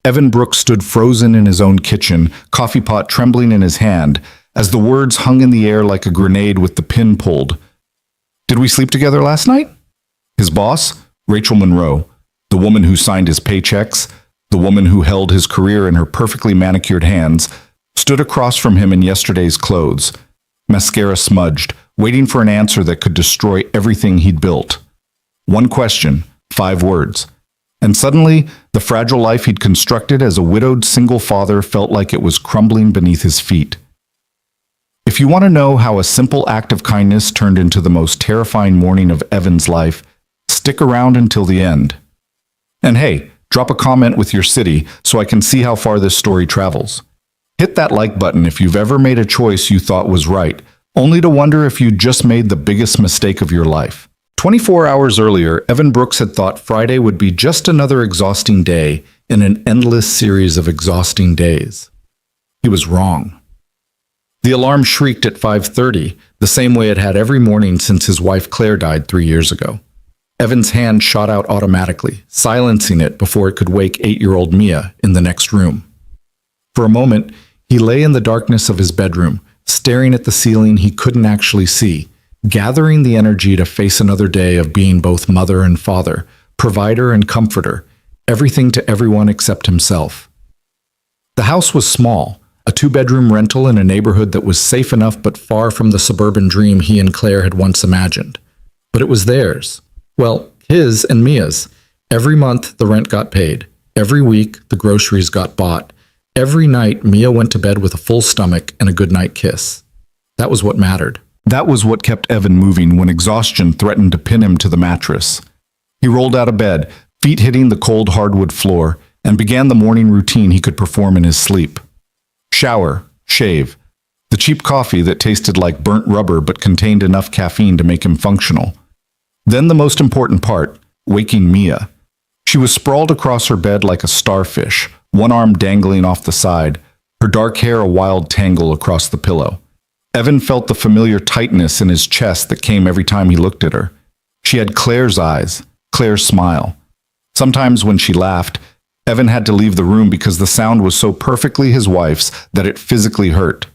Evan Brooks stood frozen in his own kitchen, coffee pot trembling in his hand, as the words hung in the air like a grenade with the pin pulled. Did we sleep together last night? His boss, Rachel Monroe, the woman who signed his paychecks, the woman who held his career in her perfectly manicured hands, stood across from him in yesterday's clothes, mascara smudged, waiting for an answer that could destroy everything he'd built. One question, 5 words. And suddenly, the fragile life he'd constructed as a widowed single father felt like it was crumbling beneath his feet. If you want to know how a simple act of kindness turned into the most terrifying morning of Evan's life, stick around until the end. And hey, drop a comment with your city so I can see how far this story travels. Hit that like button if you've ever made a choice you thought was right, only to wonder if you just made the biggest mistake of your life. 24 hours earlier, Evan Brooks had thought Friday would be just another exhausting day in an endless series of exhausting days. He was wrong. The alarm shrieked at 5:30, the same way it had every morning since his wife Claire died 3 years ago. Evan's hand shot out automatically, silencing it before it could wake 8-year-old Mia in the next room. For a moment, he lay in the darkness of his bedroom, staring at the ceiling he couldn't actually see, gathering the energy to face another day of being both mother and father, provider and comforter, everything to everyone except himself. The house was small, a 2-bedroom rental in a neighborhood that was safe enough but far from the suburban dream he and Claire had once imagined. But it was theirs. Well, his and Mia's. Every month the rent got paid. Every week the groceries got bought. Every night Mia went to bed with a full stomach and a goodnight kiss. That was what mattered. That was what kept Evan moving when exhaustion threatened to pin him to the mattress. He rolled out of bed, feet hitting the cold hardwood floor, and began the morning routine he could perform in his sleep. Shower, shave, the cheap coffee that tasted like burnt rubber but contained enough caffeine to make him functional. Then the most important part, waking Mia. She was sprawled across her bed like a starfish, one arm dangling off the side, her dark hair a wild tangle across the pillow. Evan felt the familiar tightness in his chest that came every time he looked at her. She had Claire's eyes, Claire's smile. Sometimes when she laughed, Evan had to leave the room because the sound was so perfectly his wife's that it physically hurt.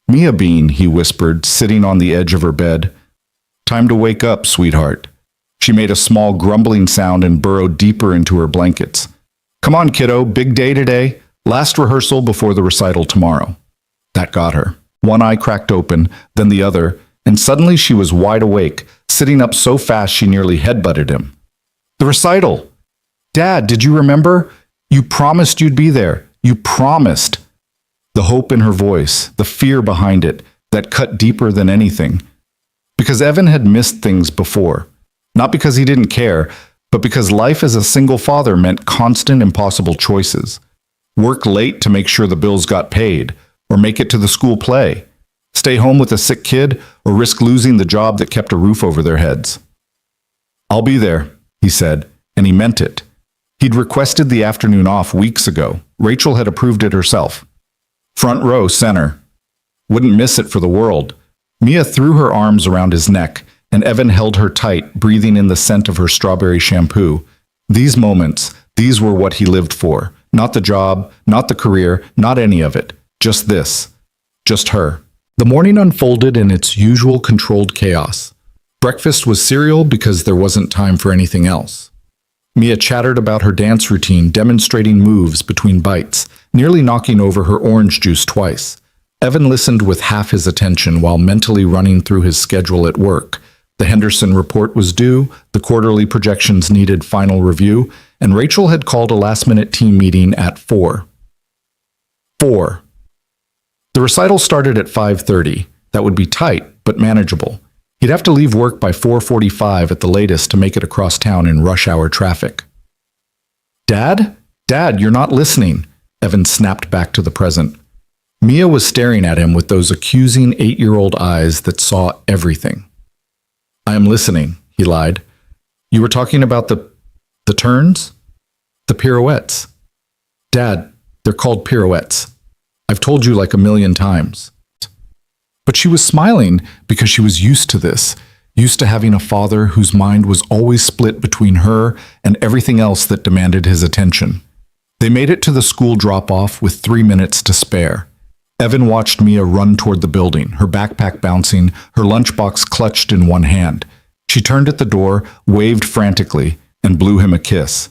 "Mia Bean," he whispered, sitting on the edge of her bed. "Time to wake up, sweetheart." She made a small grumbling sound and burrowed deeper into her blankets. "Come on, kiddo, big day today. Last rehearsal before the recital tomorrow." That got her. One eye cracked open, then the other, and suddenly she was wide awake, sitting up so fast she nearly headbutted him. "The recital! Dad, did you remember? You promised you'd be there. You promised." The hope in her voice, the fear behind it, that cut deeper than anything. Because Evan had missed things before. Not because he didn't care, but because life as a single father meant constant, impossible choices. Work late to make sure the bills got paid, or make it to the school play. Stay home with a sick kid, or risk losing the job that kept a roof over their heads. "I'll be there," he said, and he meant it. He'd requested the afternoon off weeks ago. Rachel had approved it herself. Front row, center. Wouldn't miss it for the world. Mia threw her arms around his neck, and Evan held her tight, breathing in the scent of her strawberry shampoo. These moments, these were what he lived for. Not the job, not the career, not any of it. Just this. Just her. The morning unfolded in its usual controlled chaos. Breakfast was cereal because there wasn't time for anything else. Mia chattered about her dance routine, demonstrating moves between bites, nearly knocking over her orange juice twice. Evan listened with half his attention while mentally running through his schedule at work. The Henderson report was due, the quarterly projections needed final review, and Rachel had called a last-minute team meeting at 4. 4. The recital started at 5:30. That would be tight, but manageable. He'd have to leave work by 4:45 at the latest to make it across town in rush hour traffic. "Dad? Dad, you're not listening," Evan snapped back to the present. Mia was staring at him with those accusing 8-year-old eyes that saw everything. "I am listening," he lied. "You were talking about the turns? The pirouettes." "Dad, they're called pirouettes. I've told you like a million times." But she was smiling because she was used to this, used to having a father whose mind was always split between her and everything else that demanded his attention. They made it to the school drop-off with 3 minutes to spare. Evan watched Mia run toward the building, her backpack bouncing, her lunchbox clutched in one hand. She turned at the door, waved frantically, and blew him a kiss.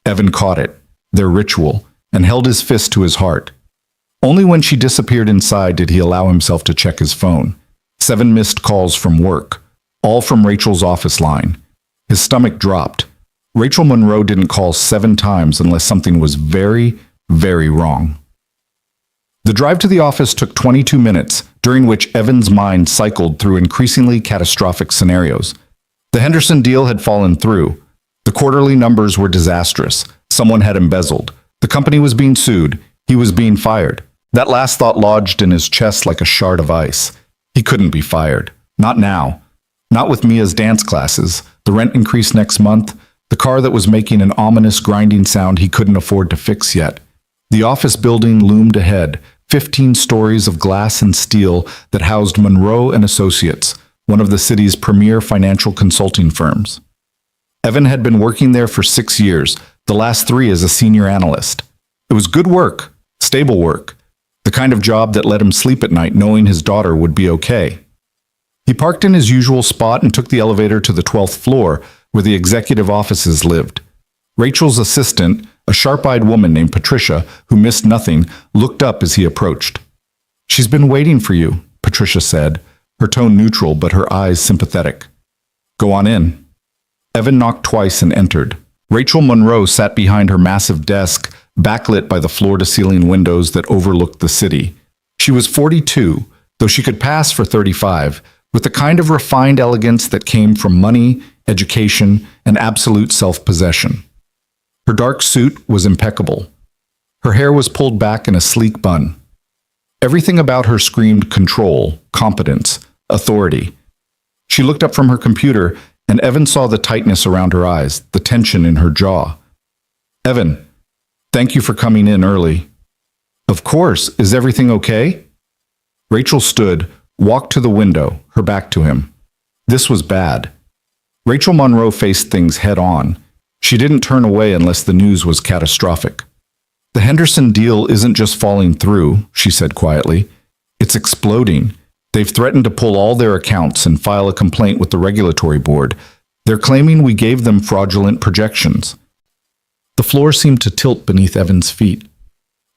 Evan caught it, their ritual, and held his fist to his heart. Only when she disappeared inside did he allow himself to check his phone. 7 missed calls from work, all from Rachel's office line. His stomach dropped. Rachel Monroe didn't call 7 times unless something was very, very wrong. The drive to the office took 22 minutes, during which Evan's mind cycled through increasingly catastrophic scenarios. The Henderson deal had fallen through. The quarterly numbers were disastrous. Someone had embezzled. The company was being sued. He was being fired. That last thought lodged in his chest like a shard of ice. He couldn't be fired. Not now. Not with Mia's dance classes, the rent increase next month, the car that was making an ominous grinding sound he couldn't afford to fix yet. The office building loomed ahead, 15 stories of glass and steel that housed Monroe and Associates, one of the city's premier financial consulting firms. Evan had been working there for 6 years, the last 3 as a senior analyst. It was good work, stable work, the kind of job that let him sleep at night knowing his daughter would be okay. He parked in his usual spot and took the elevator to the 12th floor, where the executive offices lived. Rachel's assistant, a sharp-eyed woman named Patricia, who missed nothing, looked up as he approached. "She's been waiting for you," Patricia said, her tone neutral but her eyes sympathetic. "Go on in." Evan knocked twice and entered. Rachel Monroe sat behind her massive desk, backlit by the floor-to-ceiling windows that overlooked the city. She was 42, though she could pass for 35, with the kind of refined elegance that came from money, education, and absolute self-possession. Her dark suit was impeccable. Her hair was pulled back in a sleek bun. Everything about her screamed control, competence, authority. She looked up from her computer, and Evan saw the tightness around her eyes, the tension in her jaw. "Evan, thank you for coming in early." "Of course. Is everything okay?" Rachel stood, walked to the window, her back to him. This was bad. Rachel Monroe faced things head-on. She didn't turn away unless the news was catastrophic. "The Henderson deal isn't just falling through," she said quietly. "It's exploding. They've threatened to pull all their accounts and file a complaint with the regulatory board. They're claiming we gave them fraudulent projections." The floor seemed to tilt beneath Evan's feet.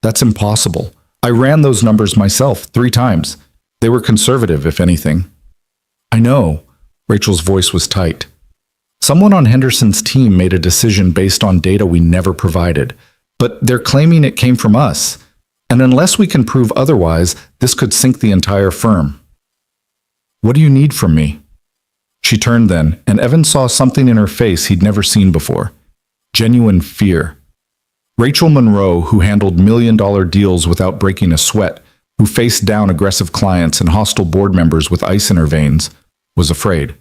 "That's impossible. I ran those numbers myself 3 times. They were conservative, if anything." "I know." Rachel's voice was tight. "Someone on Henderson's team made a decision based on data we never provided, but they're claiming it came from us. And unless we can prove otherwise, this could sink the entire firm." "What do you need from me?" She turned then, and Evan saw something in her face he'd never seen before. Genuine fear. Rachel Monroe, who handled million-dollar deals without breaking a sweat, who faced down aggressive clients and hostile board members with ice in her veins, was afraid.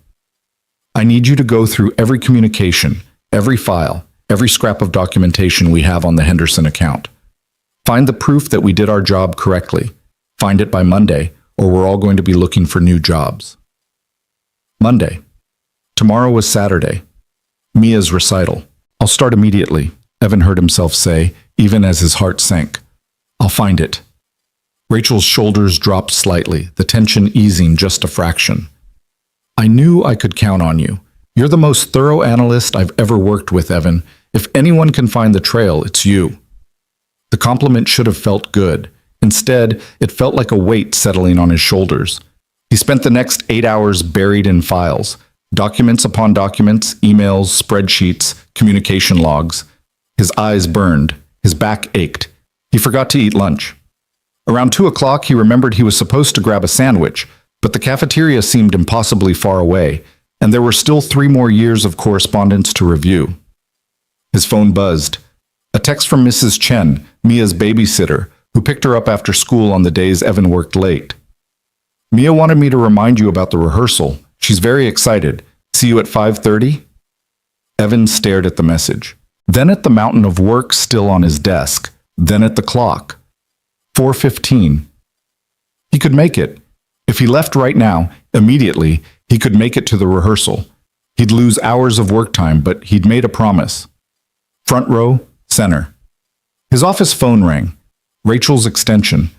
"I need you to go through every communication, every file, every scrap of documentation we have on the Henderson account. Find the proof that we did our job correctly. Find it by Monday, or we're all going to be looking for new jobs." Monday. Tomorrow was Saturday. Mia's recital. "I'll start immediately," Evan heard himself say, even as his heart sank. "I'll find it." Rachel's shoulders dropped slightly, the tension easing just a fraction. "I knew I could count on you. You're the most thorough analyst I've ever worked with, Evan. If anyone can find the trail, it's you." The compliment should have felt good. Instead, it felt like a weight settling on his shoulders. He spent the next 8 hours buried in files, documents upon documents, emails, spreadsheets, communication logs. His eyes burned, his back ached. He forgot to eat lunch. Around 2 o'clock, he remembered he was supposed to grab a sandwich, but the cafeteria seemed impossibly far away, and there were still 3 more years of correspondence to review. His phone buzzed. A text from Mrs. Chen, Mia's babysitter, who picked her up after school on the days Evan worked late. "Mia wanted me to remind you about the rehearsal. She's very excited. See you at 5:30? Evan stared at the message, then at the mountain of work still on his desk, then at the clock. 4:15. He could make it. If he left right now, immediately, he could make it to the rehearsal. He'd lose hours of work time, but he'd made a promise. Front row, center. His office phone rang. Rachel's extension.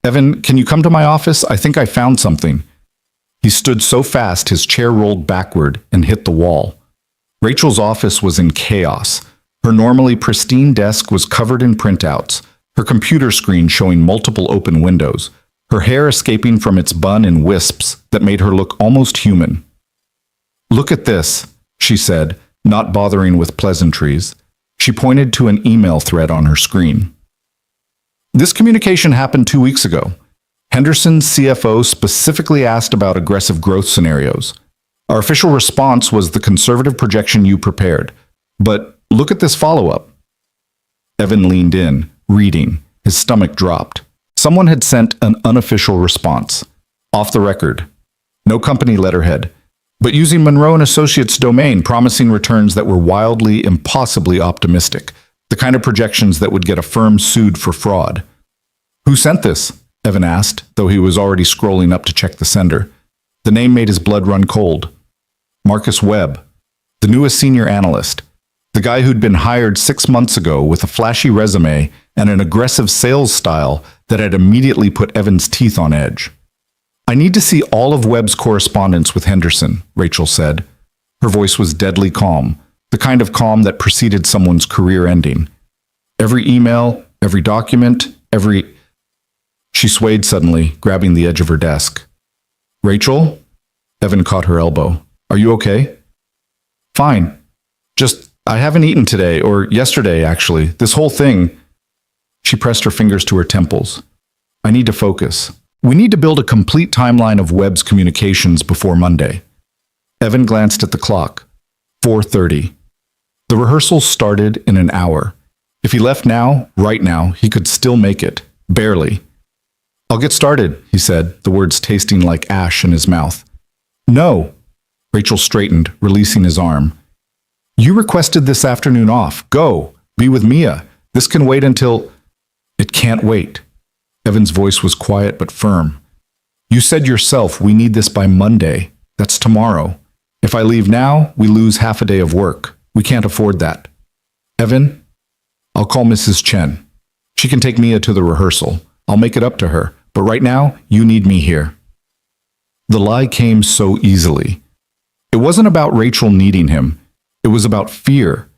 "Evan, can you come to my office? I think I found something." He stood so fast his chair rolled backward and hit the wall. Rachel's office was in chaos. Her normally pristine desk was covered in printouts, her computer screen showing multiple open windows, her hair escaping from its bun in wisps that made her look almost human. "Look at this," she said, not bothering with pleasantries. She pointed to an email thread on her screen. This communication happened 2 weeks ago. Henderson's CFO specifically asked about aggressive growth scenarios. Our official response was the conservative projection you prepared. But look at this follow-up. Evan leaned in, reading. His stomach dropped. Someone had sent an unofficial response. Off the record. No company letterhead. But using Monroe & Associates domain, promising returns that were wildly, impossibly optimistic. The kind of projections that would get a firm sued for fraud. "Who sent this?" Evan asked, though he was already scrolling up to check the sender. The name made his blood run cold. Marcus Webb, the newest senior analyst. The guy who'd been hired 6 months ago with a flashy resume and an aggressive sales style that had immediately put Evan's teeth on edge. "I need to see all of Webb's correspondence with Henderson," Rachel said. Her voice was deadly calm, the kind of calm that preceded someone's career ending. "Every email, every document, every—" She swayed suddenly, grabbing the edge of her desk. "Rachel?" Evan caught her elbow. "Are you okay?" "Fine. Just, I haven't eaten today, or yesterday, actually. This whole thing—" She pressed her fingers to her temples. "I need to focus. We need to build a complete timeline of Webb's communications before Monday." Evan glanced at the clock. 4:30. The rehearsal started in an hour. If he left now, right now, he could still make it. Barely. "I'll get started," he said, the words tasting like ash in his mouth. "No." Rachel straightened, releasing his arm. "You requested this afternoon off. Go. Be with Mia. This can wait until—" "It can't wait." Evan's voice was quiet but firm. "You said yourself we need this by Monday. That's tomorrow. If I leave now, we lose half a day of work. We can't afford that." "Evan, I'll call Mrs. Chen. She can take Mia to the rehearsal. I'll make it up to her. But right now, you need me here." The lie came so easily. It wasn't about Rachel needing him. It was about fear.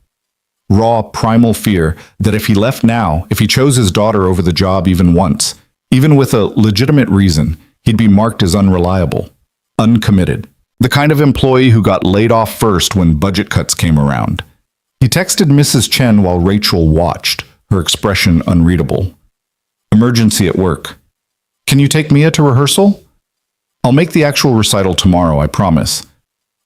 Raw, primal fear that if he left now, if he chose his daughter over the job even once, even with a legitimate reason, he'd be marked as unreliable, uncommitted. The kind of employee who got laid off first when budget cuts came around. He texted Mrs. Chen while Rachel watched, her expression unreadable. "Emergency at work. Can you take Mia to rehearsal?" "I'll make the actual recital tomorrow, I promise."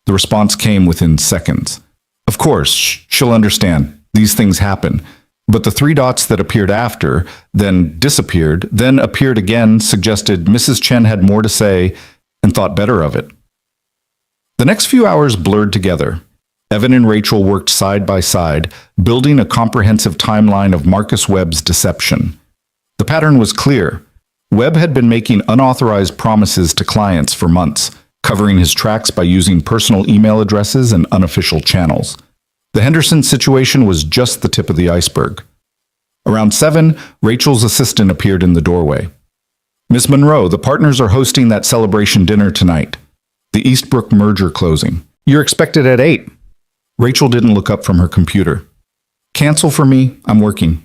The response came within seconds. "Of course, she'll understand. These things happen." But the 3 dots that appeared after, then disappeared, then appeared again, suggested Mrs. Chen had more to say and thought better of it. The next few hours blurred together. Evan and Rachel worked side by side, building a comprehensive timeline of Marcus Webb's deception. The pattern was clear. Webb had been making unauthorized promises to clients for months, covering his tracks by using personal email addresses and unofficial channels. The Henderson situation was just the tip of the iceberg. Around 7, Rachel's assistant appeared in the doorway. "Miss Monroe, the partners are hosting that celebration dinner tonight. The Eastbrook merger closing. You're expected at 8. Rachel didn't look up from her computer. "Cancel for me. I'm working."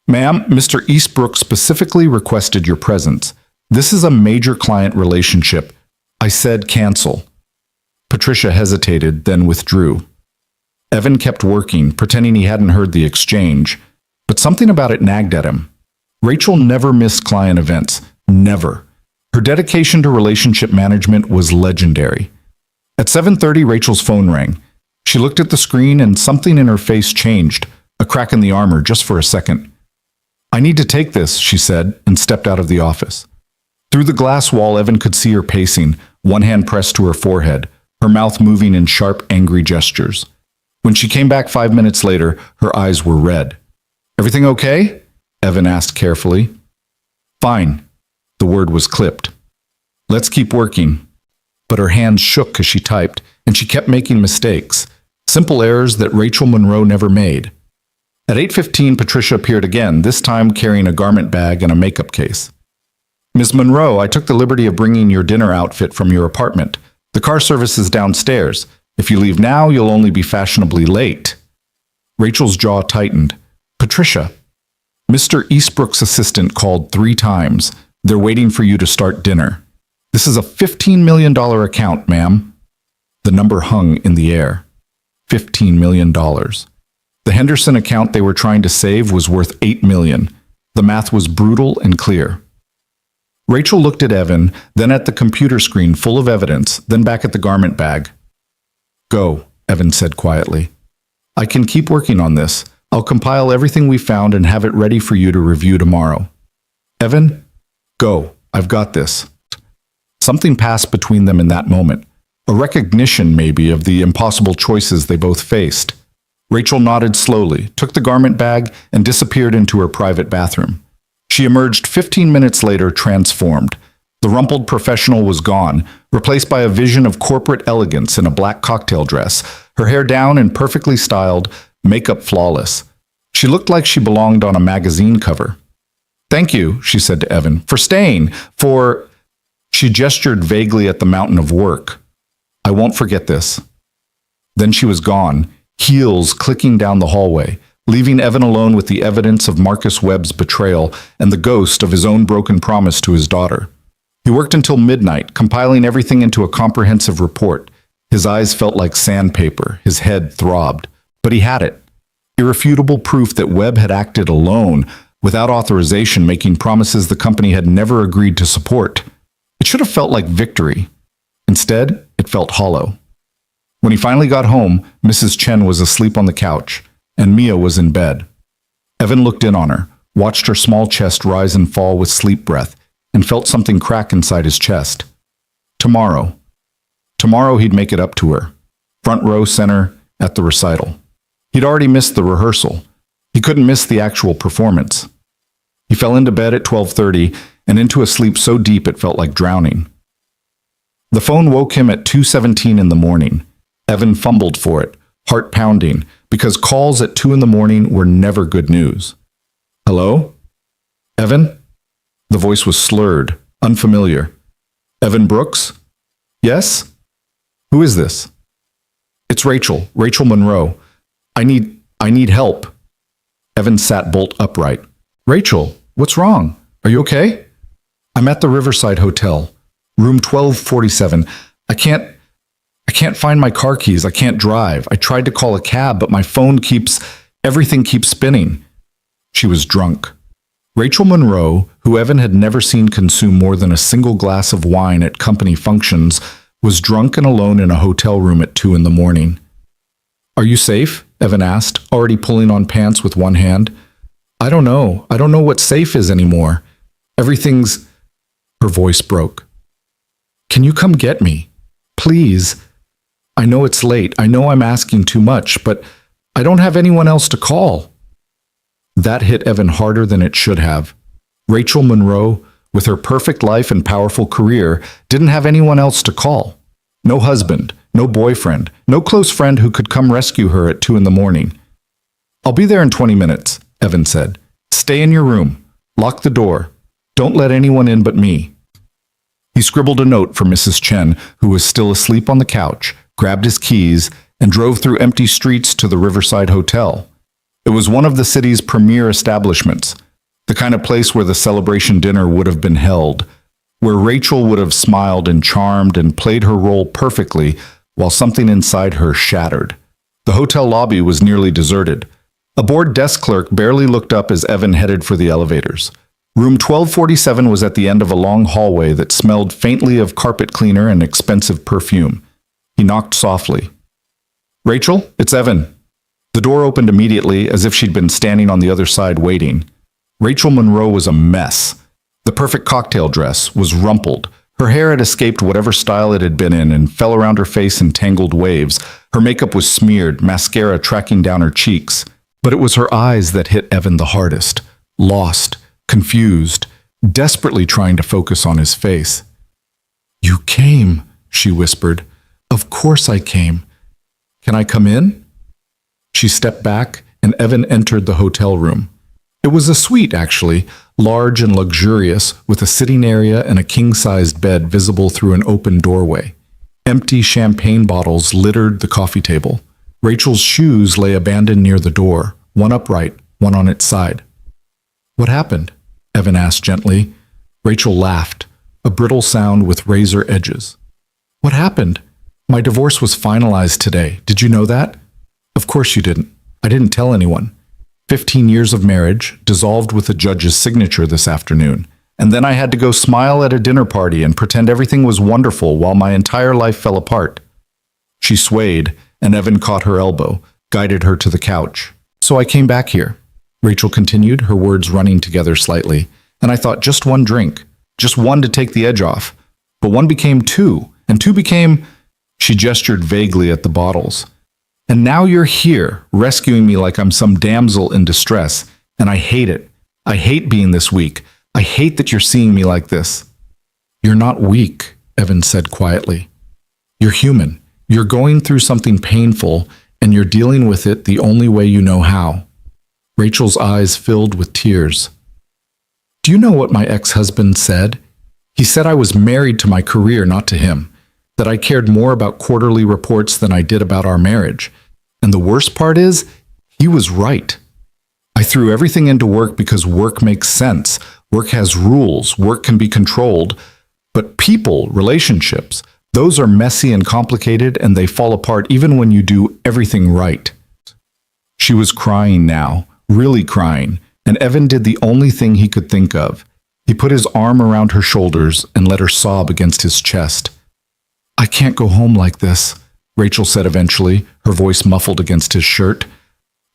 "Ma'am, Mr. Eastbrook specifically requested your presence. This is a major client relationship. I said cancel." Patricia hesitated, then withdrew. Evan kept working, pretending he hadn't heard the exchange, but something about it nagged at him. Rachel never missed client events. Never. Her dedication to relationship management was legendary. At 7:30, Rachel's phone rang. She looked at the screen and something in her face changed, a crack in the armor just for a second. "I need to take this," she said, and stepped out of the office. Through the glass wall, Evan could see her pacing, one hand pressed to her forehead, her mouth moving in sharp, angry gestures. When she came back 5 minutes later, her eyes were red. "Everything okay?" Evan asked carefully. "Fine." The word was clipped. "Let's keep working." But her hands shook as she typed, and she kept making mistakes, simple errors that Rachel Monroe never made. At 8:15, Patricia appeared again, this time carrying a garment bag and a makeup case. Ms. Monroe, I took the liberty of bringing your dinner outfit from your apartment. The car service is downstairs. If you leave now, you'll only be fashionably late. Rachel's jaw tightened. Patricia, Mr. Eastbrook's assistant called 3 times. They're waiting for you to start dinner. This is a $15 million account, ma'am. The number hung in the air. $15 million. The Henderson account they were trying to save was worth $8 million. The math was brutal and clear. Rachel looked at Evan, then at the computer screen full of evidence, then back at the garment bag. Go, Evan said quietly. I can keep working on this. I'll compile everything we found and have it ready for you to review tomorrow. Evan, go. I've got this. Something passed between them in that moment. A recognition, maybe, of the impossible choices they both faced. Rachel nodded slowly, took the garment bag, and disappeared into her private bathroom. She emerged 15 minutes later, transformed. The rumpled professional was gone, replaced by a vision of corporate elegance in a black cocktail dress, her hair down and perfectly styled, makeup flawless. She looked like she belonged on a magazine cover. Thank you, she said to Evan, for staying, for... She gestured vaguely at the mountain of work. I won't forget this. Then she was gone, heels clicking down the hallway, leaving Evan alone with the evidence of Marcus Webb's betrayal and the ghost of his own broken promise to his daughter. He worked until midnight, compiling everything into a comprehensive report. His eyes felt like sandpaper, his head throbbed. But he had it. Irrefutable proof that Webb had acted alone, without authorization, making promises the company had never agreed to support. It should have felt like victory. Instead, it felt hollow. When he finally got home, Mrs. Chen was asleep on the couch, and Mia was in bed. Evan looked in on her, watched her small chest rise and fall with sleep breath, and felt something crack inside his chest. Tomorrow. Tomorrow he'd make it up to her. Front row center at the recital. He'd already missed the rehearsal. He couldn't miss the actual performance. He fell into bed at 12:30 and into a sleep so deep it felt like drowning. The phone woke him at 2:17 in the morning. Evan fumbled for it, heart pounding, because calls at 2 in the morning were never good news. Hello? Evan? The voice was slurred, unfamiliar. Evan Brooks? Yes? Who is this? It's Rachel, Rachel Monroe. I need help. Evan sat bolt upright. Rachel, what's wrong? Are you okay? I'm at the Riverside Hotel, room 1247. I can't find my car keys. I can't drive. I tried to call a cab, but my phone everything keeps spinning. She was drunk. Rachel Monroe, who Evan had never seen consume more than a single glass of wine at company functions, was drunk and alone in a hotel room at 2 in the morning. Are you safe? Evan asked, already pulling on pants with one hand. I don't know. I don't know what safe is anymore. Everything's... Her voice broke. Can you come get me? Please. I know it's late. I know I'm asking too much, but I don't have anyone else to call. That hit Evan harder than it should have. Rachel Monroe, with her perfect life and powerful career, didn't have anyone else to call. No husband, no boyfriend, no close friend who could come rescue her at 2 in the morning. I'll be there in 20 minutes, Evan said. Stay in your room. Lock the door. Don't let anyone in but me. He scribbled a note for Mrs. Chen, who was still asleep on the couch, grabbed his keys, and drove through empty streets to the Riverside Hotel. It was one of the city's premier establishments, the kind of place where the celebration dinner would have been held, where Rachel would have smiled and charmed and played her role perfectly while something inside her shattered. The hotel lobby was nearly deserted. A bored desk clerk barely looked up as Evan headed for the elevators. Room 1247 was at the end of a long hallway that smelled faintly of carpet cleaner and expensive perfume. He knocked softly. Rachel, it's Evan. The door opened immediately, as if she'd been standing on the other side waiting. Rachel Monroe was a mess. The perfect cocktail dress was rumpled. Her hair had escaped whatever style it had been in and fell around her face in tangled waves. Her makeup was smeared, mascara tracking down her cheeks. But it was her eyes that hit Evan the hardest. Lost, confused, desperately trying to focus on his face. You came, she whispered. Of course I came. Can I come in? She stepped back, and Evan entered the hotel room. It was a suite, actually, large and luxurious, with a sitting area and a king-sized bed visible through an open doorway. Empty champagne bottles littered the coffee table. Rachel's shoes lay abandoned near the door, one upright, one on its side. "What happened?" Evan asked gently. Rachel laughed, a brittle sound with razor edges. "What happened? My divorce was finalized today. Did you know that?" "Of course you didn't. I didn't tell anyone. 15 years of marriage, dissolved with a judge's signature this afternoon. And then I had to go smile at a dinner party and pretend everything was wonderful while my entire life fell apart." She swayed, and Evan caught her elbow, guided her to the couch. "So I came back here," Rachel continued, her words running together slightly. "And I thought just one drink, just one to take the edge off. But one became two, and two became—" She gestured vaguely at the bottles. "And now you're here, rescuing me like I'm some damsel in distress, and I hate it. I hate being this weak. I hate that you're seeing me like this." "You're not weak," Evan said quietly. "You're human. You're going through something painful, and you're dealing with it the only way you know how." Rachel's eyes filled with tears. "Do you know what my ex-husband said? He said I was married to my career, not to him. That I cared more about quarterly reports than I did about our marriage. And the worst part is, he was right. I threw everything into work because work makes sense. Work has rules. Work can be controlled. But people, relationships, those are messy and complicated, and they fall apart even when you do everything right." She was crying now, really crying, and Evan did the only thing he could think of. He put his arm around her shoulders and let her sob against his chest. "I can't go home like this," Rachel said eventually, her voice muffled against his shirt.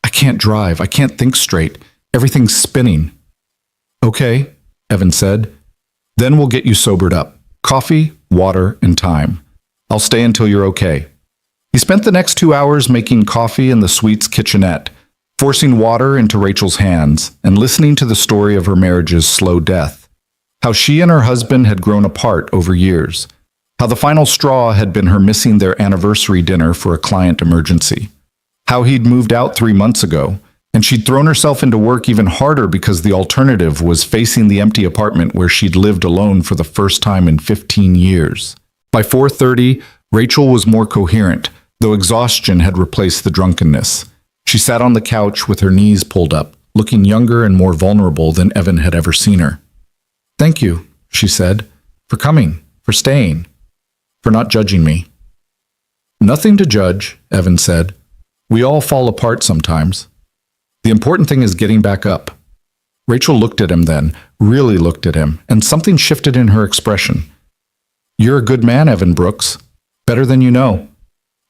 "I can't drive. I can't think straight. Everything's spinning." "Okay," Evan said. "Then we'll get you sobered up. Coffee, water, and time. I'll stay until you're okay." He spent the next 2 hours making coffee in the suite's kitchenette, forcing water into Rachel's hands, and listening to the story of her marriage's slow death. How she and her husband had grown apart over years. How the final straw had been her missing their anniversary dinner for a client emergency. How he'd moved out 3 months ago, and she'd thrown herself into work even harder because the alternative was facing the empty apartment where she'd lived alone for the first time in 15 years. By 4:30, Rachel was more coherent, though exhaustion had replaced the drunkenness. She sat on the couch with her knees pulled up, looking younger and more vulnerable than Evan had ever seen her. "Thank you," she said, "for coming, for staying, for not judging me." "Nothing to judge," Evan said. "We all fall apart sometimes. The important thing is getting back up." Rachel looked at him then, really looked at him, and something shifted in her expression. "You're a good man, Evan Brooks. Better than you know."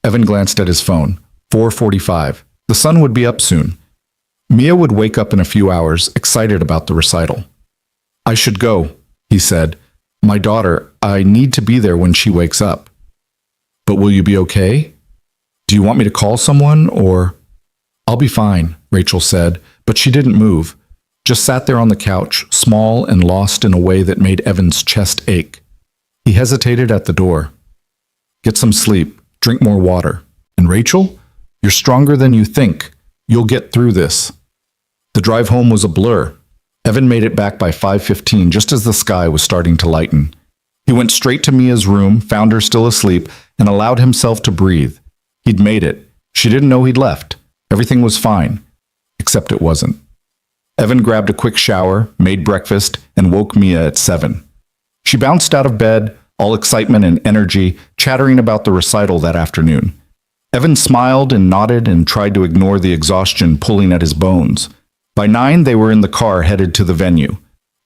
Evan glanced at his phone. 4:45. The sun would be up soon. Mia would wake up in a few hours, excited about the recital. "I should go," he said. "My daughter, I need to be there when she wakes up." "But will you be okay? Do you want me to call someone, or—" "I'll be fine," Rachel said, but she didn't move, just sat there on the couch, small and lost in a way that made Evan's chest ache. He hesitated at the door. "Get some sleep, drink more water. And Rachel, you're stronger than you think. You'll get through this." The drive home was a blur. Evan made it back by 5:15, just as the sky was starting to lighten. He went straight to Mia's room, found her still asleep, and allowed himself to breathe. He'd made it. She didn't know he'd left. Everything was fine. Except it wasn't. Evan grabbed a quick shower, made breakfast, and woke Mia at 7. She bounced out of bed, all excitement and energy, chattering about the recital that afternoon. Evan smiled and nodded and tried to ignore the exhaustion pulling at his bones. By 9, they were in the car headed to the venue.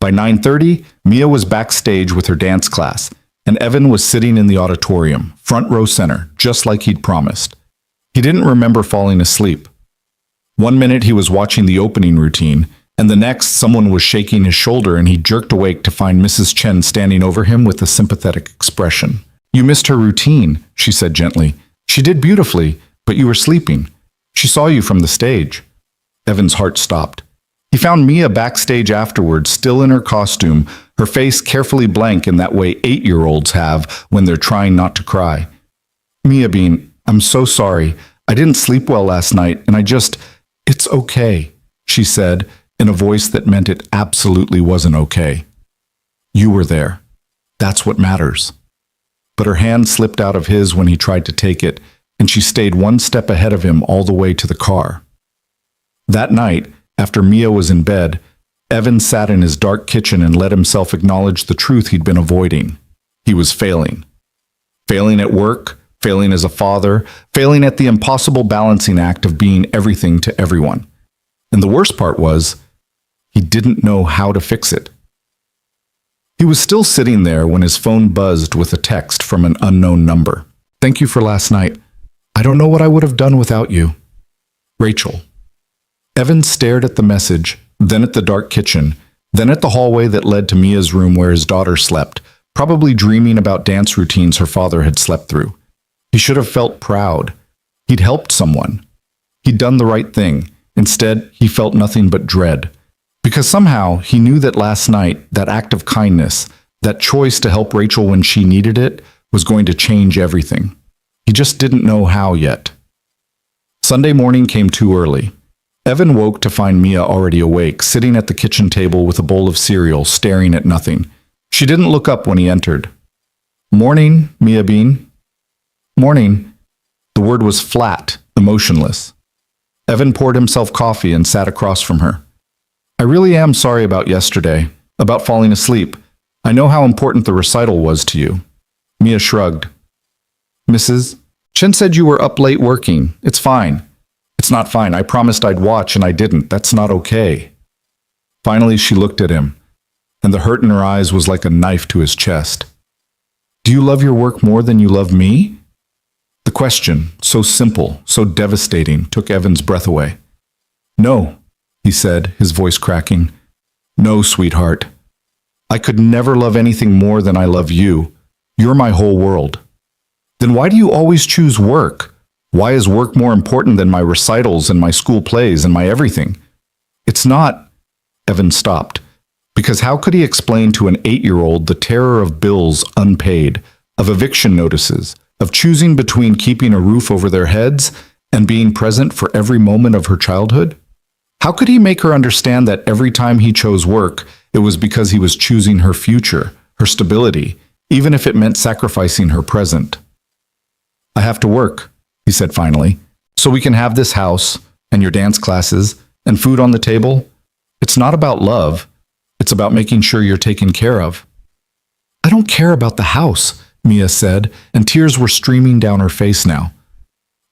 By 9:30, Mia was backstage with her dance class, and Evan was sitting in the auditorium, front row center, just like he'd promised. He didn't remember falling asleep. One minute he was watching the opening routine, and the next someone was shaking his shoulder and he jerked awake to find Mrs. Chen standing over him with a sympathetic expression. "You missed her routine," she said gently. "She did beautifully, but you were sleeping. She saw you from the stage." Evan's heart stopped. He found Mia backstage afterwards, still in her costume, her face carefully blank in that way 8-year-olds have when they're trying not to cry. Mia being, "I'm so sorry. I didn't sleep well last night, and It's okay, she said in a voice that meant it absolutely wasn't okay. You were there. That's what matters. But her hand slipped out of his when he tried to take it, and she stayed one step ahead of him all the way to the car. That night, after Mia was in bed, Evan sat in his dark kitchen and let himself acknowledge the truth he'd been avoiding. He was failing. Failing at work, failing as a father, failing at the impossible balancing act of being everything to everyone. And the worst part was, he didn't know how to fix it. He was still sitting there when his phone buzzed with a text from an unknown number. Thank you for last night. I don't know what I would have done without you. Rachel. Evan stared at the message, then at the dark kitchen, then at the hallway that led to Mia's room where his daughter slept, probably dreaming about dance routines her father had slept through. He should have felt proud. He'd helped someone. He'd done the right thing. Instead, he felt nothing but dread. Because somehow he knew that last night, that act of kindness, that choice to help Rachel when she needed it, was going to change everything. He just didn't know how yet. Sunday morning came too early. Evan woke to find Mia already awake, sitting at the kitchen table with a bowl of cereal, staring at nothing. She didn't look up when he entered. Morning, Mia Bean. Morning. The word was flat, emotionless. Evan poured himself coffee and sat across from her. I really am sorry about yesterday, about falling asleep. I know how important the recital was to you. Mia shrugged. Mrs. Chen said you were up late working. It's fine. It's not fine. I promised I'd watch and I didn't. That's not okay. Finally, she looked at him, and the hurt in her eyes was like a knife to his chest. Do you love your work more than you love me? The question, so simple, so devastating, took Evan's breath away. No, he said, his voice cracking. No, sweetheart. I could never love anything more than I love you. You're my whole world. Then why do you always choose work? Why is work more important than my recitals and my school plays and my everything? It's not. Evan stopped. Because how could he explain to an 8-year-old the terror of bills unpaid, of eviction notices, of choosing between keeping a roof over their heads and being present for every moment of her childhood? How could he make her understand that every time he chose work, it was because he was choosing her future, her stability, even if it meant sacrificing her present? I have to work, he said finally, so we can have this house and your dance classes and food on the table. It's not about love. It's about making sure you're taken care of. I don't care about the house, Mia said, and tears were streaming down her face now.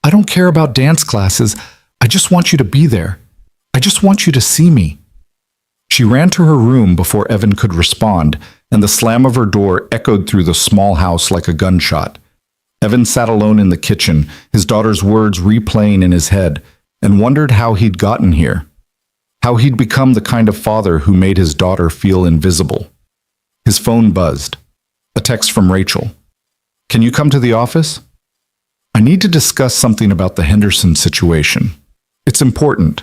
I don't care about dance classes. I just want you to be there. I just want you to see me. She ran to her room before Evan could respond, and the slam of her door echoed through the small house like a gunshot. Evan sat alone in the kitchen, his daughter's words replaying in his head, and wondered how he'd gotten here. How he'd become the kind of father who made his daughter feel invisible. His phone buzzed. A text from Rachel. Can you come to the office? I need to discuss something about the Henderson situation. It's important.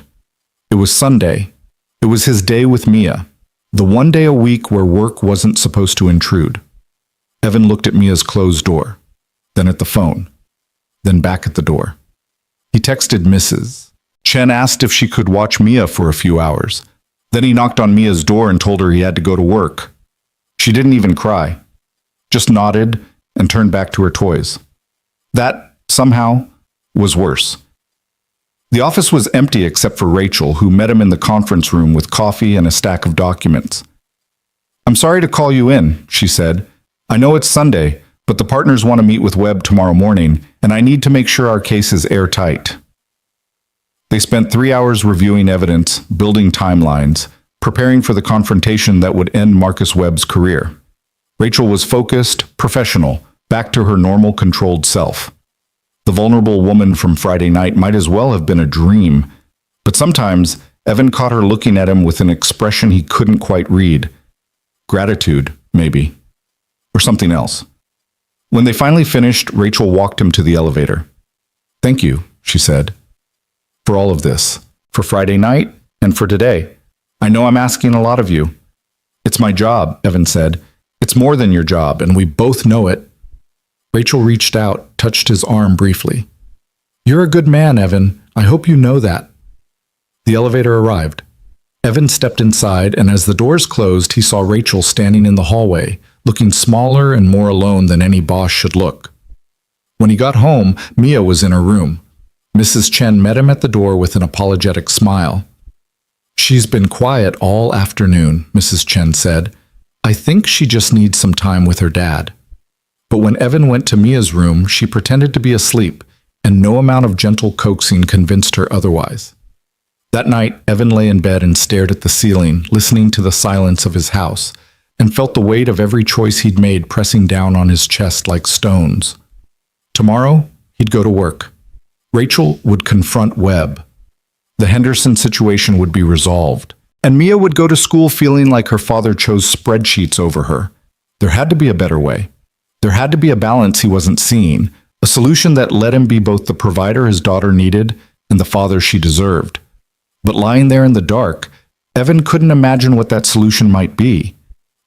It was Sunday. It was his day with Mia. The one day a week where work wasn't supposed to intrude. Evan looked at Mia's closed door, then at the phone, then back at the door. He texted Mrs. Chen asked if she could watch Mia for a few hours. Then he knocked on Mia's door and told her he had to go to work. She didn't even cry, just nodded and turned back to her toys. That, somehow, was worse. The office was empty except for Rachel, who met him in the conference room with coffee and a stack of documents. I'm sorry to call you in, she said. I know it's Sunday, but the partners want to meet with Webb tomorrow morning, and I need to make sure our case is airtight. They spent 3 hours reviewing evidence, building timelines, preparing for the confrontation that would end Marcus Webb's career. Rachel was focused, professional, back to her normal, controlled self. The vulnerable woman from Friday night might as well have been a dream, but sometimes Evan caught her looking at him with an expression he couldn't quite read. Gratitude, maybe, or something else. When they finally finished, Rachel walked him to the elevator. Thank you, she said, for all of this, for Friday night and for today. I know I'm asking a lot of you. It's my job, Evan said. It's more than your job, and we both know it. Rachel reached out, touched his arm briefly. You're a good man, Evan. I hope you know that. The elevator arrived. Evan stepped inside, and as the doors closed, he saw Rachel standing in the hallway, looking smaller and more alone than any boss should look. When he got home, Mia was in her room. Mrs. Chen met him at the door with an apologetic smile. "She's been quiet all afternoon," Mrs. Chen said. "I think she just needs some time with her dad." But when Evan went to Mia's room, she pretended to be asleep, and no amount of gentle coaxing convinced her otherwise. That night, Evan lay in bed and stared at the ceiling, listening to the silence of his house, and felt the weight of every choice he'd made pressing down on his chest like stones. Tomorrow, he'd go to work. Rachel would confront Webb. The Henderson situation would be resolved, and Mia would go to school feeling like her father chose spreadsheets over her. There had to be a better way. There had to be a balance he wasn't seeing, a solution that let him be both the provider his daughter needed and the father she deserved. But lying there in the dark, Evan couldn't imagine what that solution might be.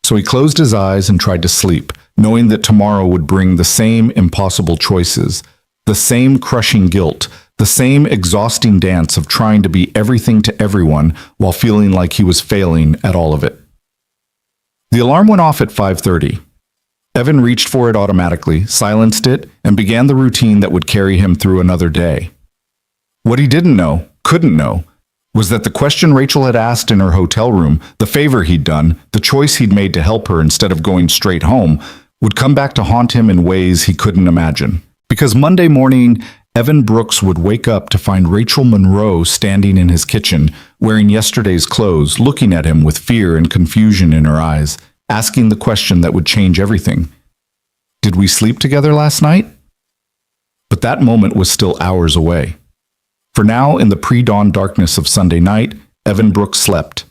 So he closed his eyes and tried to sleep, knowing that tomorrow would bring the same impossible choices, the same crushing guilt, the same exhausting dance of trying to be everything to everyone while feeling like he was failing at all of it. The alarm went off at 5:30. Evan reached for it automatically, silenced it, and began the routine that would carry him through another day. What he didn't know, couldn't know, was that the question Rachel had asked in her hotel room, the favor he'd done, the choice he'd made to help her instead of going straight home, would come back to haunt him in ways he couldn't imagine. Because Monday morning, Evan Brooks would wake up to find Rachel Monroe standing in his kitchen, wearing yesterday's clothes, looking at him with fear and confusion in her eyes, asking the question that would change everything. Did we sleep together last night? But that moment was still hours away. For now, in the pre-dawn darkness of Sunday night, Evan Brooks slept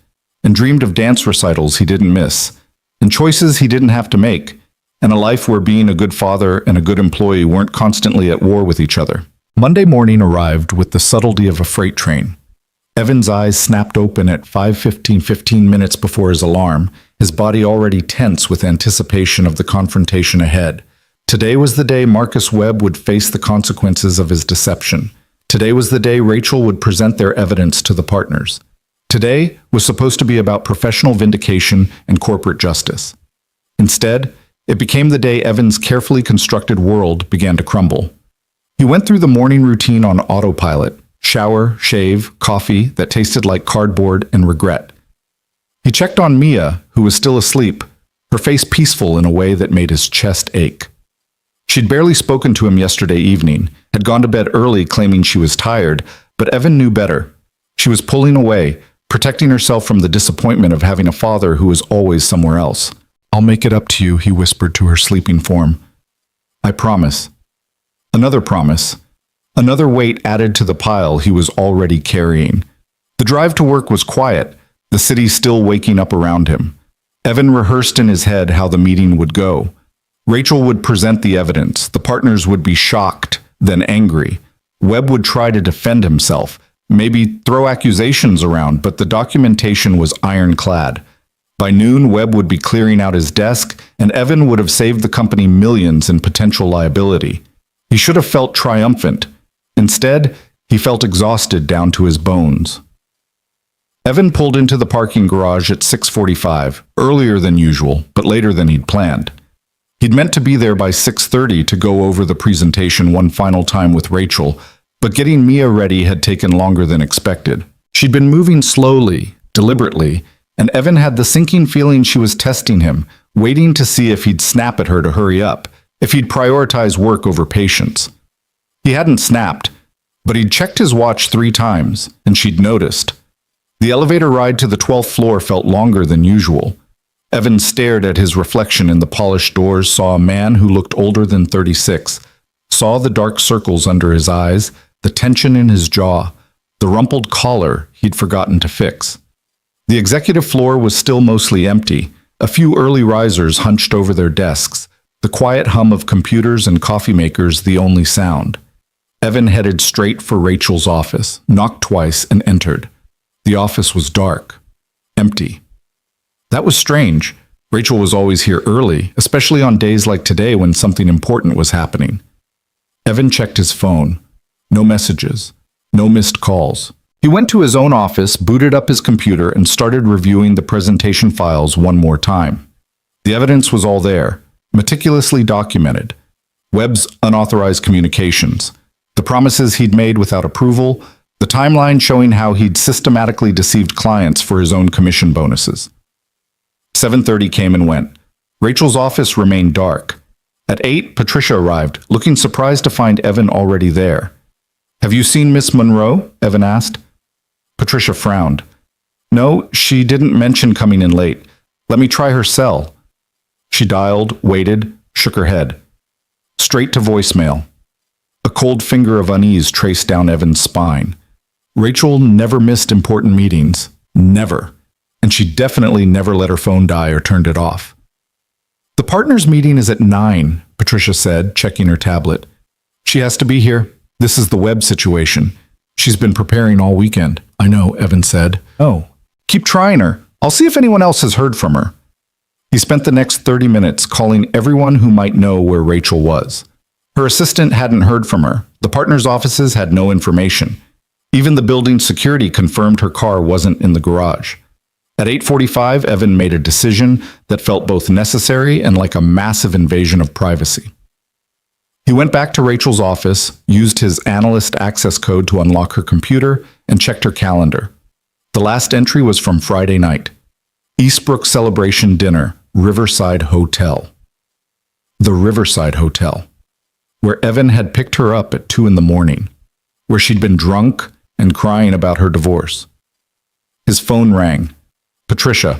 and dreamed of dance recitals he didn't miss, and choices he didn't have to make, and a life where being a good father and a good employee weren't constantly at war with each other. Monday morning arrived with the subtlety of a freight train. Evan's eyes snapped open at 5:15 minutes before his alarm, his body already tense with anticipation of the confrontation ahead. Today was the day Marcus Webb would face the consequences of his deception. Today was the day Rachel would present their evidence to the partners. Today was supposed to be about professional vindication and corporate justice. Instead, it became the day Evan's carefully constructed world began to crumble. He went through the morning routine on autopilot: shower, shave, coffee that tasted like cardboard, and regret. He checked on Mia, who was still asleep, her face peaceful in a way that made his chest ache. She'd barely spoken to him yesterday evening, had gone to bed early claiming she was tired, but Evan knew better. She was pulling away, protecting herself from the disappointment of having a father who was always somewhere else. "I'll make it up to you," he whispered to her sleeping form. "I promise." Another promise. Another weight added to the pile he was already carrying. The drive to work was quiet, the city still waking up around him. Evan rehearsed in his head how the meeting would go. Rachel would present the evidence. The partners would be shocked, then angry. Webb would try to defend himself, maybe throw accusations around, but the documentation was ironclad. By noon, Webb would be clearing out his desk, and Evan would have saved the company millions in potential liability. He should have felt triumphant. Instead, he felt exhausted down to his bones. Evan pulled into the parking garage at 6:45, earlier than usual, but later than he'd planned. He'd meant to be there by 6:30 to go over the presentation one final time with Rachel, but getting Mia ready had taken longer than expected. She'd been moving slowly, deliberately, and Evan had the sinking feeling she was testing him, waiting to see if he'd snap at her to hurry up, if he'd prioritize work over patience. He hadn't snapped, but he'd checked his watch 3 times, and she'd noticed. The elevator ride to the 12th floor felt longer than usual. Evan stared at his reflection in the polished doors, saw a man who looked older than 36, saw the dark circles under his eyes, the tension in his jaw, the rumpled collar he'd forgotten to fix. The executive floor was still mostly empty, a few early risers hunched over their desks, the quiet hum of computers and coffee makers the only sound. Evan headed straight for Rachel's office, knocked twice, and entered. The office was dark, empty. That was strange. Rachel was always here early, especially on days like today when something important was happening. Evan checked his phone. No messages, no missed calls. He went to his own office, booted up his computer, and started reviewing the presentation files one more time. The evidence was all there, meticulously documented. Webb's unauthorized communications, the promises he'd made without approval, the timeline showing how he'd systematically deceived clients for his own commission bonuses. 7:30 came and went. Rachel's office remained dark. At 8, Patricia arrived, looking surprised to find Evan already there. "Have you seen Miss Monroe?" Evan asked. Patricia frowned. "No, she didn't mention coming in late. Let me try her cell." She dialed, waited, shook her head. Straight to voicemail. A cold finger of unease traced down Evan's spine. Rachel never missed important meetings. Never. And she definitely never let her phone die or turned it off. "The partners' meeting is at 9, Patricia said, checking her tablet. "She has to be here. This is the Webb situation. She's been preparing all weekend." "I know," Evan said. "Oh, keep trying her. I'll see if anyone else has heard from her." He spent the next 30 minutes calling everyone who might know where Rachel was. Her assistant hadn't heard from her. The partners' offices had no information. Even the building security confirmed her car wasn't in the garage. At 8:45, Evan made a decision that felt both necessary and like a massive invasion of privacy. He went back to Rachel's office, used his analyst access code to unlock her computer, and checked her calendar. The last entry was from Friday night. Eastbrook Celebration Dinner, Riverside Hotel. The Riverside Hotel, where Evan had picked her up at 2 in the morning, where she'd been drunk and crying about her divorce. His phone rang. "Patricia,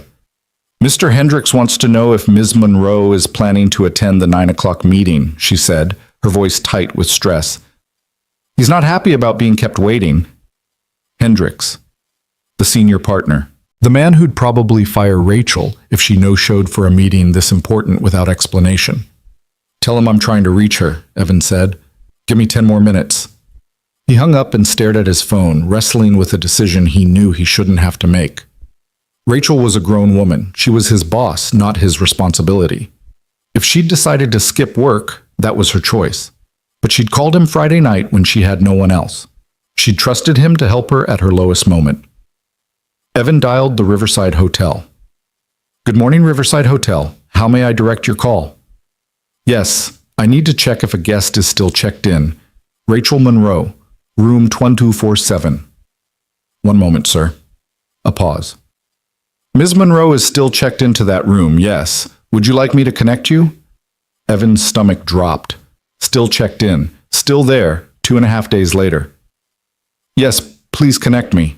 Mr. Hendricks wants to know if Ms. Monroe is planning to attend the 9 o'clock meeting," she said, her voice tight with stress. "He's not happy about being kept waiting." Hendricks, the senior partner, the man who'd probably fire Rachel if she no-showed for a meeting this important without explanation. "Tell him I'm trying to reach her," Evan said. "Give me 10 more minutes." He hung up and stared at his phone, wrestling with a decision he knew he shouldn't have to make. Rachel was a grown woman. She was his boss, not his responsibility. If she'd decided to skip work, that was her choice. But she'd called him Friday night when she had no one else. She'd trusted him to help her at her lowest moment. Evan dialed the Riverside Hotel. "Good morning, Riverside Hotel. How may I direct your call?" "Yes, I need to check if a guest is still checked in. Rachel Monroe, room 1247. "One moment, sir." A pause. "Ms. Monroe is still checked into that room, yes. Would you like me to connect you?" Evan's stomach dropped. Still checked in. Still there, 2.5 days later. "Yes, please connect me."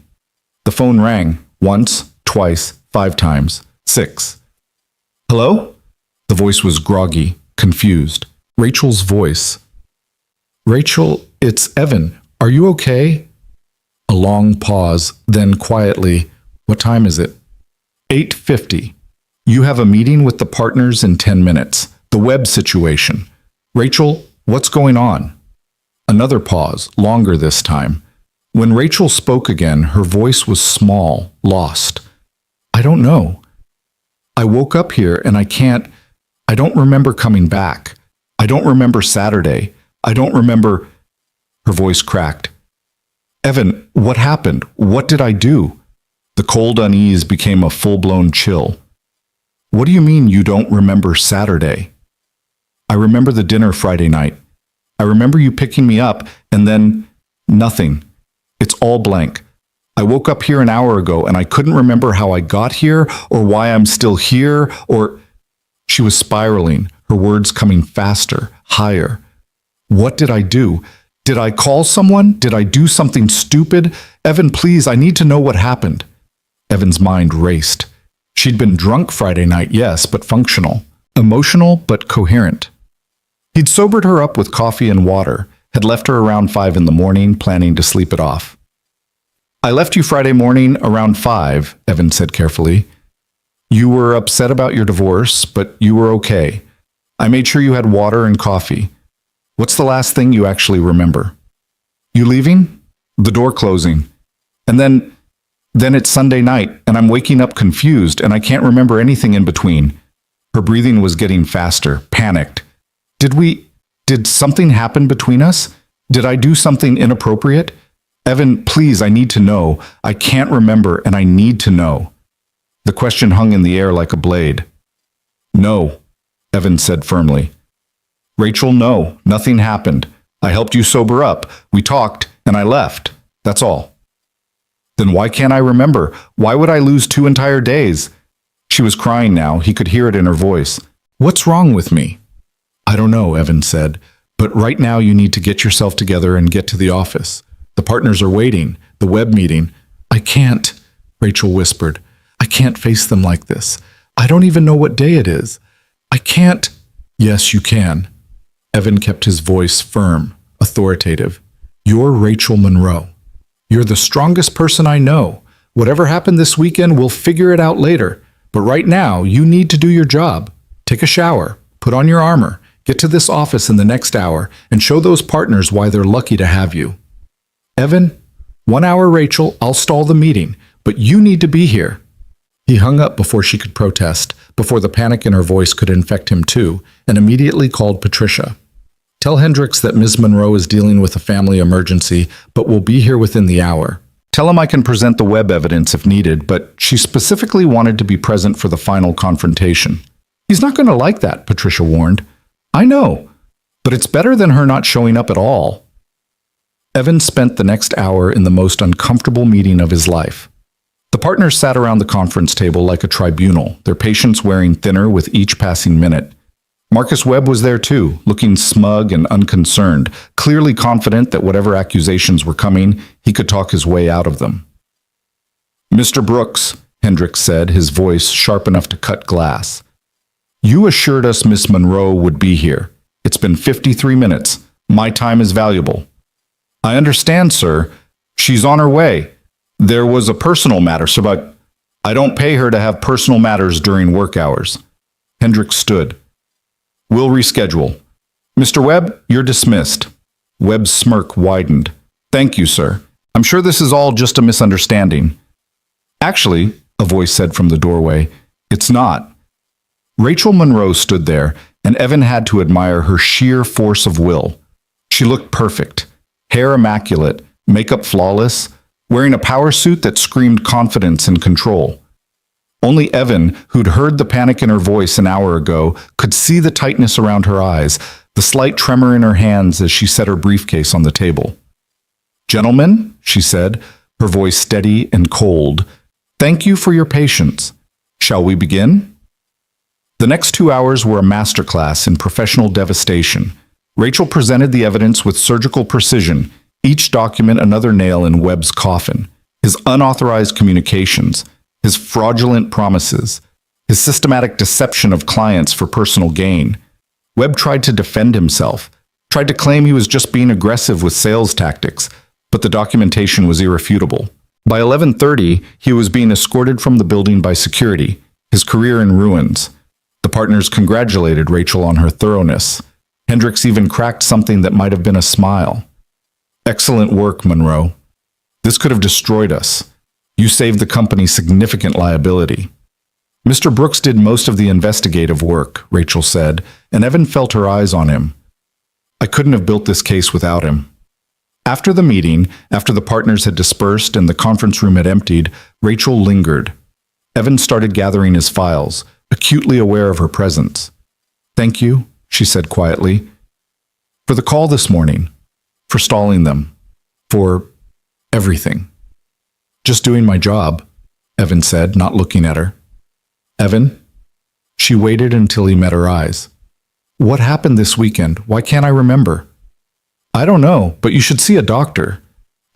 The phone rang. Once, twice, 5 times, 6. "Hello?" The voice was groggy, confused. Rachel's voice. "Rachel, it's Evan. Are you okay?" A long pause, then quietly, "What time is it?" 8:50. "You have a meeting with the partners in 10 minutes. The Webb situation. Rachel, what's going on?" Another pause, longer this time. When Rachel spoke again, her voice was small, lost. "I don't know. I woke up here and I don't remember coming back. I don't remember Saturday. I don't remember." Her voice cracked. "Evan, what happened? What did I do?" The cold unease became a full-blown chill. "What do you mean you don't remember Saturday?" "I remember the dinner Friday night. I remember you picking me up, and then nothing. It's all blank. I woke up here an hour ago, and I couldn't remember how I got here, or why I'm still here, or—" She was spiraling, her words coming faster, higher. "What did I do? Did I call someone? Did I do something stupid? Evan, please, I need to know what happened." Evan's mind raced. She'd been drunk Friday night, yes, but functional. Emotional, but coherent. He'd sobered her up with coffee and water, had left her around 5 in the morning, planning to sleep it off. "I left you Friday morning around 5, Evan said carefully. "You were upset about your divorce, but you were okay. I made sure you had water and coffee. What's the last thing you actually remember?" "You leaving?" "The door closing. And then it's Sunday night, and I'm waking up confused, and I can't remember anything in between." Her breathing was getting faster, panicked. Did something happen between us? Did I do something inappropriate?" Evan, please, I need to know. I can't remember, and I need to know. The question hung in the air like a blade. No, Evan said firmly. Rachel, no, nothing happened. I helped you sober up. We talked, and I left. That's all. Then why can't I remember? Why would I lose 2 entire days? She was crying now. He could hear it in her voice. What's wrong with me? I don't know, Evan said, but right now you need to get yourself together and get to the office. The partners are waiting, the web meeting. I can't, Rachel whispered. I can't face them like this. I don't even know what day it is. I can't. Yes, you can. Evan kept his voice firm, authoritative. You're Rachel Monroe. You're the strongest person I know. Whatever happened this weekend, we'll figure it out later. But right now, you need to do your job. Take a shower, put on your armor, get to this office in the next hour, and show those partners why they're lucky to have you. Evan, 1 hour, Rachel, I'll stall the meeting, but you need to be here. He hung up before she could protest, before the panic in her voice could infect him too, and immediately called Patricia. Tell Hendricks that Ms. Monroe is dealing with a family emergency, but will be here within the hour. Tell him I can present the web evidence if needed, but she specifically wanted to be present for the final confrontation. He's not going to like that, Patricia warned. I know, but it's better than her not showing up at all. Evan spent the next hour in the most uncomfortable meeting of his life. The partners sat around the conference table like a tribunal, their patience wearing thinner with each passing minute. Marcus Webb was there too, looking smug and unconcerned, clearly confident that whatever accusations were coming, he could talk his way out of them. Mr. Brooks, Hendricks said, his voice sharp enough to cut glass. You assured us Miss Monroe would be here. It's been 53 minutes. My time is valuable. I understand, sir. She's on her way. There was a personal matter, sir, but I don't pay her to have personal matters during work hours. Hendricks stood. We'll reschedule. Mr. Webb, you're dismissed. Webb's smirk widened. Thank you, sir. I'm sure this is all just a misunderstanding. Actually, a voice said from the doorway, it's not. Rachel Monroe stood there, and Evan had to admire her sheer force of will. She looked perfect, hair immaculate, makeup flawless, wearing a power suit that screamed confidence and control. Only Evan, who'd heard the panic in her voice an hour ago, could see the tightness around her eyes, the slight tremor in her hands as she set her briefcase on the table. Gentlemen, she said, her voice steady and cold, thank you for your patience. Shall we begin? The next 2 hours were a masterclass in professional devastation. Rachel presented the evidence with surgical precision, each document another nail in Webb's coffin. His unauthorized communications, his fraudulent promises, his systematic deception of clients for personal gain. Webb tried to defend himself, tried to claim he was just being aggressive with sales tactics, but the documentation was irrefutable. By 11:30, he was being escorted from the building by security, his career in ruins. The partners congratulated Rachel on her thoroughness. Hendricks even cracked something that might have been a smile. Excellent work, Monroe. This could have destroyed us. You saved the company significant liability. Mr. Brooks did most of the investigative work, Rachel said, and Evan felt her eyes on him. I couldn't have built this case without him. After the meeting, after the partners had dispersed and the conference room had emptied, Rachel lingered. Evan started gathering his files, acutely aware of her presence. Thank you, she said quietly, for the call this morning, for stalling them, for everything. Just doing my job, Evan said, not looking at her. Evan? She waited until he met her eyes. What happened this weekend? Why can't I remember? I don't know, but you should see a doctor.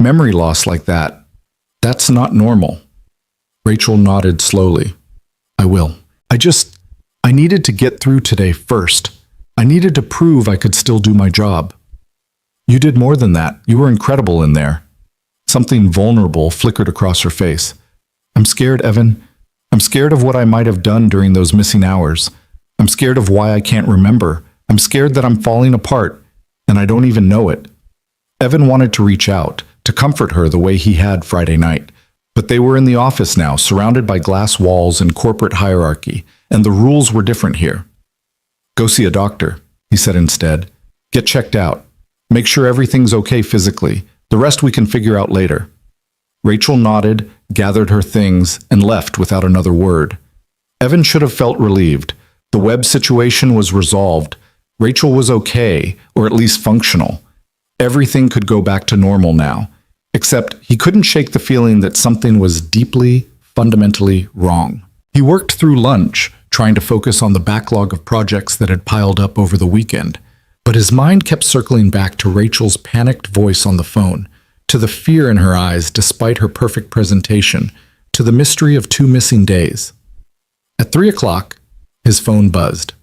Memory loss like that. That's not normal. Rachel nodded slowly. I will. I needed to get through today first. I needed to prove I could still do my job. You did more than that. You were incredible in there. Something vulnerable flickered across her face. I'm scared, Evan. I'm scared of what I might have done during those missing hours. I'm scared of why I can't remember. I'm scared that I'm falling apart, and I don't even know it. Evan wanted to reach out, to comfort her the way he had Friday night. But they were in the office now, surrounded by glass walls and corporate hierarchy, and the rules were different here. Go see a doctor, he said instead. Get checked out. Make sure everything's okay physically, The rest we can figure out later." Rachel nodded, gathered her things, and left without another word. Evan should have felt relieved. The Webb situation was resolved. Rachel was okay, or at least functional. Everything could go back to normal now, except he couldn't shake the feeling that something was deeply, fundamentally wrong. He worked through lunch, trying to focus on the backlog of projects that had piled up over the weekend, but his mind kept circling back to Rachel's panicked voice on the phone, to the fear in her eyes despite her perfect presentation, to the mystery of 2 missing days. At 3 o'clock, his phone buzzed.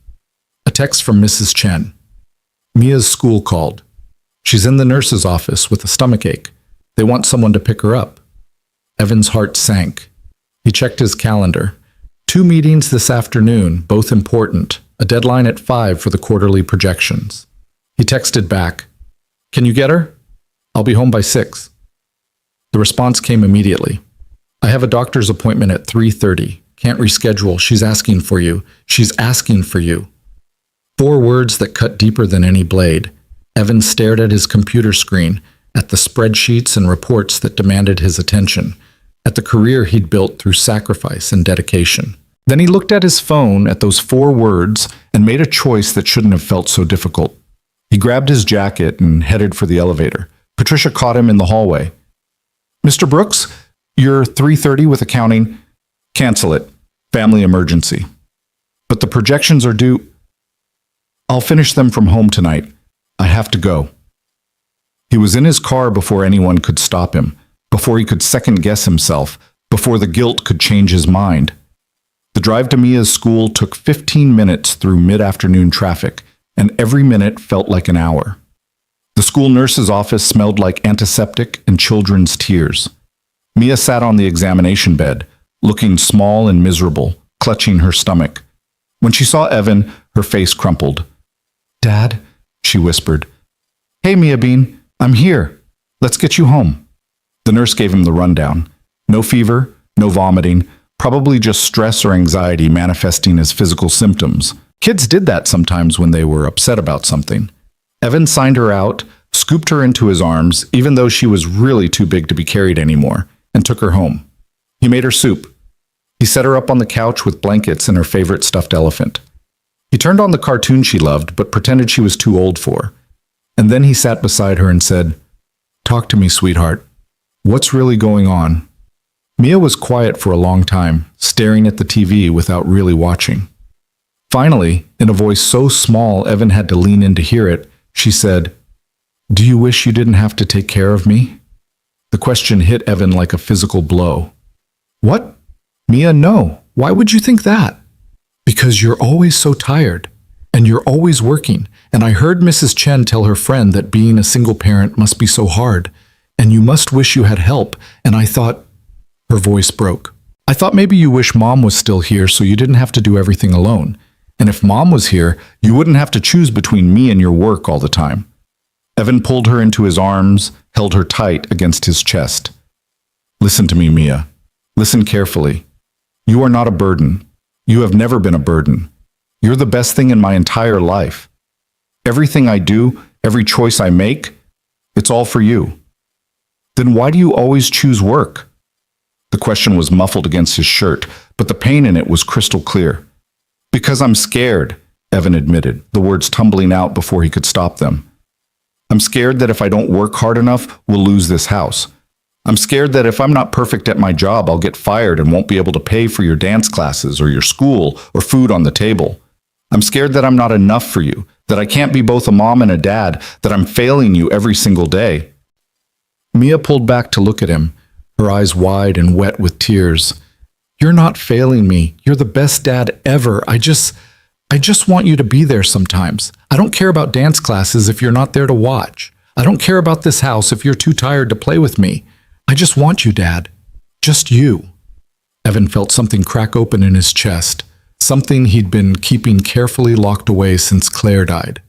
A text from Mrs. Chen. "Mia's school called. She's in the nurse's office with a stomachache. They want someone to pick her up." Evan's heart sank. He checked his calendar. 2 meetings this afternoon, both important, a deadline at 5 for the quarterly projections. He texted back, "Can you get her? I'll be home by 6. The response came immediately. "I have a doctor's appointment at 3:30. Can't reschedule. She's asking for you. She's asking for you." 4 words that cut deeper than any blade. Evan stared at his computer screen, at the spreadsheets and reports that demanded his attention, at the career he'd built through sacrifice and dedication. Then he looked at his phone, at those 4 words, and made a choice that shouldn't have felt so difficult. He grabbed his jacket and headed for the elevator. Patricia caught him in the hallway. "Mr. Brooks, you're 3:30 with accounting." "Cancel it. Family emergency." "But the projections are due." "I'll finish them from home tonight. I have to go." He was in his car before anyone could stop him, before he could second-guess himself, before the guilt could change his mind. The drive to Mia's school took 15 minutes through mid-afternoon traffic, and every minute felt like an hour. The school nurse's office smelled like antiseptic and children's tears. Mia sat on the examination bed, looking small and miserable, clutching her stomach. When she saw Evan, her face crumpled. "Dad," she whispered. "Hey, Mia Bean, I'm here. Let's get you home." The nurse gave him the rundown. No fever, no vomiting, probably just stress or anxiety manifesting as physical symptoms. Kids did that sometimes when they were upset about something. Evan signed her out, scooped her into his arms, even though she was really too big to be carried anymore, and took her home. He made her soup. He set her up on the couch with blankets and her favorite stuffed elephant. He turned on the cartoon she loved, but pretended she was too old for. And then he sat beside her and said, "Talk to me, sweetheart. What's really going on?" Mia was quiet for a long time, staring at the TV without really watching. Finally, in a voice so small Evan had to lean in to hear it, she said, "Do you wish you didn't have to take care of me?" The question hit Evan like a physical blow. "What? Mia, no. Why would you think that?" "Because you're always so tired, and you're always working, and I heard Mrs. Chen tell her friend that being a single parent must be so hard, and you must wish you had help, and I thought—" Her voice broke. "I thought maybe you wish Mom was still here so you didn't have to do everything alone. And if Mom was here, you wouldn't have to choose between me and your work all the time." Evan pulled her into his arms, held her tight against his chest. "Listen to me, Mia. Listen carefully. You are not a burden. You have never been a burden. You're the best thing in my entire life. Everything I do, every choice I make, it's all for you. Then why do you always choose work?" The question was muffled against his shirt, but the pain in it was crystal clear. "Because I'm scared," Evan admitted, the words tumbling out before he could stop them. "I'm scared that if I don't work hard enough, we'll lose this house. I'm scared that if I'm not perfect at my job, I'll get fired and won't be able to pay for your dance classes or your school or food on the table. I'm scared that I'm not enough for you, that I can't be both a mom and a dad, that I'm failing you every single day." Mia pulled back to look at him, her eyes wide and wet with tears. "You're not failing me. You're the best dad ever. I just want you to be there sometimes. I don't care about dance classes if you're not there to watch. I don't care about this house if you're too tired to play with me. I just want you, Dad. Just you." Evan felt something crack open in his chest, something he'd been keeping carefully locked away since Claire died.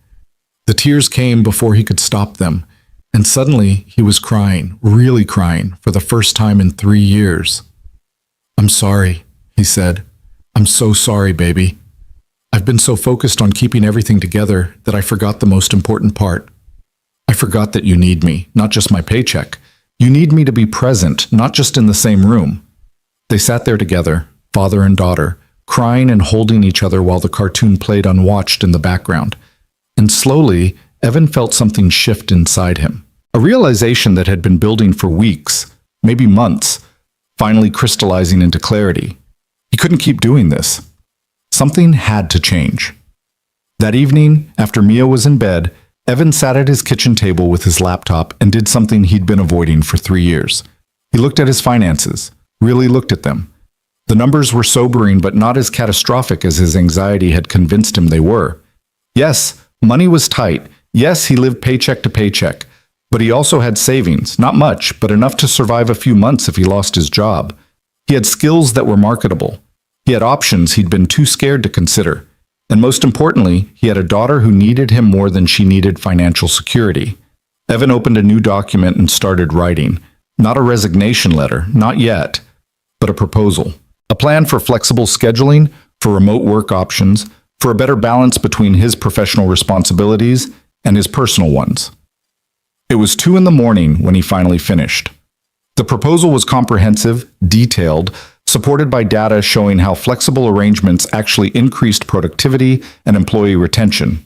The tears came before he could stop them, and suddenly he was crying, really crying, for the first time in 3 years. "I'm sorry," he said. "I'm so sorry, baby. I've been so focused on keeping everything together that I forgot the most important part. I forgot that you need me, not just my paycheck. You need me to be present, not just in the same room. They sat there together, father and daughter, crying and holding each other while the cartoon played unwatched in the background. And slowly, Evan felt something shift inside him. A realization that had been building for weeks, maybe months, finally crystallizing into clarity. He couldn't keep doing this. Something had to change. That evening, after Mia was in bed, Evan sat at his kitchen table with his laptop and did something he'd been avoiding for 3 years. He looked at his finances, really looked at them. The numbers were sobering but not as catastrophic as his anxiety had convinced him they were. Yes, money was tight. Yes, he lived paycheck to paycheck. But he also had savings, not much, but enough to survive a few months if he lost his job. He had skills that were marketable. He had options he'd been too scared to consider. And most importantly, he had a daughter who needed him more than she needed financial security. Evan opened a new document and started writing. Not a resignation letter, not yet, but a proposal. A plan for flexible scheduling, for remote work options, for a better balance between his professional responsibilities and his personal ones. It was 2 a.m. when he finally finished. The proposal was comprehensive, detailed, supported by data showing how flexible arrangements actually increased productivity and employee retention.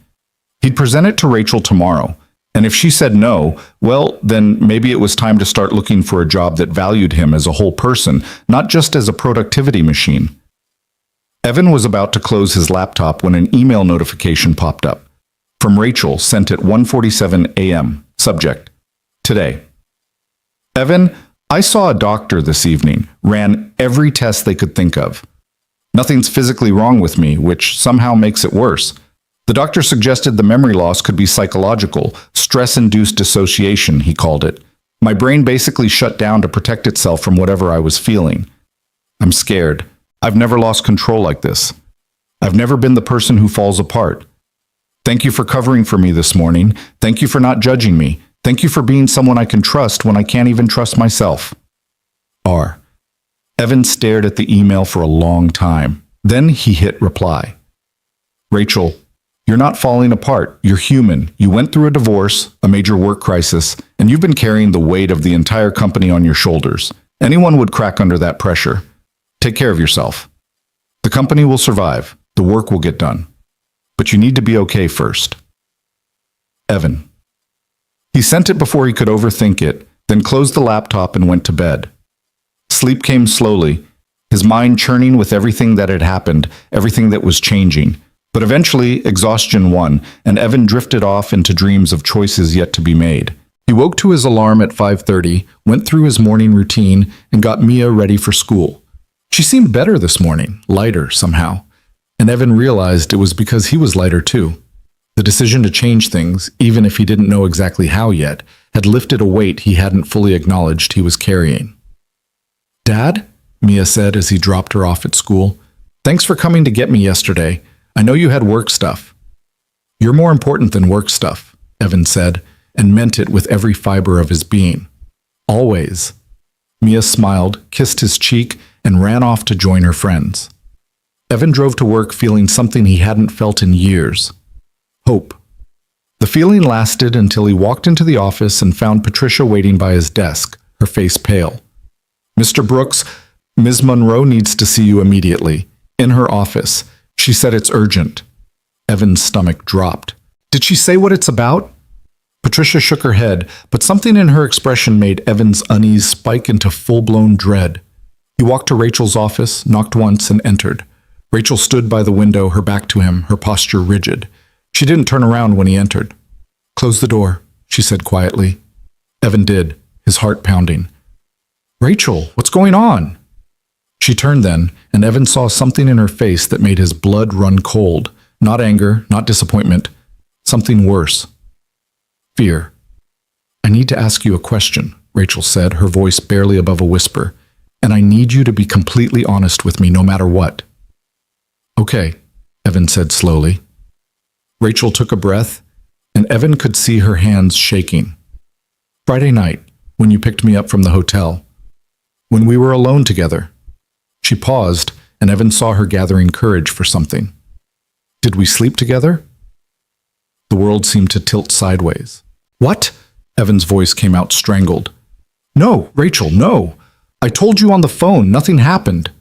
He'd present it to Rachel tomorrow, and if she said no, well, then maybe it was time to start looking for a job that valued him as a whole person, not just as a productivity machine. Evan was about to close his laptop when an email notification popped up. From Rachel, sent at 1:47 a.m. Subject: Today. Evan, I saw a doctor this evening, ran every test they could think of. Nothing's physically wrong with me, which somehow makes it worse. The doctor suggested the memory loss could be psychological, stress-induced dissociation, he called it. My brain basically shut down to protect itself from whatever I was feeling. I'm scared. I've never lost control like this. I've never been the person who falls apart. Thank you for covering for me this morning. Thank you for not judging me. Thank you for being someone I can trust when I can't even trust myself. R. Evan stared at the email for a long time. Then he hit reply. Rachel, you're not falling apart. You're human. You went through a divorce, a major work crisis, and you've been carrying the weight of the entire company on your shoulders. Anyone would crack under that pressure. Take care of yourself. The company will survive. The work will get done. But you need to be okay first. Evan. He sent it before he could overthink it, then closed the laptop and went to bed. Sleep came slowly, his mind churning with everything that had happened, everything that was changing. But eventually, exhaustion won, and Evan drifted off into dreams of choices yet to be made. He woke to his alarm at 5:30, went through his morning routine, and got Mia ready for school. She seemed better this morning, lighter somehow. And Evan realized it was because he was lighter too. The decision to change things, even if he didn't know exactly how yet, had lifted a weight he hadn't fully acknowledged he was carrying. Dad? Mia said as he dropped her off at school. Thanks for coming to get me yesterday. I know you had work stuff. You're more important than work stuff, Evan said, and meant it with every fiber of his being. Always. Mia smiled, kissed his cheek, and ran off to join her friends. Evan drove to work feeling something he hadn't felt in years. Hope. The feeling lasted until he walked into the office and found Patricia waiting by his desk, her face pale. Mr. Brooks, Ms. Monroe needs to see you immediately. In her office. She said it's urgent. Evan's stomach dropped. Did she say what it's about? Patricia shook her head, but something in her expression made Evan's unease spike into full-blown dread. He walked to Rachel's office, knocked once, and entered. Rachel stood by the window, her back to him, her posture rigid. She didn't turn around when he entered. Close the door, she said quietly. Evan did, his heart pounding. Rachel, what's going on? She turned then, and Evan saw something in her face that made his blood run cold. Not anger, not disappointment. Something worse. Fear. I need to ask you a question, Rachel said, her voice barely above a whisper. And I need you to be completely honest with me no matter what. Okay, Evan said slowly. Rachel took a breath, and Evan could see her hands shaking. Friday night, when you picked me up from the hotel. When we were alone together. She paused, and Evan saw her gathering courage for something. Did we sleep together? The world seemed to tilt sideways. What? Evan's voice came out strangled. No, Rachel, no. I told you on the phone, nothing happened.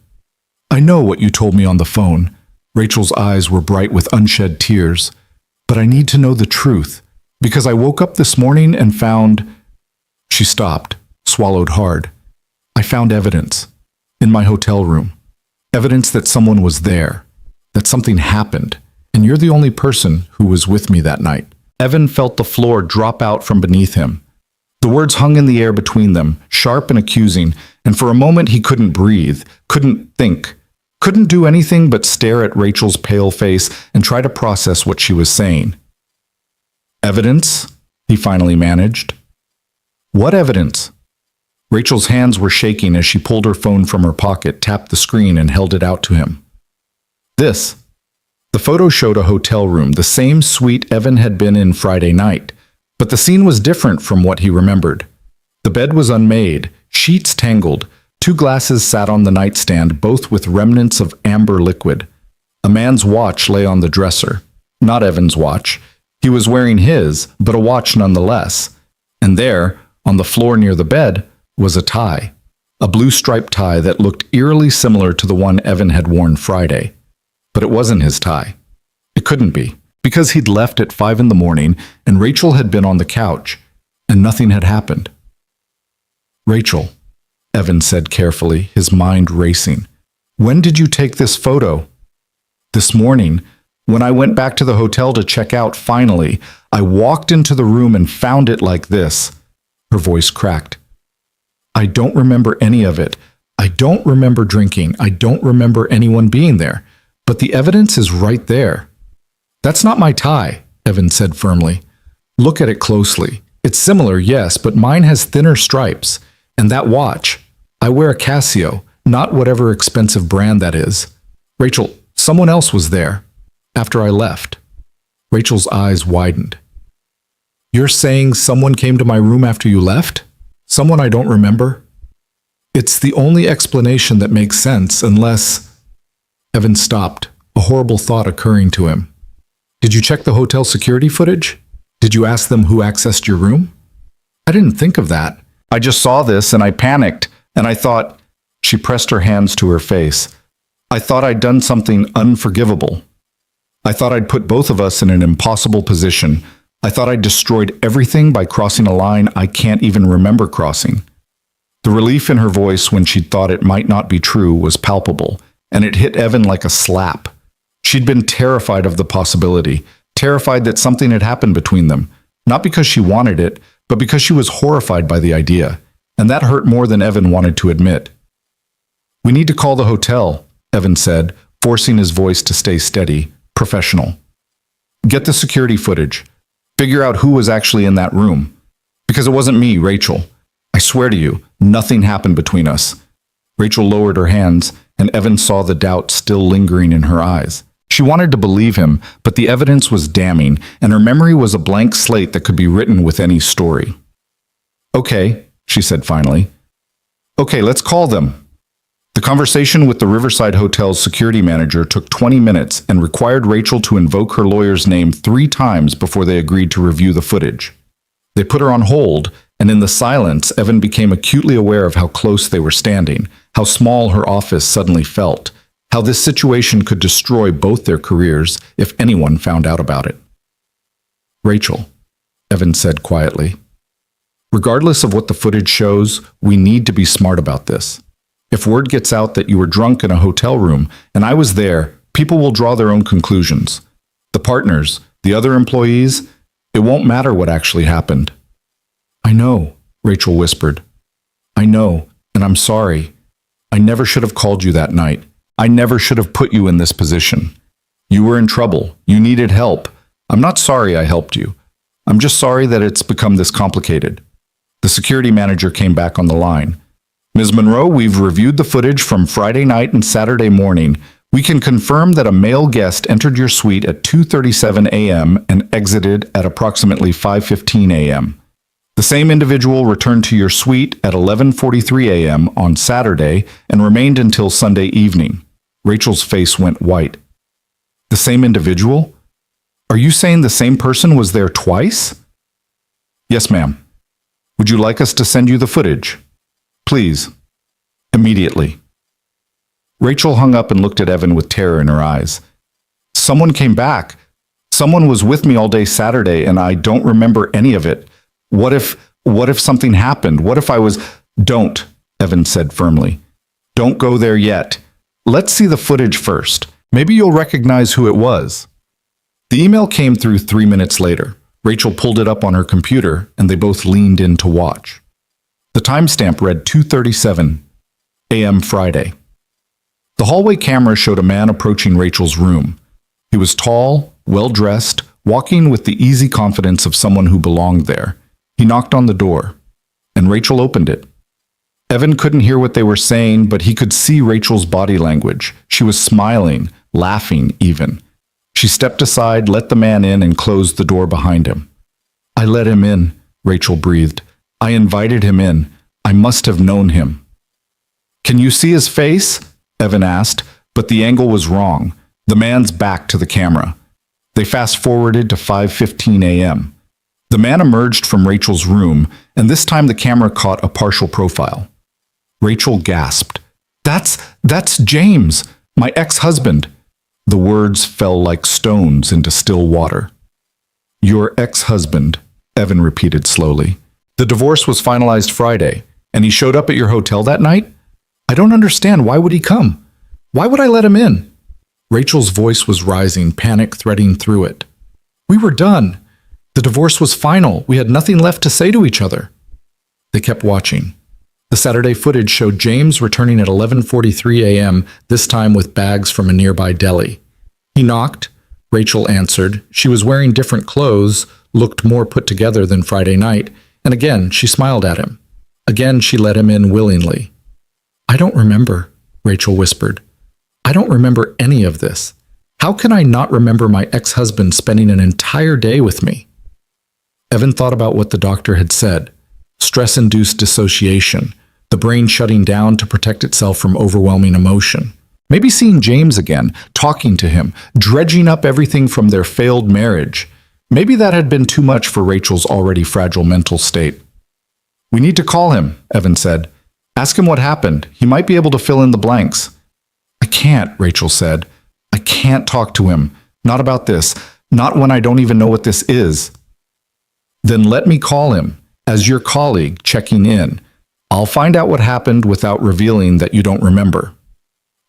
I know what you told me on the phone. Rachel's eyes were bright with unshed tears. But I need to know the truth, because I woke up this morning and found... She stopped, swallowed hard. I found evidence. In my hotel room. Evidence that someone was there. That something happened. And you're the only person who was with me that night. Evan felt the floor drop out from beneath him. The words hung in the air between them, sharp and accusing, and for a moment he couldn't breathe, couldn't think, couldn't do anything but stare at Rachel's pale face and try to process what she was saying. Evidence? He finally managed. What evidence? Rachel's hands were shaking as she pulled her phone from her pocket, tapped the screen, and held it out to him. This. The photo showed a hotel room, the same suite Evan had been in Friday night. But the scene was different from what he remembered. The bed was unmade, sheets tangled, 2 glasses sat on the nightstand, both with remnants of amber liquid. A man's watch lay on the dresser. Not Evan's watch. He was wearing his, but a watch nonetheless. And there, on the floor near the bed, was a tie. A blue striped tie that looked eerily similar to the one Evan had worn Friday. But it wasn't his tie. It couldn't be. Because he'd left at 5 in the morning and Rachel had been on the couch, and nothing had happened. Rachel, Evan said carefully, his mind racing. When did you take this photo? This morning, when I went back to the hotel to check out finally, I walked into the room and found it like this. Her voice cracked. I don't remember any of it. I don't remember drinking. I don't remember anyone being there. But the evidence is right there. That's not my tie, Evan said firmly. Look at it closely. It's similar, yes, but mine has thinner stripes. And that watch, I wear a Casio, not whatever expensive brand that is. Rachel, someone else was there. After I left. Rachel's eyes widened. You're saying someone came to my room after you left? Someone I don't remember? It's the only explanation that makes sense, unless... Evan stopped, a horrible thought occurring to him. Did you check the hotel security footage? Did you ask them who accessed your room? I didn't think of that. I just saw this and I panicked, and I thought... She pressed her hands to her face. I thought I'd done something unforgivable. I thought I'd put both of us in an impossible position. I thought I'd destroyed everything by crossing a line I can't even remember crossing. The relief in her voice when she'd thought it might not be true was palpable, and it hit Evan like a slap. She'd been terrified of the possibility, terrified that something had happened between them, not because she wanted it, but because she was horrified by the idea, and that hurt more than Evan wanted to admit. We need to call the hotel, Evan said, forcing his voice to stay steady, professional. Get the security footage. Figure out who was actually in that room. Because it wasn't me, Rachel. I swear to you, nothing happened between us. Rachel lowered her hands, and Evan saw the doubt still lingering in her eyes. She wanted to believe him, but the evidence was damning, and her memory was a blank slate that could be written with any story. Okay, she said finally. Okay, let's call them. The conversation with the Riverside Hotel's security manager took 20 minutes and required Rachel to invoke her lawyer's name 3 times before they agreed to review the footage. They put her on hold, and in the silence, Evan became acutely aware of how close they were standing, how small her office suddenly felt, how this situation could destroy both their careers if anyone found out about it. Rachel, Evan said quietly, regardless of what the footage shows, we need to be smart about this. If word gets out that you were drunk in a hotel room and I was there, people will draw their own conclusions. The partners, the other employees, it won't matter what actually happened. I know, Rachel whispered. I know, and I'm sorry. I never should have called you that night. I never should have put you in this position. You were in trouble. You needed help. I'm not sorry I helped you. I'm just sorry that it's become this complicated. The security manager came back on the line. Ms. Monroe, we've reviewed the footage from Friday night and Saturday morning. We can confirm that a male guest entered your suite at 2:37 a.m. and exited at approximately 5:15 a.m. The same individual returned to your suite at 11:43 a.m. on Saturday and remained until Sunday evening. Rachel's face went white. The same individual? Are you saying the same person was there twice? Yes, ma'am. Would you like us to send you the footage? Please. Immediately. Rachel hung up and looked at Evan with terror in her eyes. Someone came back. Someone was with me all day Saturday, and I don't remember any of it. What if something happened? What if I was... Don't, Evan said firmly. Don't go there yet. Let's see the footage first. Maybe you'll recognize who it was. The email came through 3 minutes later. Rachel pulled it up on her computer, and they both leaned in to watch. The timestamp read 2:37 a.m. Friday. The hallway camera showed a man approaching Rachel's room. He was tall, well-dressed, walking with the easy confidence of someone who belonged there. He knocked on the door, and Rachel opened it. Evan couldn't hear what they were saying, but he could see Rachel's body language. She was smiling, laughing even. She stepped aside, let the man in, and closed the door behind him. I let him in, Rachel breathed. I invited him in. I must have known him. Can you see his face? Evan asked, but the angle was wrong. The man's back to the camera. They fast-forwarded to 5:15 a.m. The man emerged from Rachel's room, and this time the camera caught a partial profile. Rachel gasped. That's James, my ex-husband. The words fell like stones into still water. Your ex-husband, Evan repeated slowly. The divorce was finalized Friday, and he showed up at your hotel that night? I don't understand. Why would he come? Why would I let him in? Rachel's voice was rising, panic threading through it. We were done. The divorce was final. We had nothing left to say to each other. They kept watching. The Saturday footage showed James returning at 11:43 a.m., this time with bags from a nearby deli. He knocked. Rachel answered. She was wearing different clothes, looked more put together than Friday night, and again she smiled at him. Again she let him in willingly. I don't remember, Rachel whispered. I don't remember any of this. How can I not remember my ex-husband spending an entire day with me? Evan thought about what the doctor had said. Stress-induced dissociation, the brain shutting down to protect itself from overwhelming emotion. Maybe seeing James again, talking to him, dredging up everything from their failed marriage. Maybe that had been too much for Rachel's already fragile mental state. We need to call him, Evan said. Ask him what happened. He might be able to fill in the blanks. I can't, Rachel said. I can't talk to him. Not about this. Not when I don't even know what this is. Then let me call him, as your colleague checking in. I'll find out what happened without revealing that you don't remember.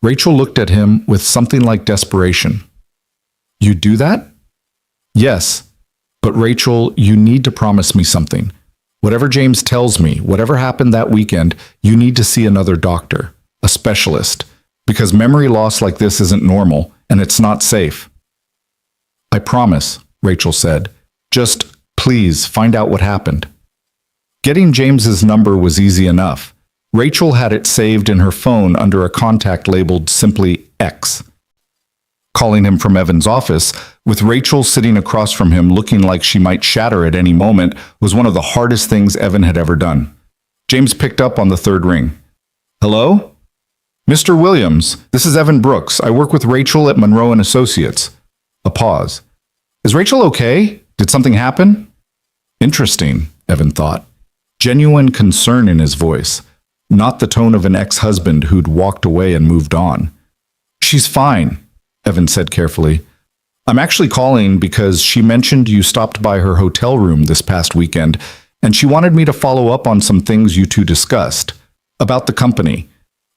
Rachel looked at him with something like desperation. You do that? Yes. But Rachel, you need to promise me something. Whatever James tells me, whatever happened that weekend, you need to see another doctor, a specialist, because memory loss like this isn't normal and it's not safe. I promise, Rachel said. Just please find out what happened. Getting James's number was easy enough. Rachel had it saved in her phone under a contact labeled simply X. Calling him from Evan's office, with Rachel sitting across from him looking like she might shatter at any moment, was one of the hardest things Evan had ever done. James picked up on the third ring. Hello? Mr. Williams, this is Evan Brooks. I work with Rachel at Monroe & Associates. A pause. Is Rachel okay? Did something happen? Interesting, Evan thought. Genuine concern in his voice, not the tone of an ex-husband who'd walked away and moved on. She's fine, Evan said carefully. I'm actually calling because she mentioned you stopped by her hotel room this past weekend, and she wanted me to follow up on some things you two discussed, about the company.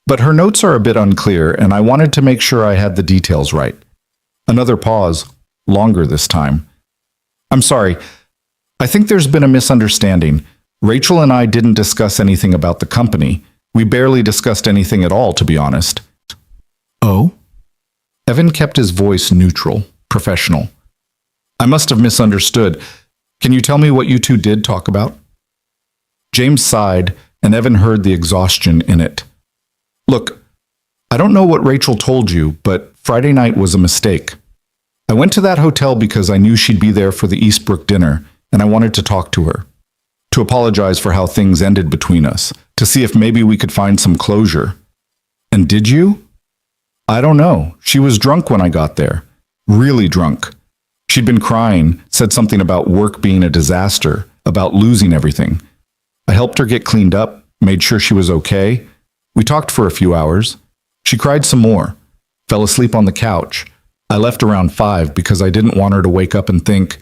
But her notes are a bit unclear, and I wanted to make sure I had the details right. Another pause, longer this time. I'm sorry. I think there's been a misunderstanding. Rachel and I didn't discuss anything about the company. We barely discussed anything at all, to be honest. Oh? Evan kept his voice neutral, professional. I must have misunderstood. Can you tell me what you two did talk about? James sighed, and Evan heard the exhaustion in it. Look, I don't know what Rachel told you, but Friday night was a mistake. I went to that hotel because I knew she'd be there for the Eastbrook dinner, and I wanted to talk to her. To apologize for how things ended between us, to see if maybe we could find some closure. And did you? I don't know. She was drunk when I got there. Really drunk. She'd been crying, said something about work being a disaster, about losing everything. I helped her get cleaned up, made sure she was okay. We talked for a few hours. She cried some more, fell asleep on the couch. I left around 5 because I didn't want her to wake up and think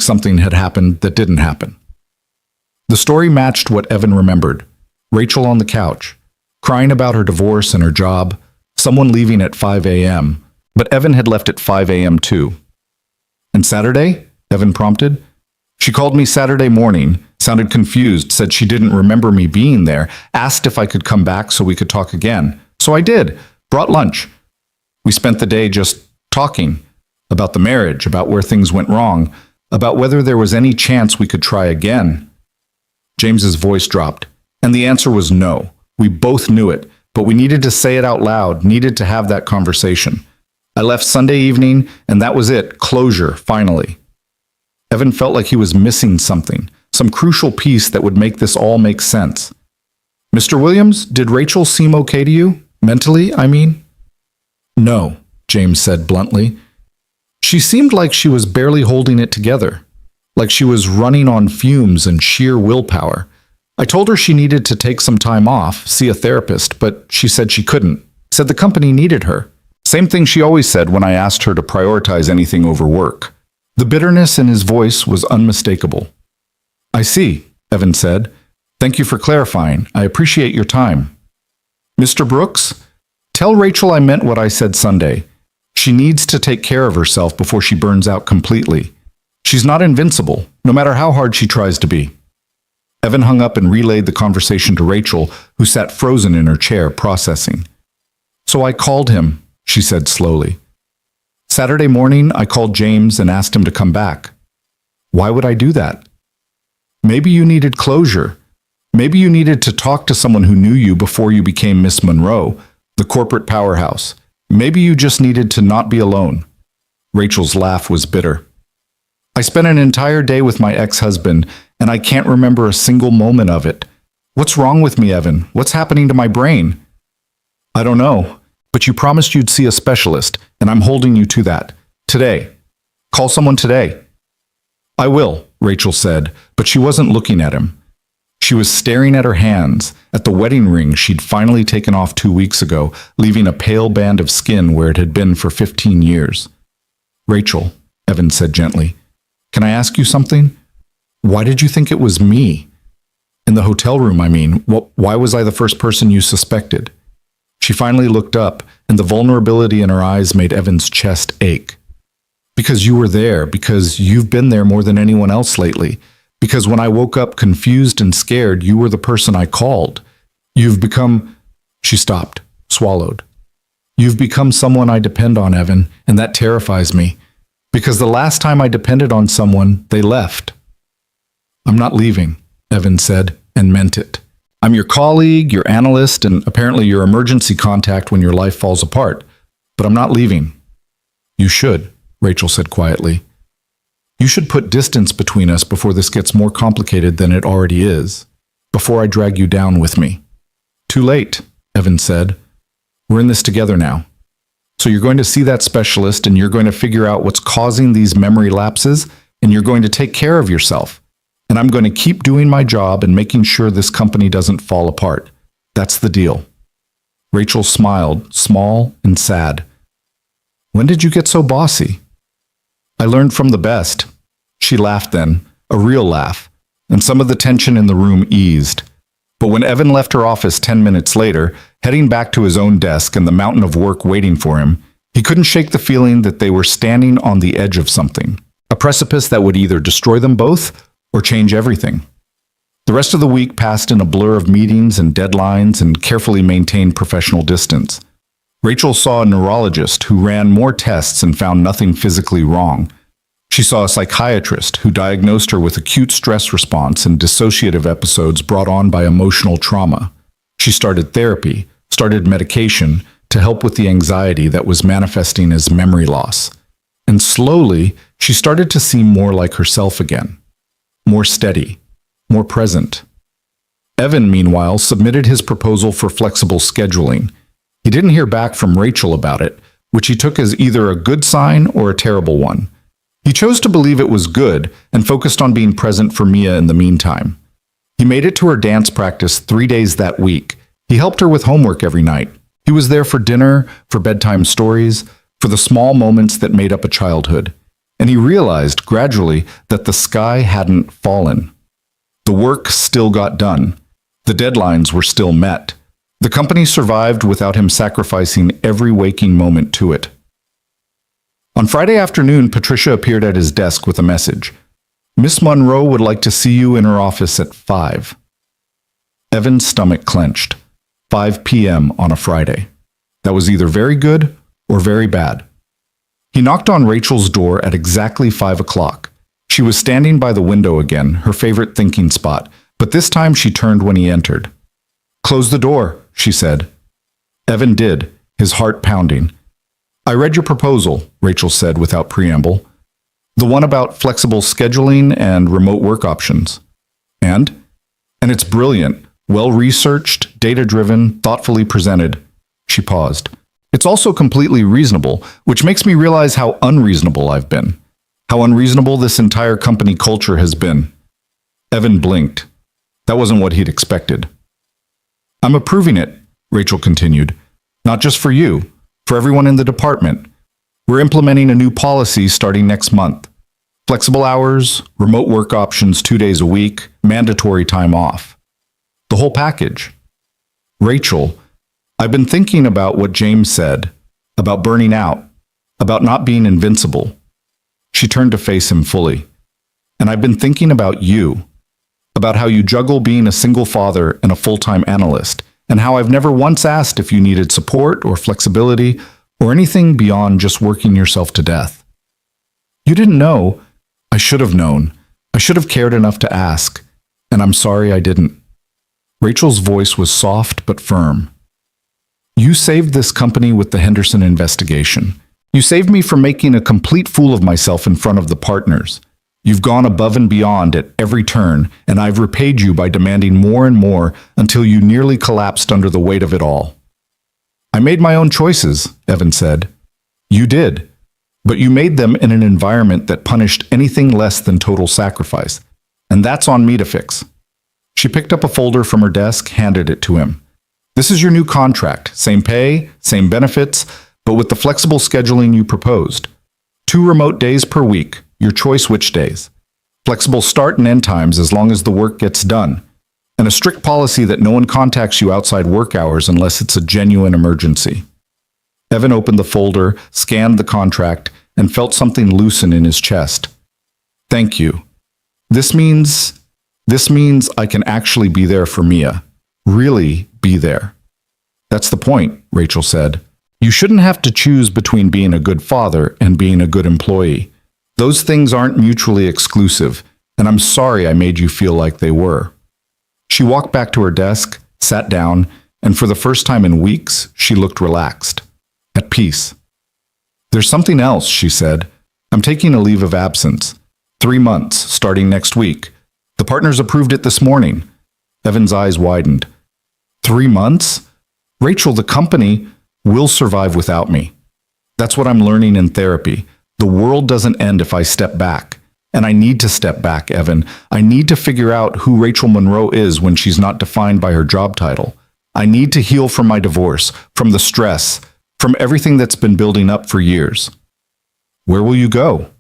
something had happened that didn't happen. The story matched what Evan remembered. Rachel on the couch, crying about her divorce and her job, someone leaving at 5 a.m., but Evan had left at 5 a.m. too. And Saturday? Evan prompted. She called me Saturday morning, sounded confused, said she didn't remember me being there, asked if I could come back so we could talk again. So I did, brought lunch. We spent the day just talking about the marriage, about where things went wrong, about whether there was any chance we could try again. James's voice dropped, and the answer was no. We both knew it, but we needed to say it out loud, needed to have that conversation. I left Sunday evening, and that was it, closure, finally. Evan felt like he was missing something, some crucial piece that would make this all make sense. Mr. Williams, did Rachel seem okay to you? Mentally, I mean? No, James said bluntly. She seemed like she was barely holding it together, like she was running on fumes and sheer willpower. I told her she needed to take some time off, see a therapist, but she said she couldn't, said the company needed her. Same thing she always said when I asked her to prioritize anything over work. The bitterness in his voice was unmistakable. I see, Evan said. Thank you for clarifying. I appreciate your time. Mr. Brooks, tell Rachel I meant what I said Sunday. She needs to take care of herself before she burns out completely. She's not invincible, no matter how hard she tries to be. Evan hung up and relayed the conversation to Rachel, who sat frozen in her chair, processing. So I called him, she said slowly. Saturday morning, I called James and asked him to come back. Why would I do that? Maybe you needed closure. Maybe you needed to talk to someone who knew you before you became Miss Monroe, the corporate powerhouse. Maybe you just needed to not be alone. Rachel's laugh was bitter. I spent an entire day with my ex-husband, and I can't remember a single moment of it. What's wrong with me, Evan? What's happening to my brain? I don't know, but you promised you'd see a specialist, and I'm holding you to that. Today. Call someone today. I will, Rachel said, but she wasn't looking at him. She was staring at her hands, at the wedding ring she'd finally taken off 2 weeks ago, leaving a pale band of skin where it had been for 15 years. Rachel, Evan said gently, can I ask you something? Why did you think it was me? In the hotel room, I mean. Why was I the first person you suspected? She finally looked up, and the vulnerability in her eyes made Evan's chest ache. Because you were there, because you've been there more than anyone else lately. Because when I woke up confused and scared, you were the person I called. You've become... She stopped, swallowed. You've become someone I depend on, Evan, and that terrifies me. Because the last time I depended on someone, they left. I'm not leaving, Evan said, and meant it. I'm your colleague, your analyst, and apparently your emergency contact when your life falls apart. But I'm not leaving. You should, Rachel said quietly. You should put distance between us before this gets more complicated than it already is. Before I drag you down with me. Too late, Evan said. We're in this together now. So you're going to see that specialist and you're going to figure out what's causing these memory lapses and you're going to take care of yourself. And I'm going to keep doing my job and making sure this company doesn't fall apart. That's the deal. Rachel smiled, small and sad. When did you get so bossy? I learned from the best. She laughed then, a real laugh, and some of the tension in the room eased. But when Evan left her office 10 minutes later, heading back to his own desk and the mountain of work waiting for him, he couldn't shake the feeling that they were standing on the edge of something, a precipice that would either destroy them both or change everything. The rest of the week passed in a blur of meetings and deadlines and carefully maintained professional distance. Rachel saw a neurologist who ran more tests and found nothing physically wrong. She saw a psychiatrist who diagnosed her with acute stress response and dissociative episodes brought on by emotional trauma. She started therapy, started medication to help with the anxiety that was manifesting as memory loss. And slowly, she started to seem more like herself again. More steady, more present. Evan, meanwhile, submitted his proposal for flexible scheduling. He didn't hear back from Rachel about it, which he took as either a good sign or a terrible one. He chose to believe it was good and focused on being present for Mia in the meantime. He made it to her dance practice 3 days that week. He helped her with homework every night. He was there for dinner, for bedtime stories, for the small moments that made up a childhood. And he realized gradually that the sky hadn't fallen. The work still got done. The deadlines were still met. The company survived without him sacrificing every waking moment to it. On Friday afternoon, Patricia appeared at his desk with a message. Miss Monroe would like to see you in her office at 5. Evan's stomach clenched. 5 p.m. on a Friday. That was either very good or very bad. He knocked on Rachel's door at exactly 5 o'clock. She was standing by the window again, her favorite thinking spot, but this time she turned when he entered. Close the door, she said. Evan did, his heart pounding. I read your proposal, Rachel said without preamble. The one about flexible scheduling and remote work options. And it's brilliant, well-researched, data-driven, thoughtfully presented. She paused. It's also completely reasonable, which makes me realize how unreasonable I've been. How unreasonable this entire company culture has been. Evan blinked. That wasn't what he'd expected. I'm approving it, Rachel continued. Not just for you, for everyone in the department. We're implementing a new policy starting next month. Flexible hours, remote work options 2 days a week, mandatory time off. The whole package. Rachel, I've been thinking about what James said, about burning out, about not being invincible. She turned to face him fully. And I've been thinking about you, about how you juggle being a single father and a full-time analyst, and how I've never once asked if you needed support or flexibility or anything beyond just working yourself to death. You didn't know. I should have known. I should have cared enough to ask, and I'm sorry I didn't. Rachel's voice was soft but firm. You saved this company with the Henderson investigation. You saved me from making a complete fool of myself in front of the partners. You've gone above and beyond at every turn, and I've repaid you by demanding more and more until you nearly collapsed under the weight of it all. I made my own choices, Evan said. You did, but you made them in an environment that punished anything less than total sacrifice, and that's on me to fix. She picked up a folder from her desk, handed it to him. This is your new contract, same pay, same benefits, but with the flexible scheduling you proposed. 2 remote days per week, your choice which days. Flexible start and end times as long as the work gets done. And a strict policy that no one contacts you outside work hours unless it's a genuine emergency. Evan opened the folder, scanned the contract, and felt something loosen in his chest. Thank you. This means I can actually be there for Mia. Really be there. That's the point, Rachel said. You shouldn't have to choose between being a good father and being a good employee. Those things aren't mutually exclusive, and I'm sorry I made you feel like they were. She walked back to her desk, sat down, and for the first time in weeks, she looked relaxed, at peace. There's something else, she said. I'm taking a leave of absence. 3 months, starting next week. The partners approved it this morning. Evan's eyes widened. 3 months? Rachel, the company will survive without me. That's what I'm learning in therapy. The world doesn't end if I step back. And I need to step back, Evan. I need to figure out who Rachel Monroe is when she's not defined by her job title. I need to heal from my divorce, from the stress, from everything that's been building up for years. Where will you go?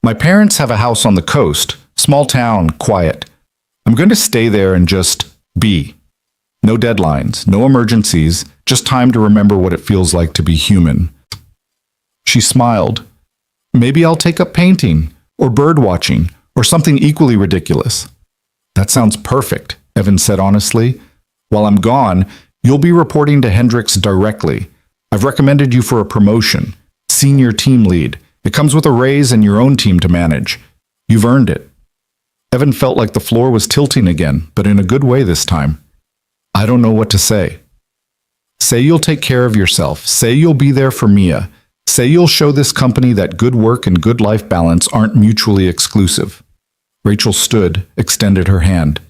My parents have a house on the coast, small town, quiet. I'm going to stay there and just be. No deadlines, no emergencies, just time to remember what it feels like to be human. She smiled. Maybe I'll take up painting, or bird watching, or something equally ridiculous. That sounds perfect, Evan said honestly. While I'm gone, you'll be reporting to Hendricks directly. I've recommended you for a promotion, senior team lead. It comes with a raise and your own team to manage. You've earned it. Evan felt like the floor was tilting again, but in a good way this time. I don't know what to say. Say you'll take care of yourself. Say you'll be there for Mia. Say you'll show this company that good work and good life balance aren't mutually exclusive. Rachel stood, extended her hand.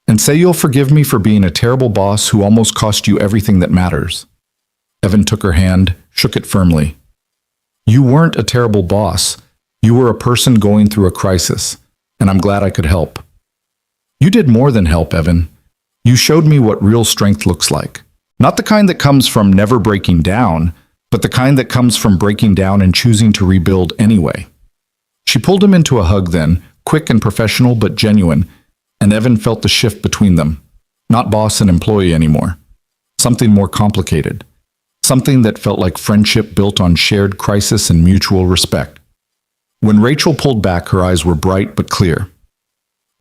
And say you'll forgive me for being a terrible boss who almost cost you everything that matters. Evan took her hand, shook it firmly. You weren't a terrible boss. You were a person going through a crisis, and I'm glad I could help. You did more than help, Evan. You showed me what real strength looks like. Not the kind that comes from never breaking down, but the kind that comes from breaking down and choosing to rebuild anyway. She pulled him into a hug then, quick and professional but genuine, and Evan felt the shift between them. Not boss and employee anymore. Something more complicated. Something that felt like friendship built on shared crisis and mutual respect. When Rachel pulled back, her eyes were bright but clear.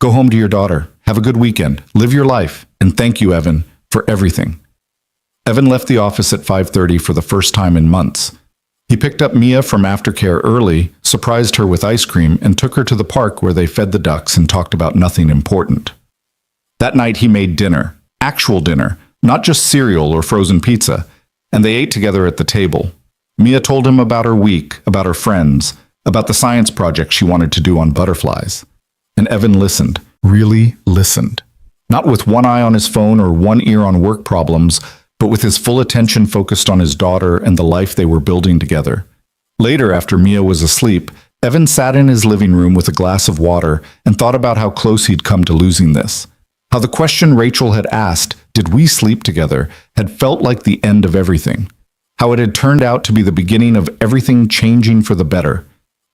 Go home to your daughter. Have a good weekend. Live your life. And thank you, Evan, for everything. Evan left the office at 5:30 for the first time in months. He picked up Mia from aftercare early, surprised her with ice cream, and took her to the park where they fed the ducks and talked about nothing important. That night he made dinner, actual dinner, not just cereal or frozen pizza, and they ate together at the table. Mia told him about her week, about her friends, about the science project she wanted to do on butterflies. And Evan listened, really listened. Not with one eye on his phone or one ear on work problems, but with his full attention focused on his daughter and the life they were building together. Later, after Mia was asleep, Evan sat in his living room with a glass of water and thought about how close he'd come to losing this. How the question Rachel had asked, "Did we sleep together?" had felt like the end of everything. How it had turned out to be the beginning of everything changing for the better.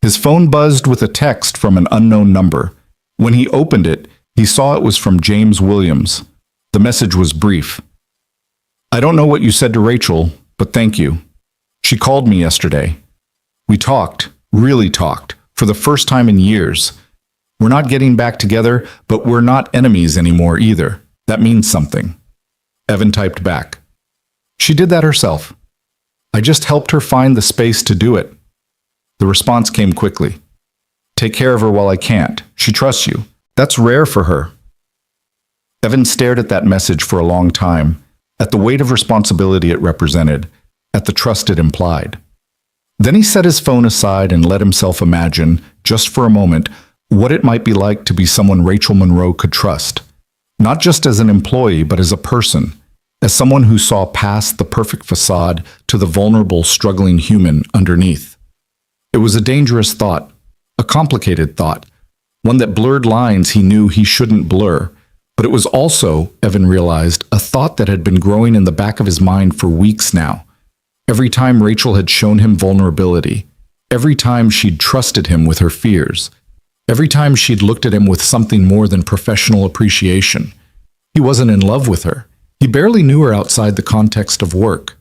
His phone buzzed with a text from an unknown number. When he opened it, he saw it was from James Williams. The message was brief. I don't know what you said to Rachel, but thank you. She called me yesterday. We talked, really talked, for the first time in years. We're not getting back together, but we're not enemies anymore either. That means something. Evan typed back. She did that herself. I just helped her find the space to do it. The response came quickly. Take care of her while I can't. She trusts you. That's rare for her. Evan stared at that message for a long time, at the weight of responsibility it represented, at the trust it implied. Then he set his phone aside and let himself imagine, just for a moment, what it might be like to be someone Rachel Monroe could trust. Not just as an employee, but as a person, as someone who saw past the perfect facade to the vulnerable, struggling human underneath. It was a dangerous thought, a complicated thought, one that blurred lines he knew he shouldn't blur. But it was also, Evan realized, a thought that had been growing in the back of his mind for weeks now. Every time Rachel had shown him vulnerability, every time she'd trusted him with her fears, every time she'd looked at him with something more than professional appreciation. He wasn't in love with her. He barely knew her outside the context of work.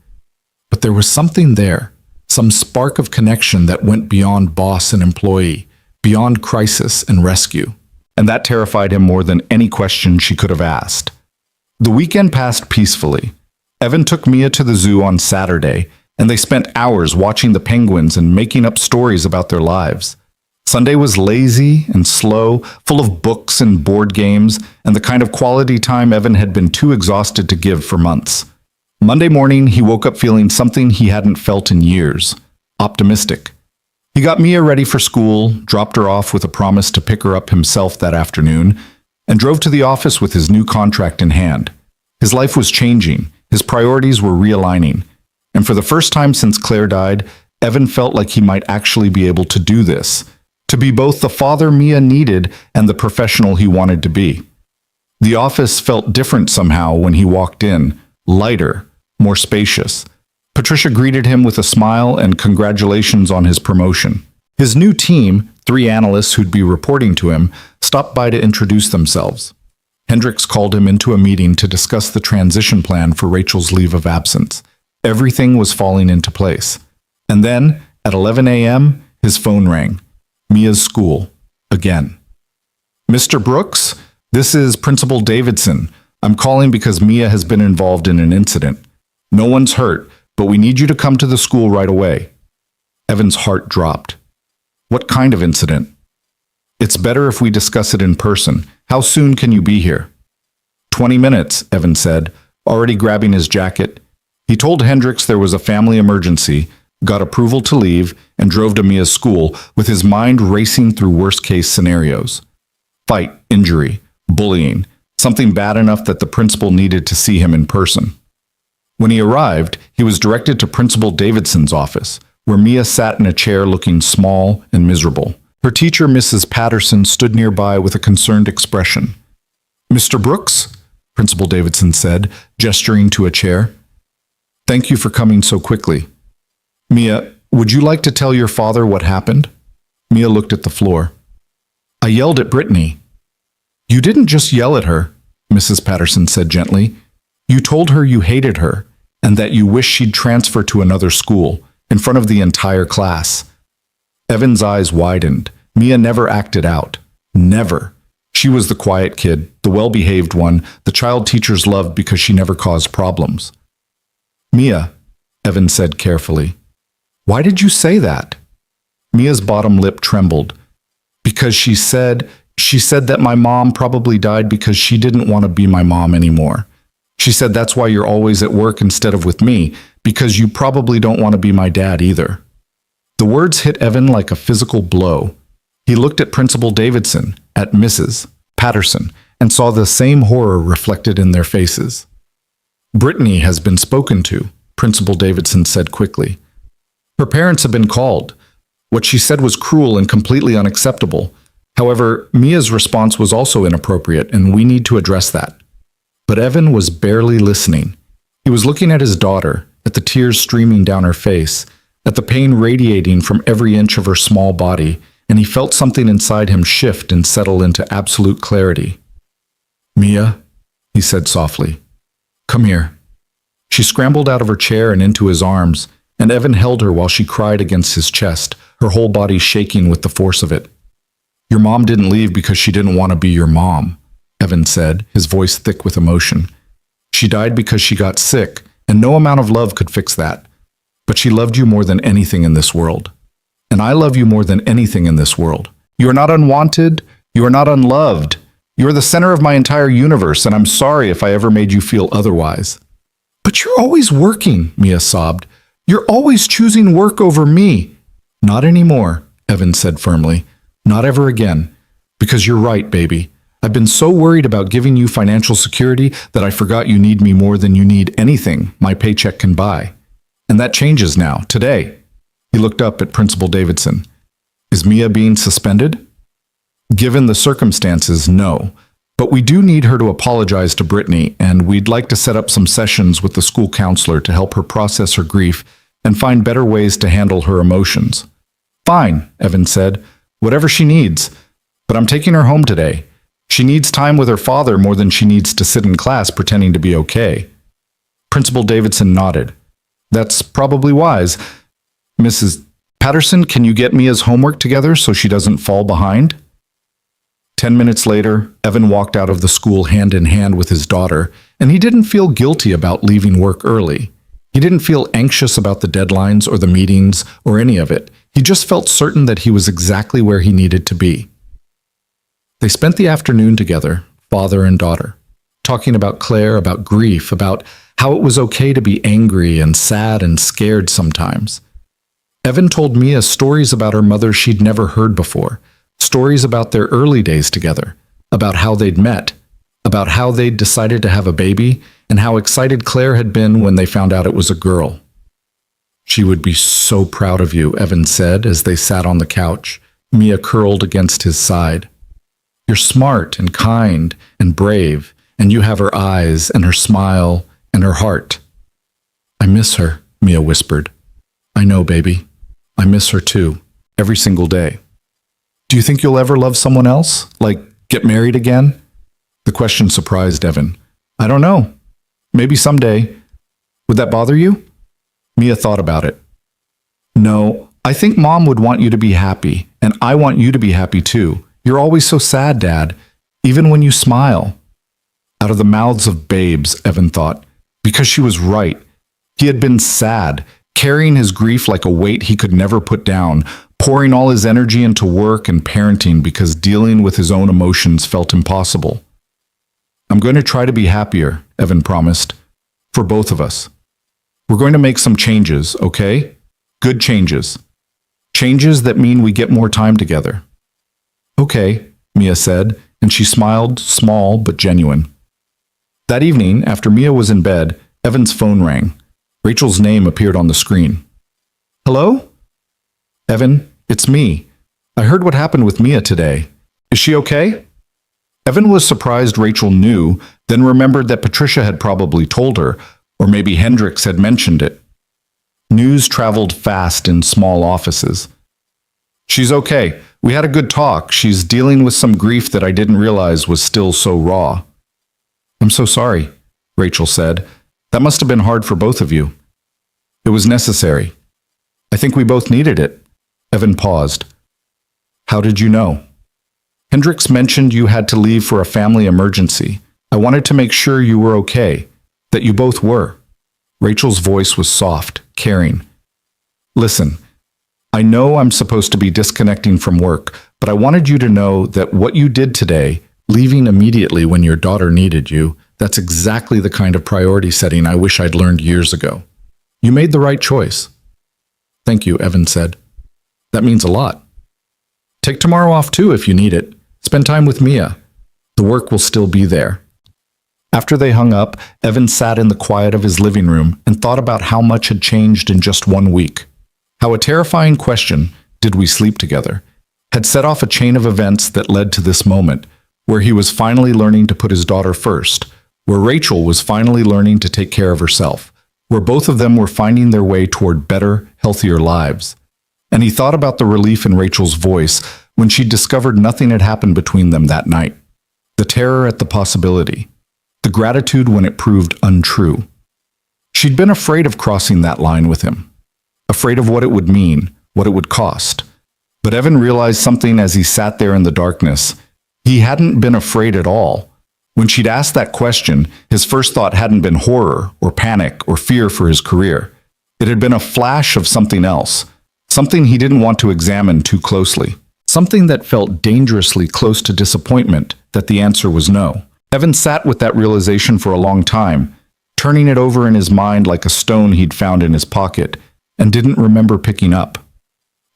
But there was something there, some spark of connection that went beyond boss and employee, beyond crisis and rescue. And that terrified him more than any question she could have asked. The weekend passed peacefully. Evan took Mia to the zoo on Saturday, and they spent hours watching the penguins and making up stories about their lives. Sunday was lazy and slow, full of books and board games, and the kind of quality time Evan had been too exhausted to give for months. Monday morning, he woke up feeling something he hadn't felt in years, optimistic. He got Mia ready for school, dropped her off with a promise to pick her up himself that afternoon, and drove to the office with his new contract in hand. His life was changing, his priorities were realigning, and for the first time since Claire died, Evan felt like he might actually be able to do this, to be both the father Mia needed and the professional he wanted to be. The office felt different somehow when he walked in, lighter, more spacious. Patricia greeted him with a smile and congratulations on his promotion. His new team, 3 analysts who'd be reporting to him, stopped by to introduce themselves. Hendricks called him into a meeting to discuss the transition plan for Rachel's leave of absence. Everything was falling into place. And then, at 11 a.m., his phone rang. Mia's school. Again. Mr. Brooks, this is Principal Davidson. I'm calling because Mia has been involved in an incident. No one's hurt, but we need you to come to the school right away. Evan's heart dropped. What kind of incident? It's better if we discuss it in person. How soon can you be here? 20 minutes, Evan said, already grabbing his jacket. He told Hendricks there was a family emergency, got approval to leave, and drove to Mia's school with his mind racing through worst-case scenarios. Fight, injury, bullying, something bad enough that the principal needed to see him in person. When he arrived, he was directed to Principal Davidson's office, where Mia sat in a chair looking small and miserable. Her teacher, Mrs. Patterson, stood nearby with a concerned expression. Mr. Brooks? Principal Davidson said, gesturing to a chair. Thank you for coming so quickly. Mia, would you like to tell your father what happened? Mia looked at the floor. I yelled at Brittany. You didn't just yell at her, Mrs. Patterson said gently. You told her you hated her and that you wished she'd transfer to another school in front of the entire class. Evan's eyes widened. Mia never acted out. Never. She was the quiet kid, the well-behaved one, the child teachers loved because she never caused problems. Mia, Evan said carefully, why did you say that? Mia's bottom lip trembled. Because she said that my mom probably died because she didn't want to be my mom anymore. She said that's why you're always at work instead of with me, because you probably don't want to be my dad either. The words hit Evan like a physical blow. He looked at Principal Davidson, at Mrs. Patterson, and saw the same horror reflected in their faces. Brittany has been spoken to, Principal Davidson said quickly. Her parents have been called. What she said was cruel and completely unacceptable. However, Mia's response was also inappropriate, and we need to address that. But Evan was barely listening. He was looking at his daughter, at the tears streaming down her face, at the pain radiating from every inch of her small body, and he felt something inside him shift and settle into absolute clarity. Mia, he said softly, come here. She scrambled out of her chair and into his arms, and Evan held her while she cried against his chest, her whole body shaking with the force of it. Your mom didn't leave because she didn't want to be your mom, Evan said, his voice thick with emotion. She died because she got sick, and no amount of love could fix that. But she loved you more than anything in this world. And I love you more than anything in this world. You are not unwanted. You are not unloved. You are the center of my entire universe, and I'm sorry if I ever made you feel otherwise. But you're always working, Mia sobbed. You're always choosing work over me. Not anymore, Evan said firmly. Not ever again. Because you're right, baby. I've been so worried about giving you financial security that I forgot you need me more than you need anything my paycheck can buy. And that changes now, today. He looked up at Principal Davidson. Is Mia being suspended? Given the circumstances, no. But we do need her to apologize to Brittany, and we'd like to set up some sessions with the school counselor to help her process her grief and find better ways to handle her emotions. Fine, Evan said. Whatever she needs. But I'm taking her home today. She needs time with her father more than she needs to sit in class pretending to be okay. Principal Davidson nodded. That's probably wise. Mrs. Patterson, can you get Mia's homework together so she doesn't fall behind? 10 minutes later, Evan walked out of the school hand in hand with his daughter, and he didn't feel guilty about leaving work early. He didn't feel anxious about the deadlines or the meetings or any of it. He just felt certain that he was exactly where he needed to be. They spent the afternoon together, father and daughter, talking about Claire, about grief, about how it was okay to be angry and sad and scared sometimes. Evan told Mia stories about her mother she'd never heard before, stories about their early days together, about how they'd met, about how they'd decided to have a baby, and how excited Claire had been when they found out it was a girl. She would be so proud of you, Evan said as they sat on the couch, Mia curled against his side. You're smart and kind and brave, and you have her eyes and her smile and her heart. I miss her, Mia whispered. I know, baby. I miss her too, every single day. Do you think you'll ever love someone else? Like, get married again? The question surprised Evan. I don't know. Maybe someday. Would that bother you? Mia thought about it. No, I think Mom would want you to be happy, and I want you to be happy too. You're always so sad, Dad, even when you smile. Out of the mouths of babes, Evan thought, because she was right. He had been sad, carrying his grief like a weight he could never put down, pouring all his energy into work and parenting because dealing with his own emotions felt impossible. I'm going to try to be happier, Evan promised, for both of us. We're going to make some changes, okay? Good changes. Changes that mean we get more time together. Okay, Mia said, and she smiled, small but genuine. That evening, after Mia was in bed, Evan's phone rang. Rachel's name appeared on the screen. Hello? Evan, it's me. I heard what happened with Mia today. Is she okay? Evan was surprised Rachel knew, then remembered that Patricia had probably told her, or maybe Hendricks had mentioned it. News traveled fast in small offices. She's okay. We had a good talk. She's dealing with some grief that I didn't realize was still so raw. I'm so sorry, Rachel said. That must have been hard for both of you. It was necessary. I think we both needed it. Evan paused. How did you know? Hendricks mentioned you had to leave for a family emergency. I wanted to make sure you were okay, that you both were. Rachel's voice was soft, caring. Listen, I know I'm supposed to be disconnecting from work, but I wanted you to know that what you did today, leaving immediately when your daughter needed you, that's exactly the kind of priority setting I wish I'd learned years ago. You made the right choice. Thank you, Evan said. That means a lot. Take tomorrow off too if you need it. Spend time with Mia. The work will still be there. After they hung up, Evan sat in the quiet of his living room and thought about how much had changed in just 1 week. How a terrifying question, did we sleep together, had set off a chain of events that led to this moment, where he was finally learning to put his daughter first, where Rachel was finally learning to take care of herself, where both of them were finding their way toward better, healthier lives. And he thought about the relief in Rachel's voice when she discovered nothing had happened between them that night, the terror at the possibility, the gratitude when it proved untrue. She'd been afraid of crossing that line with him, afraid of what it would mean, what it would cost. But Evan realized something as he sat there in the darkness. He hadn't been afraid at all. When she'd asked that question, his first thought hadn't been horror or panic or fear for his career. It had been a flash of something else, something he didn't want to examine too closely, something that felt dangerously close to disappointment that the answer was no. Evan sat with that realization for a long time, turning it over in his mind like a stone he'd found in his pocket, and didn't remember picking up.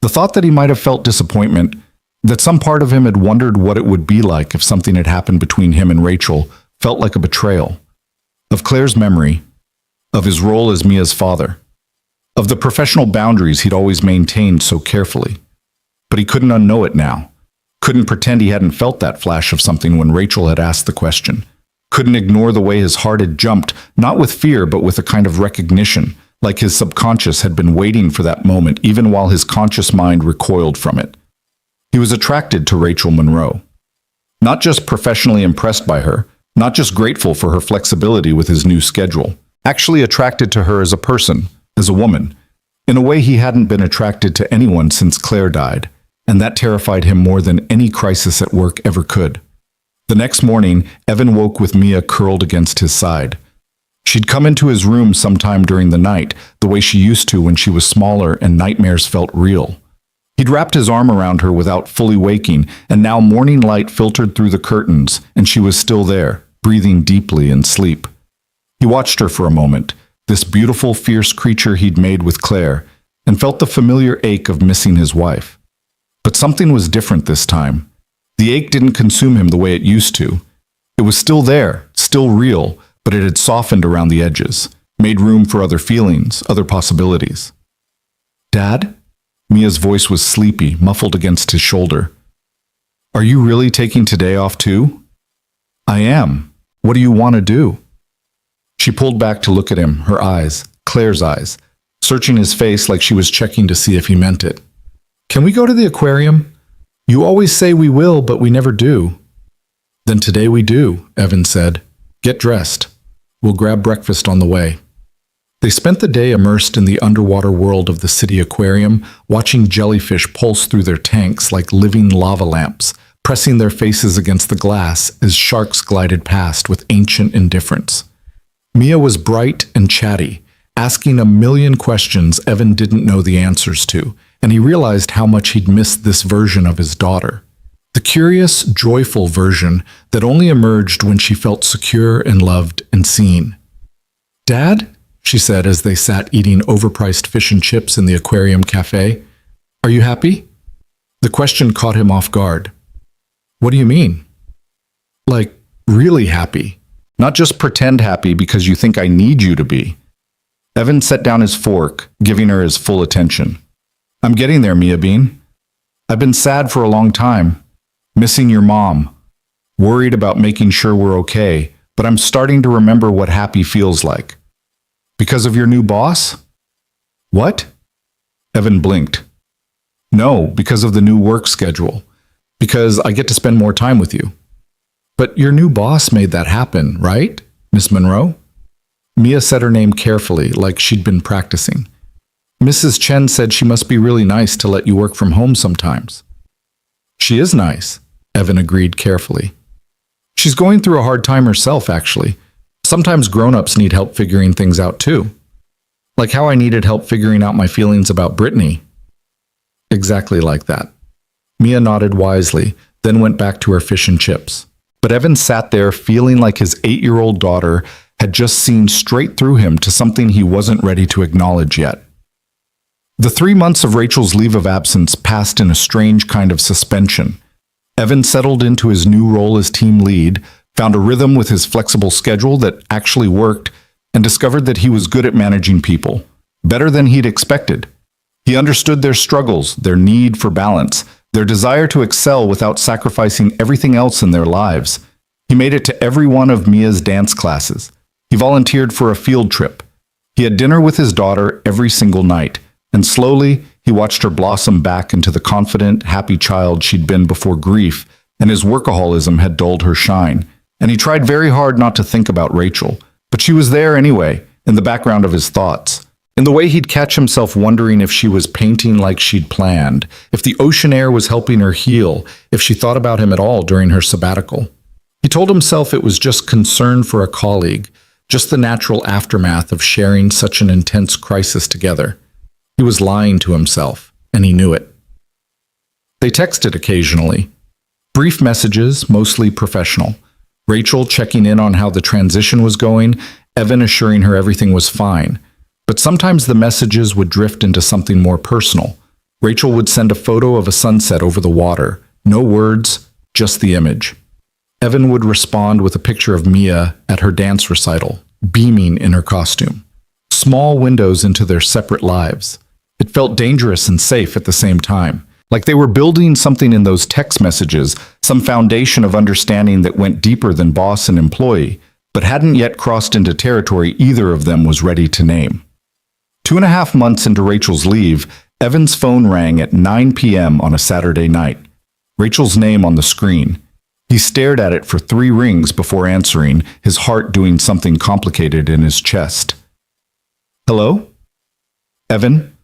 The thought that he might have felt disappointment, that some part of him had wondered what it would be like if something had happened between him and Rachel, felt like a betrayal. Of Claire's memory, of his role as Mia's father, of the professional boundaries he'd always maintained so carefully. But he couldn't unknow it now. Couldn't pretend he hadn't felt that flash of something when Rachel had asked the question. Couldn't ignore the way his heart had jumped, not with fear, but with a kind of recognition, like his subconscious had been waiting for that moment, even while his conscious mind recoiled from it. He was attracted to Rachel Monroe. Not just professionally impressed by her, not just grateful for her flexibility with his new schedule, actually attracted to her as a person, as a woman, in a way he hadn't been attracted to anyone since Claire died, and that terrified him more than any crisis at work ever could. The next morning, Evan woke with Mia curled against his side. She'd come into his room sometime during the night, the way she used to when she was smaller and nightmares felt real. He'd wrapped his arm around her without fully waking, and now morning light filtered through the curtains, and she was still there, breathing deeply in sleep. He watched her for a moment, this beautiful, fierce creature he'd made with Claire, and felt the familiar ache of missing his wife. But something was different this time. The ache didn't consume him the way it used to. It was still there, still real, but it had softened around the edges, made room for other feelings, other possibilities. Dad? Mia's voice was sleepy, muffled against his shoulder. Are you really taking today off too? I am. What do you want to do? She pulled back to look at him, her eyes, Claire's eyes, searching his face like she was checking to see if he meant it. Can we go to the aquarium? You always say we will, but we never do. Then today we do, Evan said. Get dressed. We'll grab breakfast on the way. They spent the day immersed in the underwater world of the city aquarium, watching jellyfish pulse through their tanks like living lava lamps, pressing their faces against the glass as sharks glided past with ancient indifference. Mia was bright and chatty, asking a million questions Evan didn't know the answers to, and he realized how much he'd missed this version of his daughter. The curious, joyful version that only emerged when she felt secure and loved and seen. Dad? She said as they sat eating overpriced fish and chips in the aquarium cafe. Are you happy? The question caught him off guard. What do you mean? Like, really happy. Not just pretend happy because you think I need you to be. Evan set down his fork, giving her his full attention. I'm getting there, Mia Bean. I've been sad for a long time. Missing your mom. worried about making sure we're okay, but I'm starting to remember what happy feels like. Because of your new boss? What? Evan blinked. No, because of the new work schedule. Because I get to spend more time with you. But your new boss made that happen, right, Miss Monroe? Mia said her name carefully, like she'd been practicing. Mrs. Chen said she must be really nice to let you work from home sometimes. She is nice, Evan agreed carefully. She's going through a hard time herself, actually. Sometimes grown-ups need help figuring things out, too. Like how I needed help figuring out my feelings about Brittany. Exactly like that. Mia nodded wisely, then went back to her fish and chips. But Evan sat there feeling like his 8-year-old daughter had just seen straight through him to something he wasn't ready to acknowledge yet. The 3 months of Rachel's leave of absence passed in a strange kind of suspension. Evan settled into his new role as team lead, found a rhythm with his flexible schedule that actually worked, and discovered that he was good at managing people, better than he'd expected. He understood their struggles, their need for balance, their desire to excel without sacrificing everything else in their lives. He made it to every one of Mia's dance classes. He volunteered for a field trip. He had dinner with his daughter every single night, and slowly he watched her blossom back into the confident, happy child she'd been before grief, and his workaholism had dulled her shine. And he tried very hard not to think about Rachel, but she was there anyway, in the background of his thoughts. In the way he'd catch himself wondering if she was painting like she'd planned, if the ocean air was helping her heal, if she thought about him at all during her sabbatical. He told himself it was just concern for a colleague, just the natural aftermath of sharing such an intense crisis together. He was lying to himself, and he knew it. They texted occasionally. Brief messages, mostly professional. Rachel checking in on how the transition was going, Evan assuring her everything was fine. But sometimes the messages would drift into something more personal. Rachel would send a photo of a sunset over the water. No words, just the image. Evan would respond with a picture of Mia at her dance recital, beaming in her costume. Small windows into their separate lives. It felt dangerous and safe at the same time. Like they were building something in those text messages, some foundation of understanding that went deeper than boss and employee, but hadn't yet crossed into territory either of them was ready to name. 2.5 months into Rachel's leave, Evan's phone rang at 9 p.m. on a Saturday night. Rachel's name on the screen. He stared at it for 3 rings before answering, his heart doing something complicated in his chest. Hello? Evan?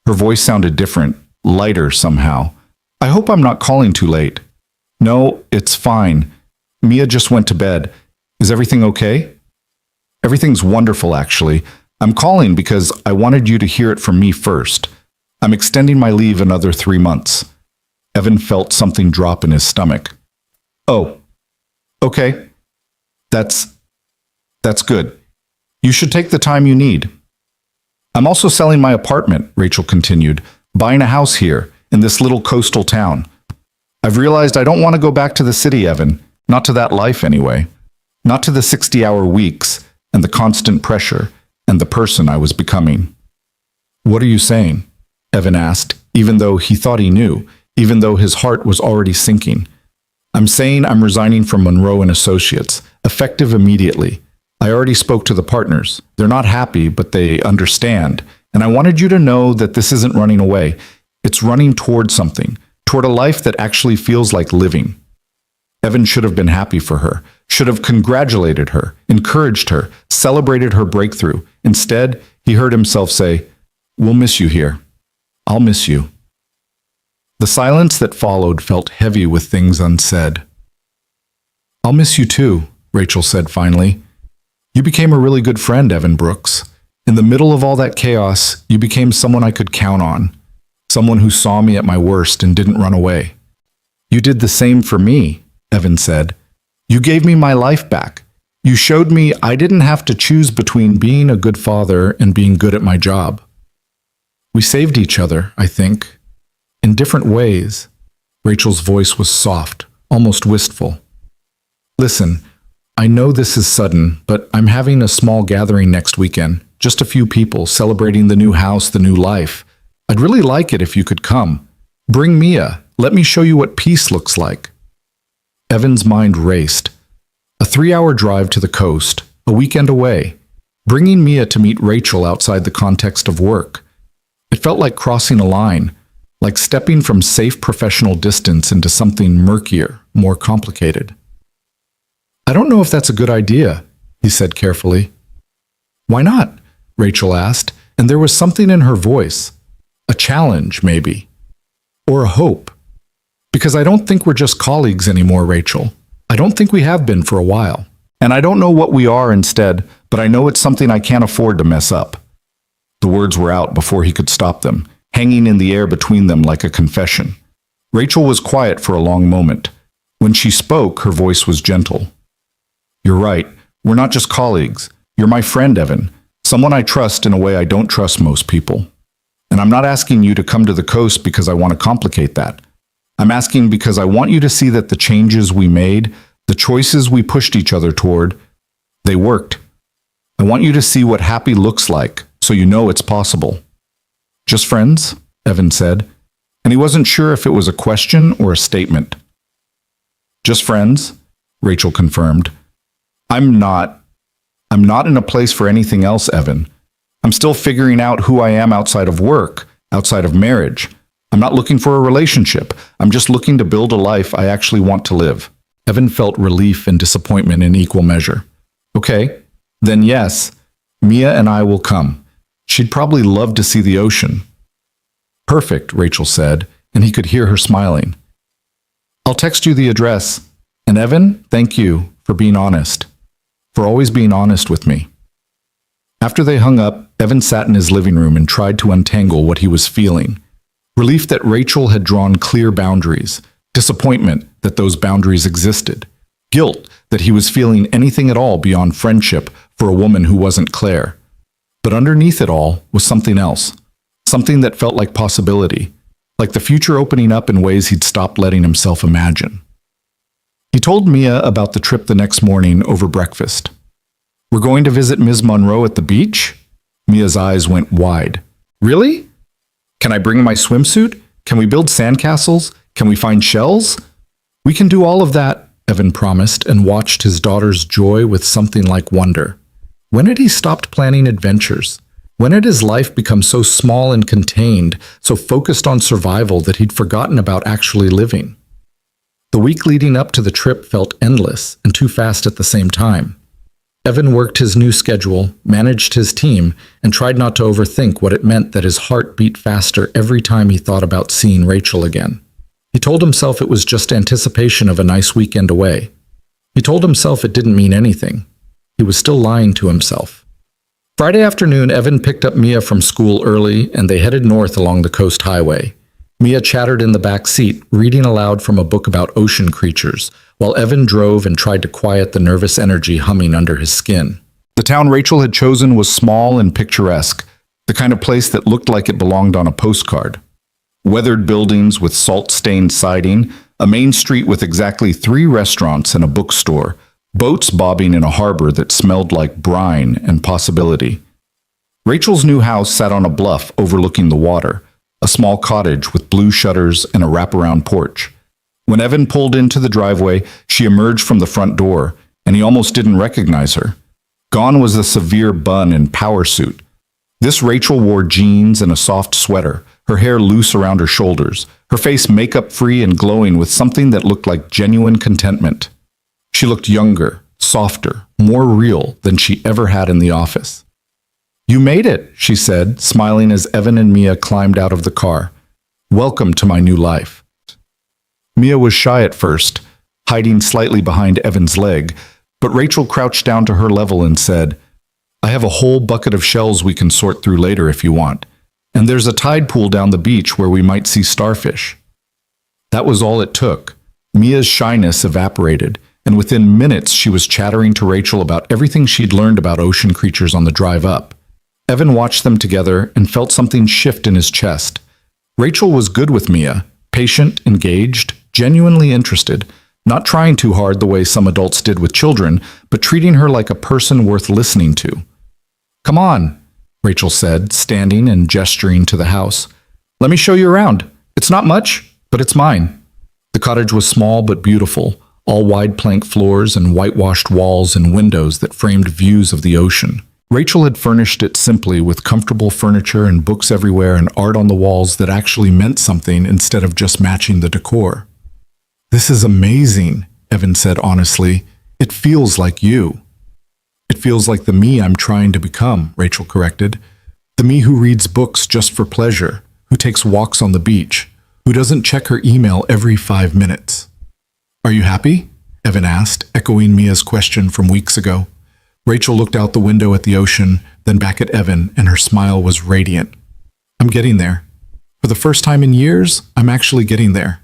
Her voice sounded different, lighter somehow. I hope I'm not calling too late. No, it's fine. Mia just went to bed. Is everything okay? Everything's wonderful, actually. I'm calling because I wanted you to hear it from me first. I'm extending my leave another 3 months. Evan felt something drop in his stomach. Oh, okay. That's good. You should take the time you need. I'm also selling my apartment, Rachel continued, buying a house here, in this little coastal town. I've realized I don't want to go back to the city, Evan. Not to that life, anyway. Not to the 60-hour weeks, and the constant pressure, and the person I was becoming. What are you saying? Evan asked, even though he thought he knew, even though his heart was already sinking. I'm saying I'm resigning from Monroe and Associates, effective immediately. I already spoke to the partners. They're not happy, but they understand. And I wanted you to know that this isn't running away. It's running toward something, toward a life that actually feels like living. Evan should have been happy for her, should have congratulated her, encouraged her, celebrated her breakthrough. Instead, he heard himself say, "We'll miss you here. I'll miss you." The silence that followed felt heavy with things unsaid. "I'll miss you too," Rachel said finally. "You became a really good friend, Evan Brooks. In the middle of all that chaos, you became someone I could count on, someone who saw me at my worst and didn't run away. You did the same for me," Evan said. "You gave me my life back. You showed me I didn't have to choose between being a good father and being good at my job. We saved each other, I think, in different ways." Rachel's voice was soft, almost wistful. "Listen, I know this is sudden, but I'm having a small gathering next weekend, just a few people celebrating the new house, the new life. I'd really like it if you could come. Bring Mia. Let me show you what peace looks like." Evan's mind raced. A 3-hour drive to the coast, a weekend away, bringing Mia to meet Rachel outside the context of work. It felt like crossing a line, like stepping from safe professional distance into something murkier, more complicated. "I don't know if that's a good idea," he said carefully. "Why not?" Rachel asked, and there was something in her voice. A challenge, maybe. Or a hope. "Because I don't think we're just colleagues anymore, Rachel. I don't think we have been for a while. And I don't know what we are instead, but I know it's something I can't afford to mess up." The words were out before he could stop them, hanging in the air between them like a confession. Rachel was quiet for a long moment. When she spoke, her voice was gentle. "You're right. We're not just colleagues. You're my friend, Evan. Someone I trust in a way I don't trust most people. And I'm not asking you to come to the coast because I want to complicate that. I'm asking because I want you to see that the changes we made, the choices we pushed each other toward, they worked. I want you to see what happy looks like, so you know it's possible." "Just friends?" Evan said, and he wasn't sure if it was a question or a statement. "Just friends," Rachel confirmed. I'm not in a place for anything else, Evan. I'm still figuring out who I am outside of work, outside of marriage. I'm not looking for a relationship. I'm just looking to build a life I actually want to live." Evan felt relief and disappointment in equal measure. "Okay, then yes, Mia and I will come. She'd probably love to see the ocean." "Perfect," Rachel said, and he could hear her smiling. "I'll text you the address. And Evan, thank you for being honest, for always being honest with me." After they hung up, Evan sat in his living room and tried to untangle what he was feeling. Relief that Rachel had drawn clear boundaries, disappointment that those boundaries existed, guilt that he was feeling anything at all beyond friendship for a woman who wasn't Claire. But underneath it all was something else, something that felt like possibility, like the future opening up in ways he'd stopped letting himself imagine. He told Mia about the trip the next morning over breakfast. "We're going to visit Ms. Monroe at the beach?" Mia's eyes went wide. "Really? Can I bring my swimsuit? Can we build sandcastles? Can we find shells?" "We can do all of that," Evan promised, and watched his daughter's joy with something like wonder. When had he stopped planning adventures? When had his life become so small and contained, so focused on survival that he'd forgotten about actually living? The week leading up to the trip felt endless and too fast at the same time. Evan worked his new schedule, managed his team, and tried not to overthink what it meant that his heart beat faster every time he thought about seeing Rachel again. He told himself it was just anticipation of a nice weekend away. He told himself it didn't mean anything. He was still lying to himself. Friday afternoon, Evan picked up Mia from school early, and they headed north along the coast highway. Mia chattered in the back seat, reading aloud from a book about ocean creatures, while Evan drove and tried to quiet the nervous energy humming under his skin. The town Rachel had chosen was small and picturesque, the kind of place that looked like it belonged on a postcard. Weathered buildings with salt-stained siding, a main street with exactly 3 restaurants and a bookstore, boats bobbing in a harbor that smelled like brine and possibility. Rachel's new house sat on a bluff overlooking the water, a small cottage with blue shutters and a wraparound porch. When Evan pulled into the driveway, she emerged from the front door, and he almost didn't recognize her. Gone was the severe bun and power suit. This Rachel wore jeans and a soft sweater, her hair loose around her shoulders, her face makeup-free and glowing with something that looked like genuine contentment. She looked younger, softer, more real than she ever had in the office. "You made it," she said, smiling as Evan and Mia climbed out of the car. "Welcome to my new life." Mia was shy at first, hiding slightly behind Evan's leg, but Rachel crouched down to her level and said, "I have a whole bucket of shells we can sort through later if you want, and there's a tide pool down the beach where we might see starfish." That was all it took. Mia's shyness evaporated, and within minutes she was chattering to Rachel about everything she'd learned about ocean creatures on the drive up. Evan watched them together and felt something shift in his chest. Rachel was good with Mia, patient, engaged, genuinely interested, not trying too hard the way some adults did with children, but treating her like a person worth listening to. "Come on," Rachel said, standing and gesturing to the house. "Let me show you around. It's not much, but it's mine." The cottage was small but beautiful, all wide plank floors and whitewashed walls and windows that framed views of the ocean. Rachel had furnished it simply with comfortable furniture and books everywhere and art on the walls that actually meant something instead of just matching the decor. "This is amazing," Evan said honestly. "It feels like you." "It feels like the me I'm trying to become," Rachel corrected. "The me who reads books just for pleasure, who takes walks on the beach, who doesn't check her email every 5 minutes." "Are you happy?" Evan asked, echoing Mia's question from weeks ago. Rachel looked out the window at the ocean, then back at Evan, and her smile was radiant. "I'm getting there. For the first time in years, I'm actually getting there."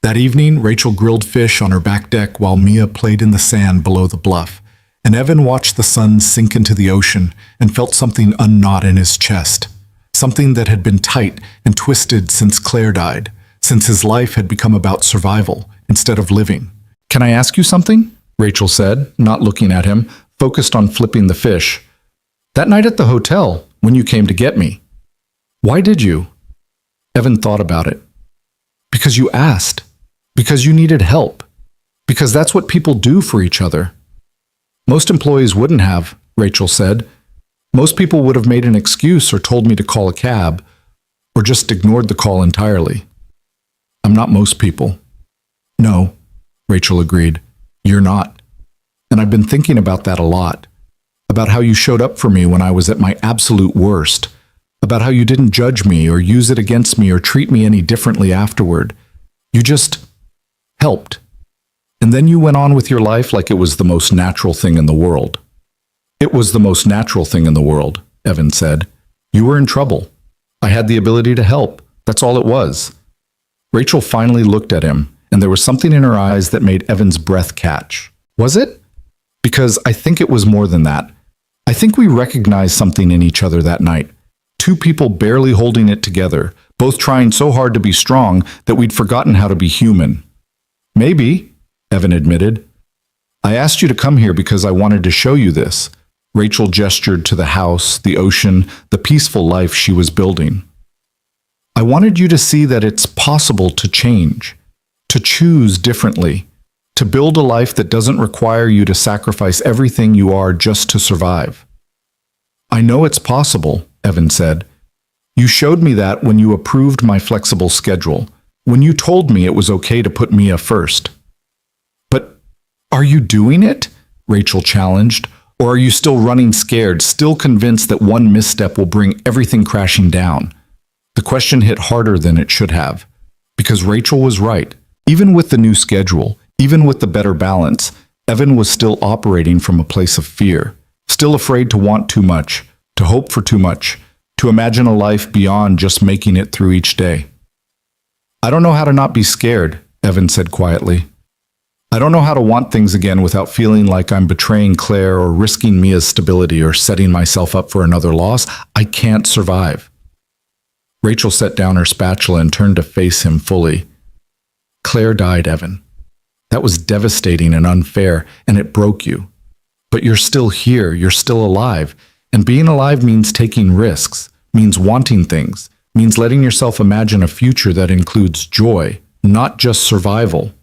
That evening, Rachel grilled fish on her back deck while Mia played in the sand below the bluff, and Evan watched the sun sink into the ocean and felt something unknot in his chest, something that had been tight and twisted since Claire died, since his life had become about survival instead of living. "Can I ask you something?" Rachel said, not looking at him, focused on flipping the fish. "That night at the hotel, when you came to get me, why did you?" Evan thought about it. "Because you asked. Because you needed help. Because that's what people do for each other." "Most employees wouldn't have," Rachel said. "Most people would have made an excuse or told me to call a cab, or just ignored the call entirely. I'm not most people." "No," Rachel agreed. "You're not. And I've been thinking about that a lot. About how you showed up for me when I was at my absolute worst. About how you didn't judge me or use it against me or treat me any differently afterward. You just helped. And then you went on with your life like it was the most natural thing in the world." "It was the most natural thing in the world," Evan said. "You were in trouble. I had the ability to help. That's all it was." Rachel finally looked at him, and there was something in her eyes that made Evan's breath catch. "Was it?" "Because I think it was more than that. I think we recognized something in each other that night. Two people barely holding it together, both trying so hard to be strong that we'd forgotten how to be human." "Maybe," Evan admitted. "I asked you to come here because I wanted to show you this." Rachel gestured to the house, the ocean, the peaceful life she was building. "I wanted you to see that it's possible to change, to choose differently, to build a life that doesn't require you to sacrifice everything you are just to survive." "I know it's possible," Evan said. "You showed me that when you approved my flexible schedule, when you told me it was okay to put Mia first." "But are you doing it?" Rachel challenged. "Or are you still running scared, still convinced that one misstep will bring everything crashing down?" The question hit harder than it should have, because Rachel was right. Even with the new schedule, even with the better balance, Evan was still operating from a place of fear, still afraid to want too much, to hope for too much, to imagine a life beyond just making it through each day. "I don't know how to not be scared," Evan said quietly. "I don't know how to want things again without feeling like I'm betraying Claire or risking Mia's stability or setting myself up for another loss. I can't survive." Rachel set down her spatula and turned to face him fully. "Claire died, Evan. That was devastating and unfair, and it broke you. But you're still here, you're still alive, and being alive means taking risks, means wanting things, means letting yourself imagine a future that includes joy, not just survival."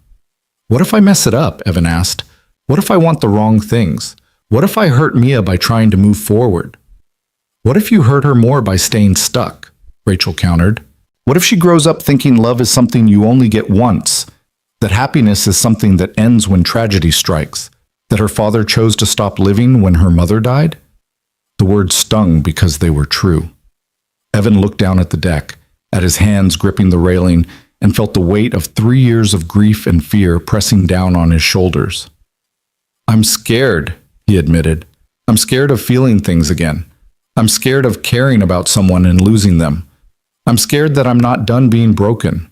"What if I mess it up?" Evan asked. "What if I want the wrong things? What if I hurt Mia by trying to move forward?" "What if you hurt her more by staying stuck?" Rachel countered. "What if she grows up thinking love is something you only get once, that happiness is something that ends when tragedy strikes, that her father chose to stop living when her mother died?" The words stung because they were true. Evan looked down at the deck, at his hands gripping the railing, and felt the weight of 3 years of grief and fear pressing down on his shoulders. "I'm scared," he admitted. "I'm scared of feeling things again. I'm scared of caring about someone and losing them. I'm scared that I'm not done being broken."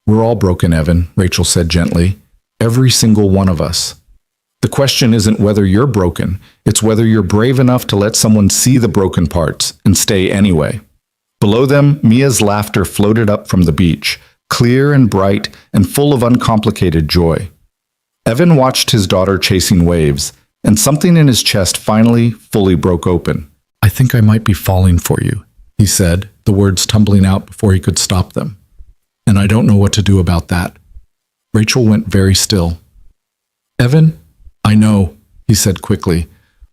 "We're all broken, Evan," Rachel said gently. "Every single one of us. The question isn't whether you're broken, it's whether you're brave enough to let someone see the broken parts and stay anyway." Below them, Mia's laughter floated up from the beach, clear and bright and full of uncomplicated joy. Evan watched his daughter chasing waves, and something in his chest finally, fully broke open. "I think I might be falling for you," he said, the words tumbling out before he could stop them. "And I don't know what to do about that." Rachel went very still. Evan, I know, he said quickly.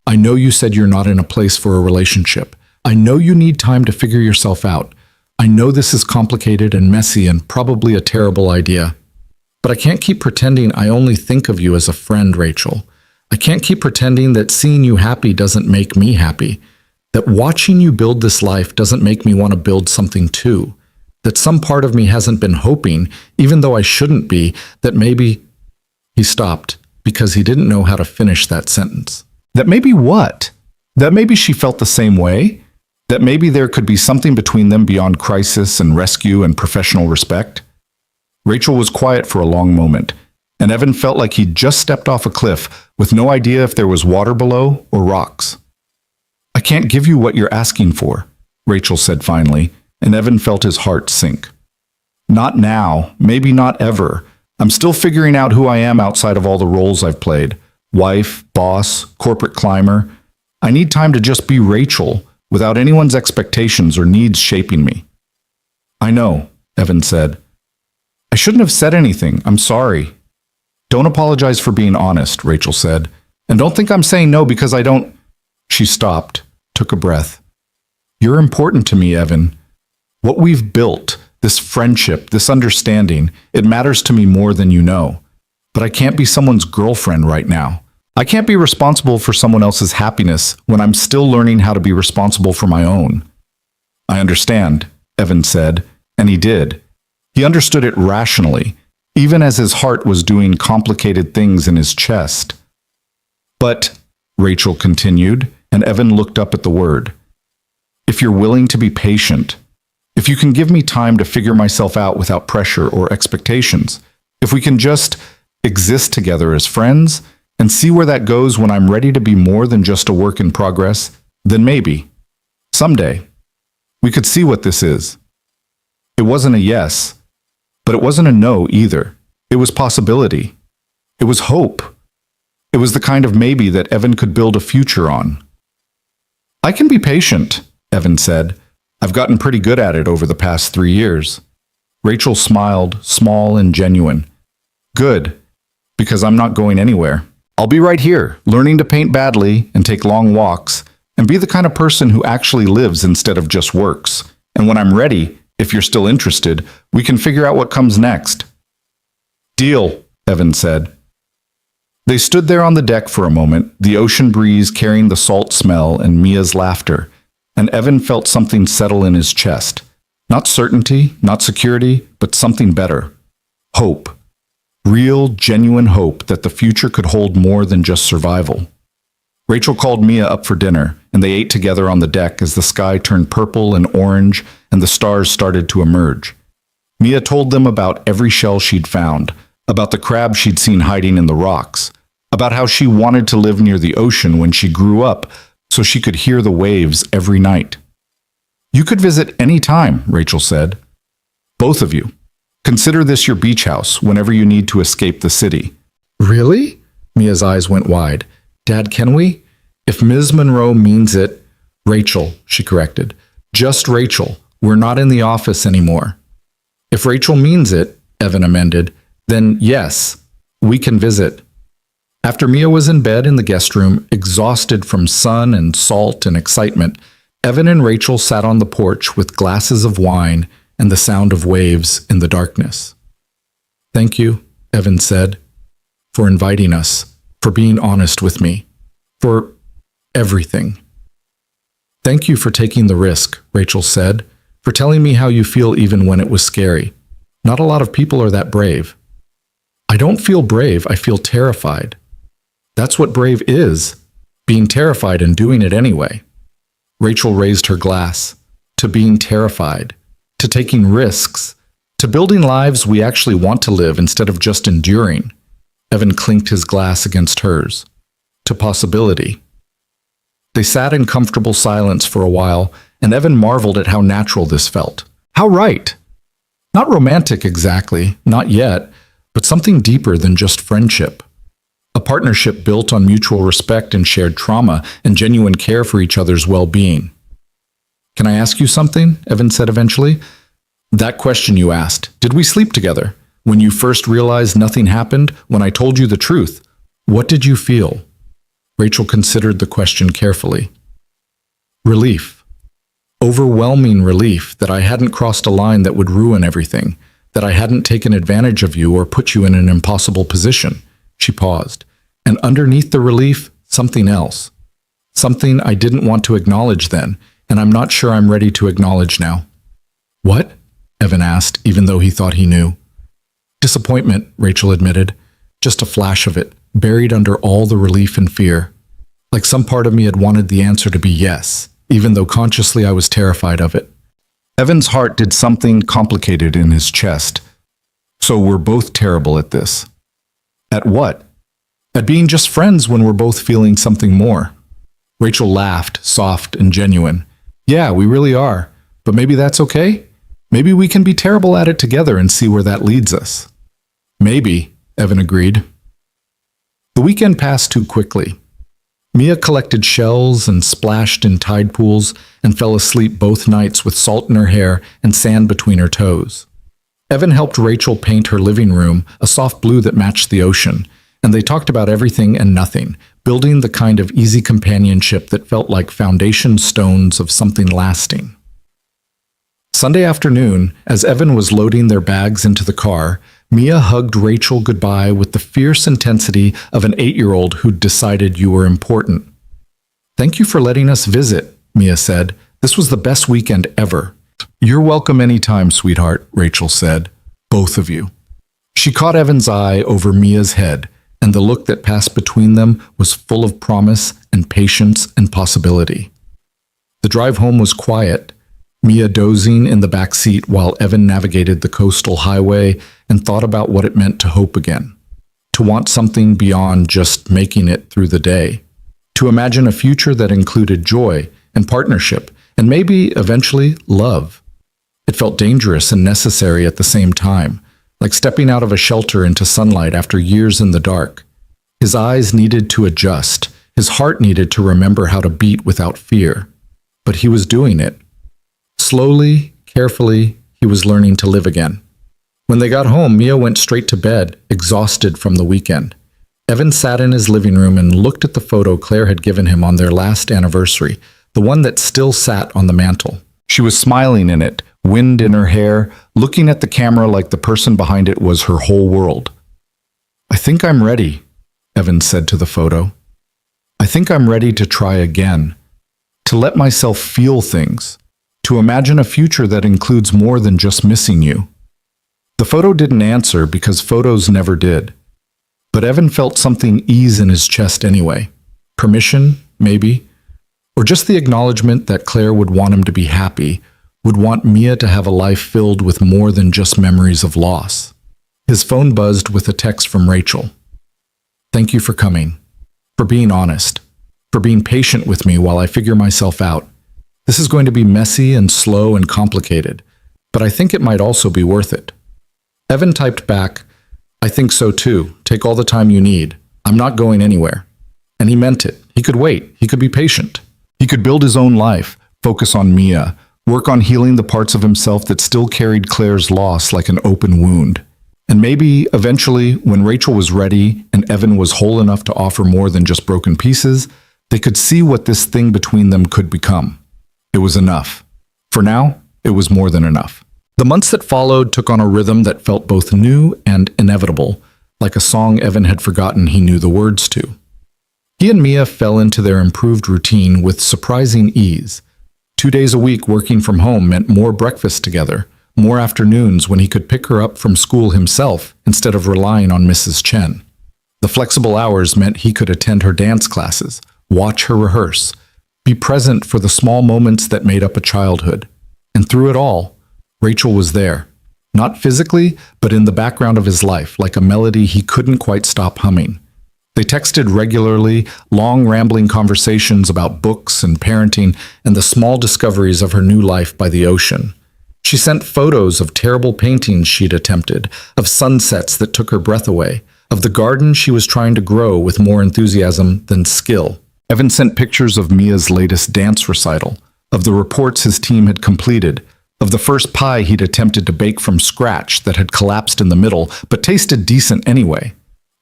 I know you said you're not in a place for a relationship. I know you need time to figure yourself out. I know this is complicated and messy and probably a terrible idea. But I can't keep pretending I only think of you as a friend, Rachel. I can't keep pretending that seeing you happy doesn't make me happy. That watching you build this life doesn't make me want to build something too. That some part of me hasn't been hoping, even though I shouldn't be, that maybe... He stopped because he didn't know how to finish that sentence. That maybe what? That maybe she felt the same way? That maybe there could be something between them beyond crisis and rescue and professional respect? Rachel was quiet for a long moment, and Evan felt like he'd just stepped off a cliff with no idea if there was water below or rocks. I can't give you what you're asking for, Rachel said finally, and Evan felt his heart sink. Not now, maybe not ever. I'm still figuring out who I am outside of all the roles I've played. Wife, boss, corporate climber. I need time to just be Rachel, without anyone's expectations or needs shaping me. I know, Evan said. I shouldn't have said anything. I'm sorry. Don't apologize for being honest, Rachel said. And don't think I'm saying no because I don't... She stopped, took a breath. You're important to me, Evan. What we've built, this friendship, this understanding, it matters to me more than you know. But I can't be someone's girlfriend right now. I can't be responsible for someone else's happiness when I'm still learning how to be responsible for my own. I understand, Evan said, and he did. He understood it rationally, even as his heart was doing complicated things in his chest. But, Rachel continued, and Evan looked up at the word, if you're willing to be patient, if you can give me time to figure myself out without pressure or expectations, if we can just exist together as friends and see where that goes when I'm ready to be more than just a work in progress, then maybe, someday, we could see what this is. It wasn't a yes, but it wasn't a no either. It was possibility. It was hope. It was the kind of maybe that Evan could build a future on. I can be patient, Evan said. I've gotten pretty good at it over the past 3 years. Rachel smiled, small and genuine. Good, because I'm not going anywhere. I'll be right here, learning to paint badly and take long walks, and be the kind of person who actually lives instead of just works. And when I'm ready, if you're still interested, we can figure out what comes next. Deal, Evan said. They stood there on the deck for a moment, the ocean breeze carrying the salt smell and Mia's laughter, and Evan felt something settle in his chest. Not certainty, not security, but something better. Hope. Real, genuine hope that the future could hold more than just survival. Rachel called Mia up for dinner, and they ate together on the deck as the sky turned purple and orange and the stars started to emerge. Mia told them about every shell she'd found, about the crab she'd seen hiding in the rocks, about how she wanted to live near the ocean when she grew up so she could hear the waves every night. You could visit any time, Rachel said. Both of you. Consider this your beach house whenever you need to escape the city. Really? Mia's eyes went wide. Dad, can we? If Ms. Monroe means it... Rachel, she corrected. Just Rachel. We're not in the office anymore. If Rachel means it, Evan amended, then yes, we can visit. After Mia was in bed in the guest room, exhausted from sun and salt and excitement, Evan and Rachel sat on the porch with glasses of wine and the sound of waves in the darkness. Thank you, Evan said, for inviting us, for being honest with me, for everything. Thank you for taking the risk, Rachel said, for telling me how you feel even when it was scary. Not a lot of people are that brave. I don't feel brave, I feel terrified. That's what brave is, being terrified and doing it anyway. Rachel raised her glass. To being terrified, to taking risks, to building lives we actually want to live instead of just enduring. Evan clinked his glass against hers. To possibility. They sat in comfortable silence for a while, and Evan marveled at how natural this felt. How right! Not romantic exactly, not yet, but something deeper than just friendship. A partnership built on mutual respect and shared trauma and genuine care for each other's well-being. Can I ask you something? Evan said eventually. That question you asked. Did we sleep together? When you first realized nothing happened, when I told you the truth, what did you feel? Rachel considered the question carefully. Relief. Overwhelming relief that I hadn't crossed a line that would ruin everything, that I hadn't taken advantage of you or put you in an impossible position. She paused. And underneath the relief, something else. Something I didn't want to acknowledge then, and I'm not sure I'm ready to acknowledge now. What? Evan asked, even though he thought he knew. Disappointment, Rachel admitted. Just a flash of it, buried under all the relief and fear. Like some part of me had wanted the answer to be yes, even though consciously I was terrified of it. Evan's heart did something complicated in his chest. So we're both terrible at this. At what? At being just friends when we're both feeling something more. Rachel laughed, soft and genuine. Yeah, we really are. But maybe that's okay? Maybe we can be terrible at it together and see where that leads us. Maybe, Evan agreed. The weekend passed too quickly. Mia collected shells and splashed in tide pools and fell asleep both nights with salt in her hair and sand between her toes. Evan helped Rachel paint her living room a soft blue that matched the ocean, and they talked about everything and nothing, building the kind of easy companionship that felt like foundation stones of something lasting. Sunday afternoon, as Evan was loading their bags into the car, Mia hugged Rachel goodbye with the fierce intensity of an 8-year-old who'd decided you were important. Thank you for letting us visit, Mia said. This was the best weekend ever. You're welcome anytime, sweetheart, Rachel said. Both of you. She caught Evan's eye over Mia's head, and the look that passed between them was full of promise and patience and possibility. The drive home was quiet, Mia dozing in the back seat while Evan navigated the coastal highway and thought about what it meant to hope again, to want something beyond just making it through the day, to imagine a future that included joy and partnership and maybe, eventually, love. It felt dangerous and necessary at the same time, like stepping out of a shelter into sunlight after years in the dark. His eyes needed to adjust, his heart needed to remember how to beat without fear. But he was doing it. Slowly, carefully, he was learning to live again. When they got home, Mia went straight to bed, exhausted from the weekend. Evan sat in his living room and looked at the photo Claire had given him on their last anniversary, the one that still sat on the mantel. She was smiling in it, wind in her hair, looking at the camera like the person behind it was her whole world. I think I'm ready, Evan said to the photo. I think I'm ready to try again, to let myself feel things, to imagine a future that includes more than just missing you. The photo didn't answer because photos never did. But Evan felt something ease in his chest anyway. Permission, maybe, or just the acknowledgement that Claire would want him to be happy, would want Mia to have a life filled with more than just memories of loss. His phone buzzed with a text from Rachel. Thank you for coming, for being honest, for being patient with me while I figure myself out. This is going to be messy and slow and complicated, but I think it might also be worth it. Evan typed back, I think so too. Take all the time you need. I'm not going anywhere. And he meant it. He could wait. He could be patient. He could build his own life, focus on Mia, work on healing the parts of himself that still carried Claire's loss like an open wound. And maybe, eventually, when Rachel was ready and Evan was whole enough to offer more than just broken pieces, they could see what this thing between them could become. It was enough. For now, it was more than enough. The months that followed took on a rhythm that felt both new and inevitable, like a song Evan had forgotten he knew the words to. He and Mia fell into their improved routine with surprising ease. 2 days a week working from home meant more breakfast together, more afternoons when he could pick her up from school himself instead of relying on Mrs. Chen. The flexible hours meant he could attend her dance classes, watch her rehearse, be present for the small moments that made up a childhood. And through it all, Rachel was there, not physically, but in the background of his life, like a melody he couldn't quite stop humming. They texted regularly, long rambling conversations about books and parenting and the small discoveries of her new life by the ocean. She sent photos of terrible paintings she'd attempted, of sunsets that took her breath away, of the garden she was trying to grow with more enthusiasm than skill. Evan sent pictures of Mia's latest dance recital, of the reports his team had completed, of the first pie he'd attempted to bake from scratch that had collapsed in the middle but tasted decent anyway.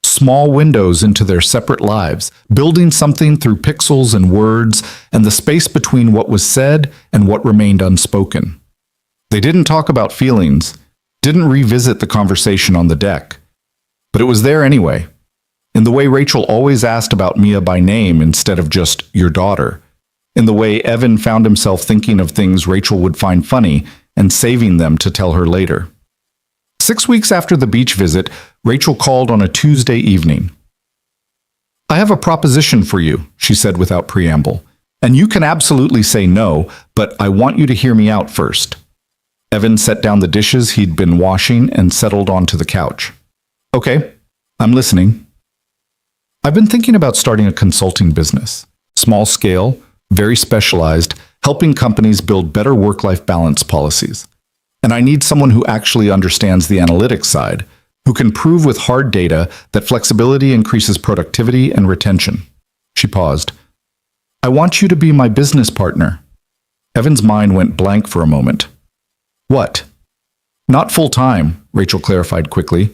Small windows into their separate lives, building something through pixels and words and the space between what was said and what remained unspoken. They didn't talk about feelings, didn't revisit the conversation on the deck. But it was there anyway, in the way Rachel always asked about Mia by name instead of just your daughter, in the way Evan found himself thinking of things Rachel would find funny and saving them to tell her later. 6 weeks after the beach visit, Rachel called on a Tuesday evening. "I have a proposition for you," she said without preamble, "and you can absolutely say no, but I want you to hear me out first." Evan set down the dishes he'd been washing and settled onto the couch. "Okay, I'm listening." "I've been thinking about starting a consulting business. Small scale, very specialized, helping companies build better work-life balance policies. And I need someone who actually understands the analytics side, who can prove with hard data that flexibility increases productivity and retention." She paused. "I want you to be my business partner." Evan's mind went blank for a moment. "What?" "Not full-time," Rachel clarified quickly.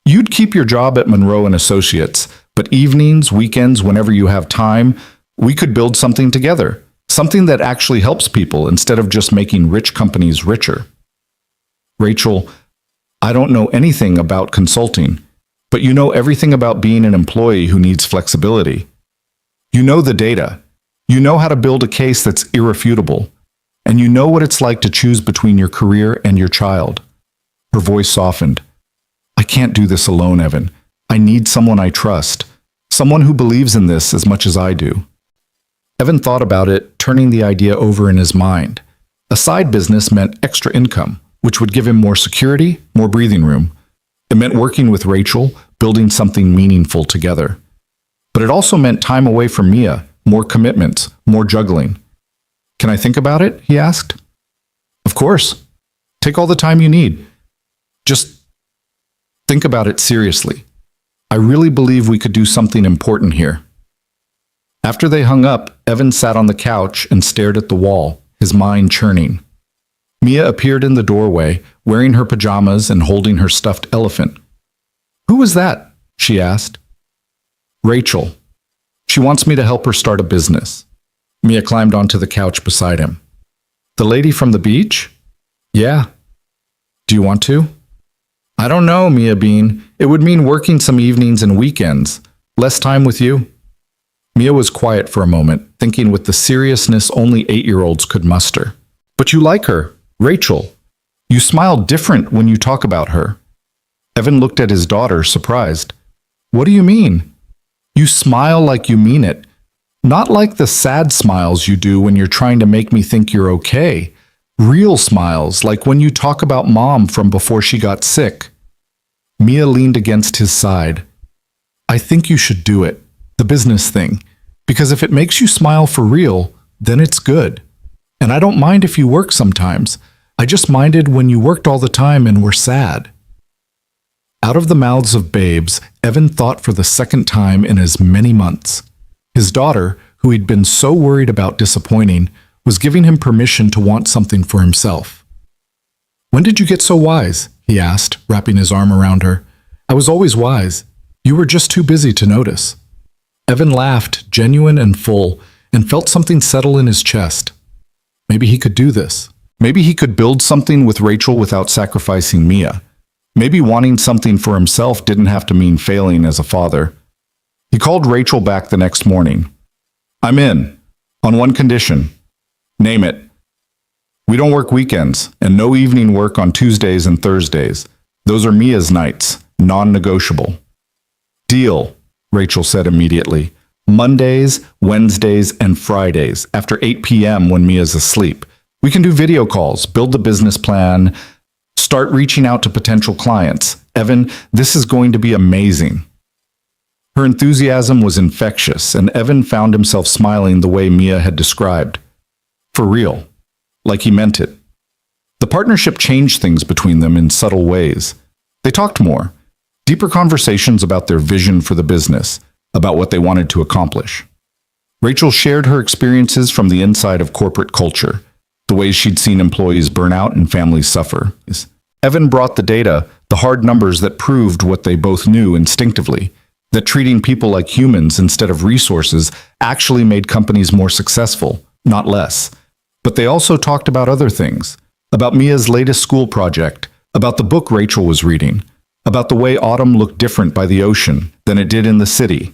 "You'd keep your job at Monroe & Associates, but evenings, weekends, whenever you have time, we could build something together, something that actually helps people instead of just making rich companies richer." "Rachel, I don't know anything about consulting, but you know everything about being an employee who needs flexibility. You know the data. You know how to build a case that's irrefutable. And you know what it's like to choose between your career and your child." Her voice softened. "I can't do this alone, Evan. I need someone I trust, someone who believes in this as much as I do." Evan thought about it, turning the idea over in his mind. A side business meant extra income, which would give him more security, more breathing room. It meant working with Rachel, building something meaningful together. But it also meant time away from Mia, more commitments, more juggling. "Can I think about it?" he asked. "Of course. Take all the time you need. Just think about it seriously. I really believe we could do something important here." After they hung up, Evan sat on the couch and stared at the wall, his mind churning. Mia appeared in the doorway, wearing her pajamas and holding her stuffed elephant. "Who was that?" she asked. "Rachel. She wants me to help her start a business." Mia climbed onto the couch beside him. "The lady from the beach?" "Yeah. Do you want to?" "I don't know, Mia Bean. It would mean working some evenings and weekends. Less time with you." Mia was quiet for a moment, thinking with the seriousness only 8-year-olds could muster. "But you like her, Rachel. You smile different when you talk about her." Evan looked at his daughter, surprised. "What do you mean?" "You smile like you mean it. Not like the sad smiles you do when you're trying to make me think you're okay. Real smiles, like when you talk about Mom from before she got sick." Mia leaned against his side. "I think you should do it, the business thing, because if it makes you smile for real, then it's good. And I don't mind if you work sometimes. I just minded when you worked all the time and were sad." Out of the mouths of babes, Evan thought for the second time in as many months. His daughter, who he'd been so worried about disappointing, was giving him permission to want something for himself. "When did you get so wise?" he asked, wrapping his arm around her. "I was always wise. You were just too busy to notice." Evan laughed, genuine and full, and felt something settle in his chest. Maybe he could do this. Maybe he could build something with Rachel without sacrificing Mia. Maybe wanting something for himself didn't have to mean failing as a father. He called Rachel back the next morning. "I'm in, on one condition. Name it. We don't work weekends, and no evening work on Tuesdays and Thursdays. Those are Mia's nights, non-negotiable." "Deal," Rachel said immediately. "Mondays, Wednesdays, and Fridays, after 8 p.m. when Mia's asleep. We can do video calls, build the business plan, start reaching out to potential clients. Evan, this is going to be amazing." Her enthusiasm was infectious, and Evan found himself smiling the way Mia had described. For real, like he meant it. The partnership changed things between them in subtle ways. They talked more, deeper conversations about their vision for the business, about what they wanted to accomplish. Rachel shared her experiences from the inside of corporate culture, the ways she'd seen employees burn out and families suffer. Evan brought the data, the hard numbers that proved what they both knew instinctively, that treating people like humans instead of resources actually made companies more successful, not less. But they also talked about other things, about Mia's latest school project, about the book Rachel was reading, about the way autumn looked different by the ocean than it did in the city.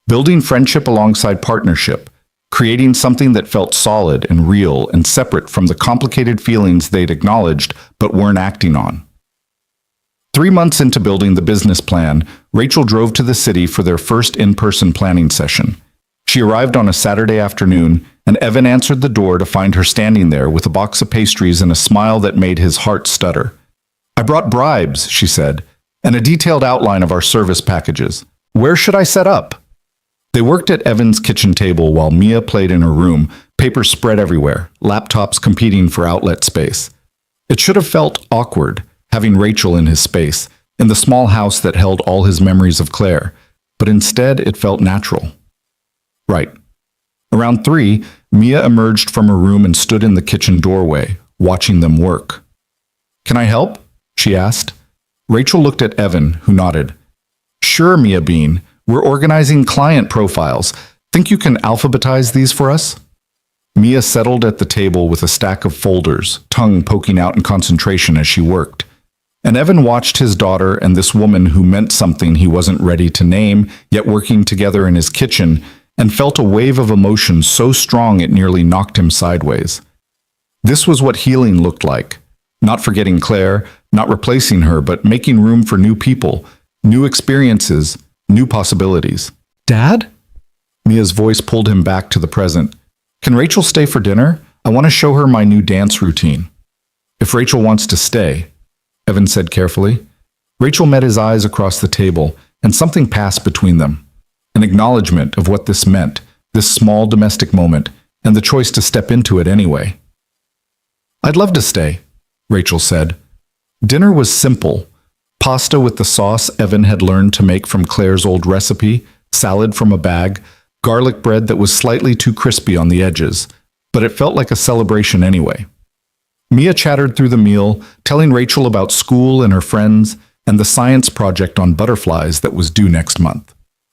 Building friendship alongside partnership, creating something that felt solid and real and separate from the complicated feelings they'd acknowledged but weren't acting on. 3 months into building the business plan, Rachel drove to the city for their first in-person planning session. She arrived on a Saturday afternoon, and Evan answered the door to find her standing there with a box of pastries and a smile that made his heart stutter. "I brought bribes," she said, "and a detailed outline of our service packages. Where should I set up?" They worked at Evan's kitchen table while Mia played in her room, papers spread everywhere, laptops competing for outlet space. It should have felt awkward, having Rachel in his space, in the small house that held all his memories of Claire, but instead it felt natural. Right. Around 3, Mia emerged from her room and stood in the kitchen doorway, watching them work. "Can I help?" she asked. Rachel looked at Evan, who nodded. "Sure, Mia Bean. We're organizing client profiles. Think you can alphabetize these for us?" Mia settled at the table with a stack of folders, tongue poking out in concentration as she worked. And Evan watched his daughter and this woman who meant something he wasn't ready to name, yet working together in his kitchen, and felt a wave of emotion so strong it nearly knocked him sideways. This was what healing looked like. Not forgetting Claire, not replacing her, but making room for new people, new experiences, new possibilities. "Dad?" Mia's voice pulled him back to the present. "Can Rachel stay for dinner? I want to show her my new dance routine." "If Rachel wants to stay," Evan said carefully. Rachel met his eyes across the table, and something passed between them. An acknowledgement of what this meant, this small domestic moment, and the choice to step into it anyway. "I'd love to stay," Rachel said. Dinner was simple. Pasta with the sauce Evan had learned to make from Claire's old recipe, salad from a bag, garlic bread that was slightly too crispy on the edges, but it felt like a celebration anyway. Mia chattered through the meal, telling Rachel about school and her friends, and the science project on butterflies that was due next month.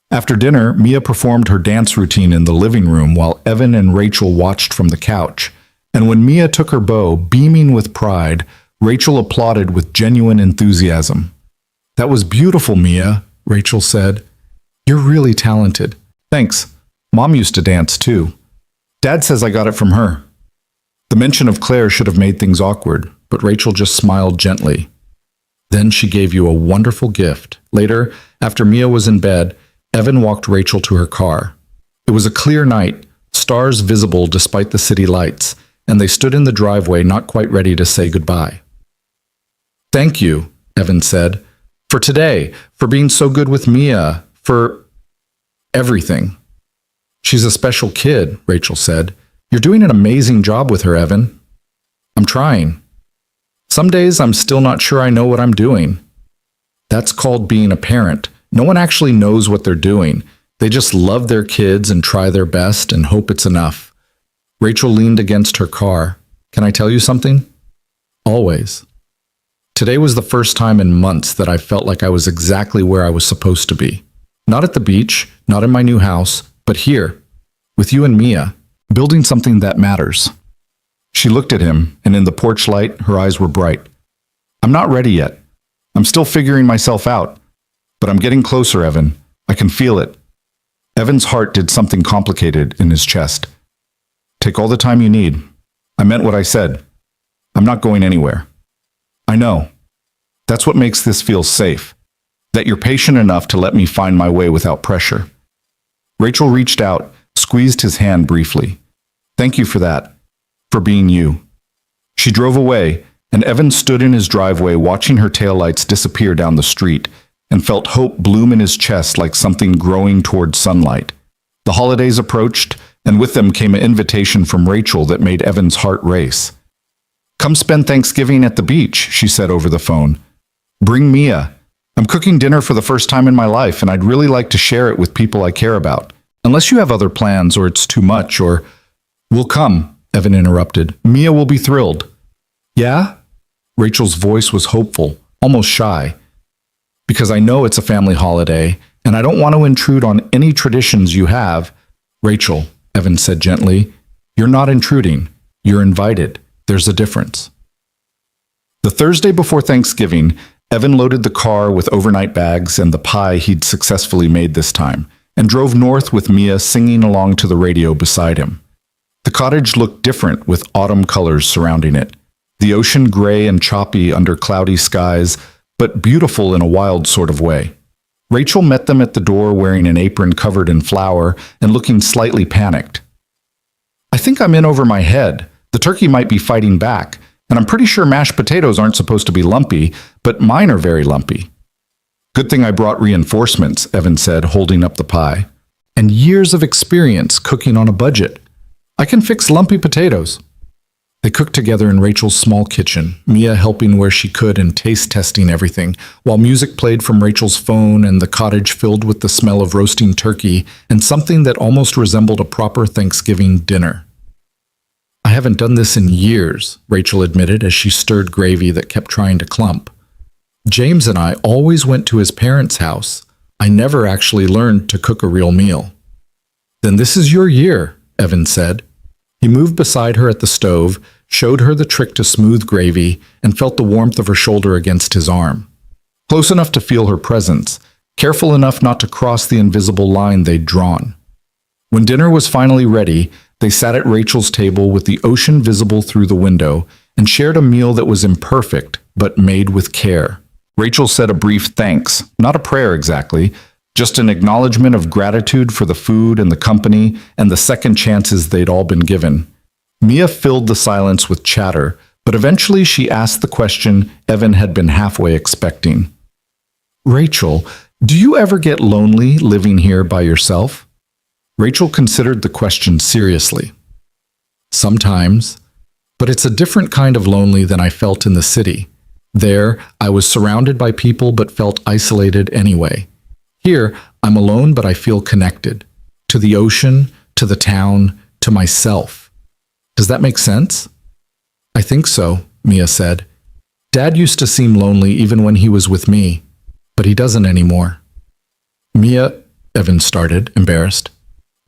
After dinner, Mia performed her dance routine in the living room while Evan and Rachel watched from the couch. And when Mia took her bow, beaming with pride, Rachel applauded with genuine enthusiasm. "That was beautiful, Mia," Rachel said. "You're really talented." "Thanks. Mom used to dance too. Dad says I got it from her." The mention of Claire should have made things awkward, but Rachel just smiled gently. "Then she gave you a wonderful gift." Later, after Mia was in bed, Evan walked Rachel to her car. It was a clear night, stars visible despite the city lights, and they stood in the driveway not quite ready to say goodbye. "Thank you," Evan said, "for today, for being so good with Mia, for everything." "She's a special kid," Rachel said. "You're doing an amazing job with her, Evan." "I'm trying. Some days I'm still not sure I know what I'm doing." "That's called being a parent. No one actually knows what they're doing. They just love their kids and try their best and hope it's enough." Rachel leaned against her car. "Can I tell you something?" "Always." Today was the first time in months that I felt like I was exactly where I was supposed to be. Not at the beach, not in my new house, but here, with you and Mia, building something that matters. She looked at him, and in the porch light, her eyes were bright. "I'm not ready yet. I'm still figuring myself out. But I'm getting closer, Evan. I can feel it." Evan's heart did something complicated in his chest. "Take all the time you need. I meant what I said. I'm not going anywhere." "I know. That's what makes this feel safe. That you're patient enough to let me find my way without pressure." Rachel reached out, squeezed his hand briefly. "Thank you for that. For being you." She drove away, and Evan stood in his driveway watching her taillights disappear down the street, and felt hope bloom in his chest like something growing toward sunlight. The holidays approached, and with them came an invitation from Rachel that made Evan's heart race. "Come spend Thanksgiving at the beach," she said over the phone. "Bring Mia. I'm cooking dinner for the first time in my life, and I'd really like to share it with people I care about. Unless you have other plans or it's too much, or..." "We'll come," Evan interrupted. Mia will be thrilled. Yeah? Rachel's voice was hopeful, almost shy. Because I know it's a family holiday, and I don't want to intrude on any traditions you have. Rachel, Evan said gently, you're not intruding. You're invited. There's a difference. The Thursday before Thanksgiving, Evan loaded the car with overnight bags and the pie he'd successfully made this time, and drove north with Mia singing along to the radio beside him. The cottage looked different with autumn colors surrounding it, the ocean gray and choppy under cloudy skies, but beautiful in a wild sort of way. Rachel met them at the door wearing an apron covered in flour and looking slightly panicked. I think I'm in over my head. The turkey might be fighting back, and I'm pretty sure mashed potatoes aren't supposed to be lumpy, but mine are very lumpy. Good thing I brought reinforcements, Evan said, holding up the pie. And years of experience cooking on a budget. I can fix lumpy potatoes. They cooked together in Rachel's small kitchen, Mia helping where she could and taste testing everything, while music played from Rachel's phone and the cottage filled with the smell of roasting turkey and something that almost resembled a proper Thanksgiving dinner. I haven't done this in years, Rachel admitted as she stirred gravy that kept trying to clump. James and I always went to his parents' house. I never actually learned to cook a real meal. Then this is your year, Evan said. He moved beside her at the stove, showed her the trick to smooth gravy, and felt the warmth of her shoulder against his arm. Close enough to feel her presence, careful enough not to cross the invisible line they'd drawn. When dinner was finally ready, they sat at Rachel's table with the ocean visible through the window and shared a meal that was imperfect, but made with care. Rachel said a brief thanks, not a prayer exactly, just an acknowledgement of gratitude for the food and the company and the second chances they'd all been given. Mia filled the silence with chatter, but eventually she asked the question Evan had been halfway expecting. Rachel, do you ever get lonely living here by yourself? Rachel considered the question seriously. Sometimes, but it's a different kind of lonely than I felt in the city. There, I was surrounded by people but felt isolated anyway. Here, I'm alone but I feel connected. To the ocean, to the town, to myself. Does that make sense? I think so, Mia said. Dad used to seem lonely even when he was with me, but he doesn't anymore. Mia, Evan started, embarrassed.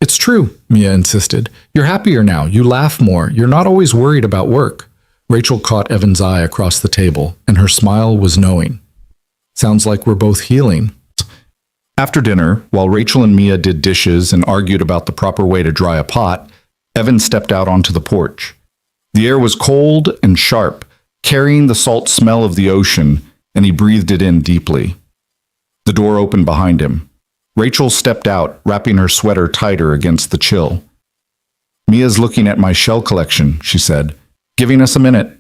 It's true, Mia insisted. You're happier now. You laugh more. You're not always worried about work. Rachel caught Evan's eye across the table, and her smile was knowing. Sounds like we're both healing. After dinner, while Rachel and Mia did dishes and argued about the proper way to dry a pot, Evan stepped out onto the porch. The air was cold and sharp, carrying the salt smell of the ocean, and he breathed it in deeply. The door opened behind him. Rachel stepped out, wrapping her sweater tighter against the chill. Mia's looking at my shell collection, she said, giving us a minute.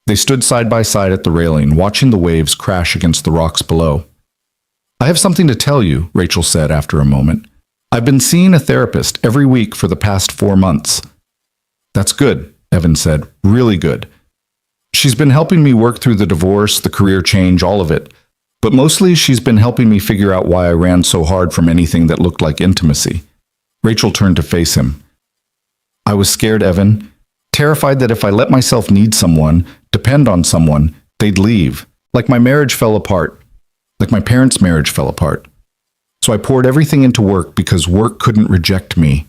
They stood side by side at the railing, watching the waves crash against the rocks below. I have something to tell you, Rachel said after a moment. I've been seeing a therapist every week for the past 4 months. That's good, Evan said, really good. She's been helping me work through the divorce, the career change, all of it. But mostly she's been helping me figure out why I ran so hard from anything that looked like intimacy. Rachel turned to face him. I was scared, Evan, terrified that if I let myself need someone, depend on someone, they'd leave. Like my marriage fell apart. Like my parents' marriage fell apart. So I poured everything into work because work couldn't reject me.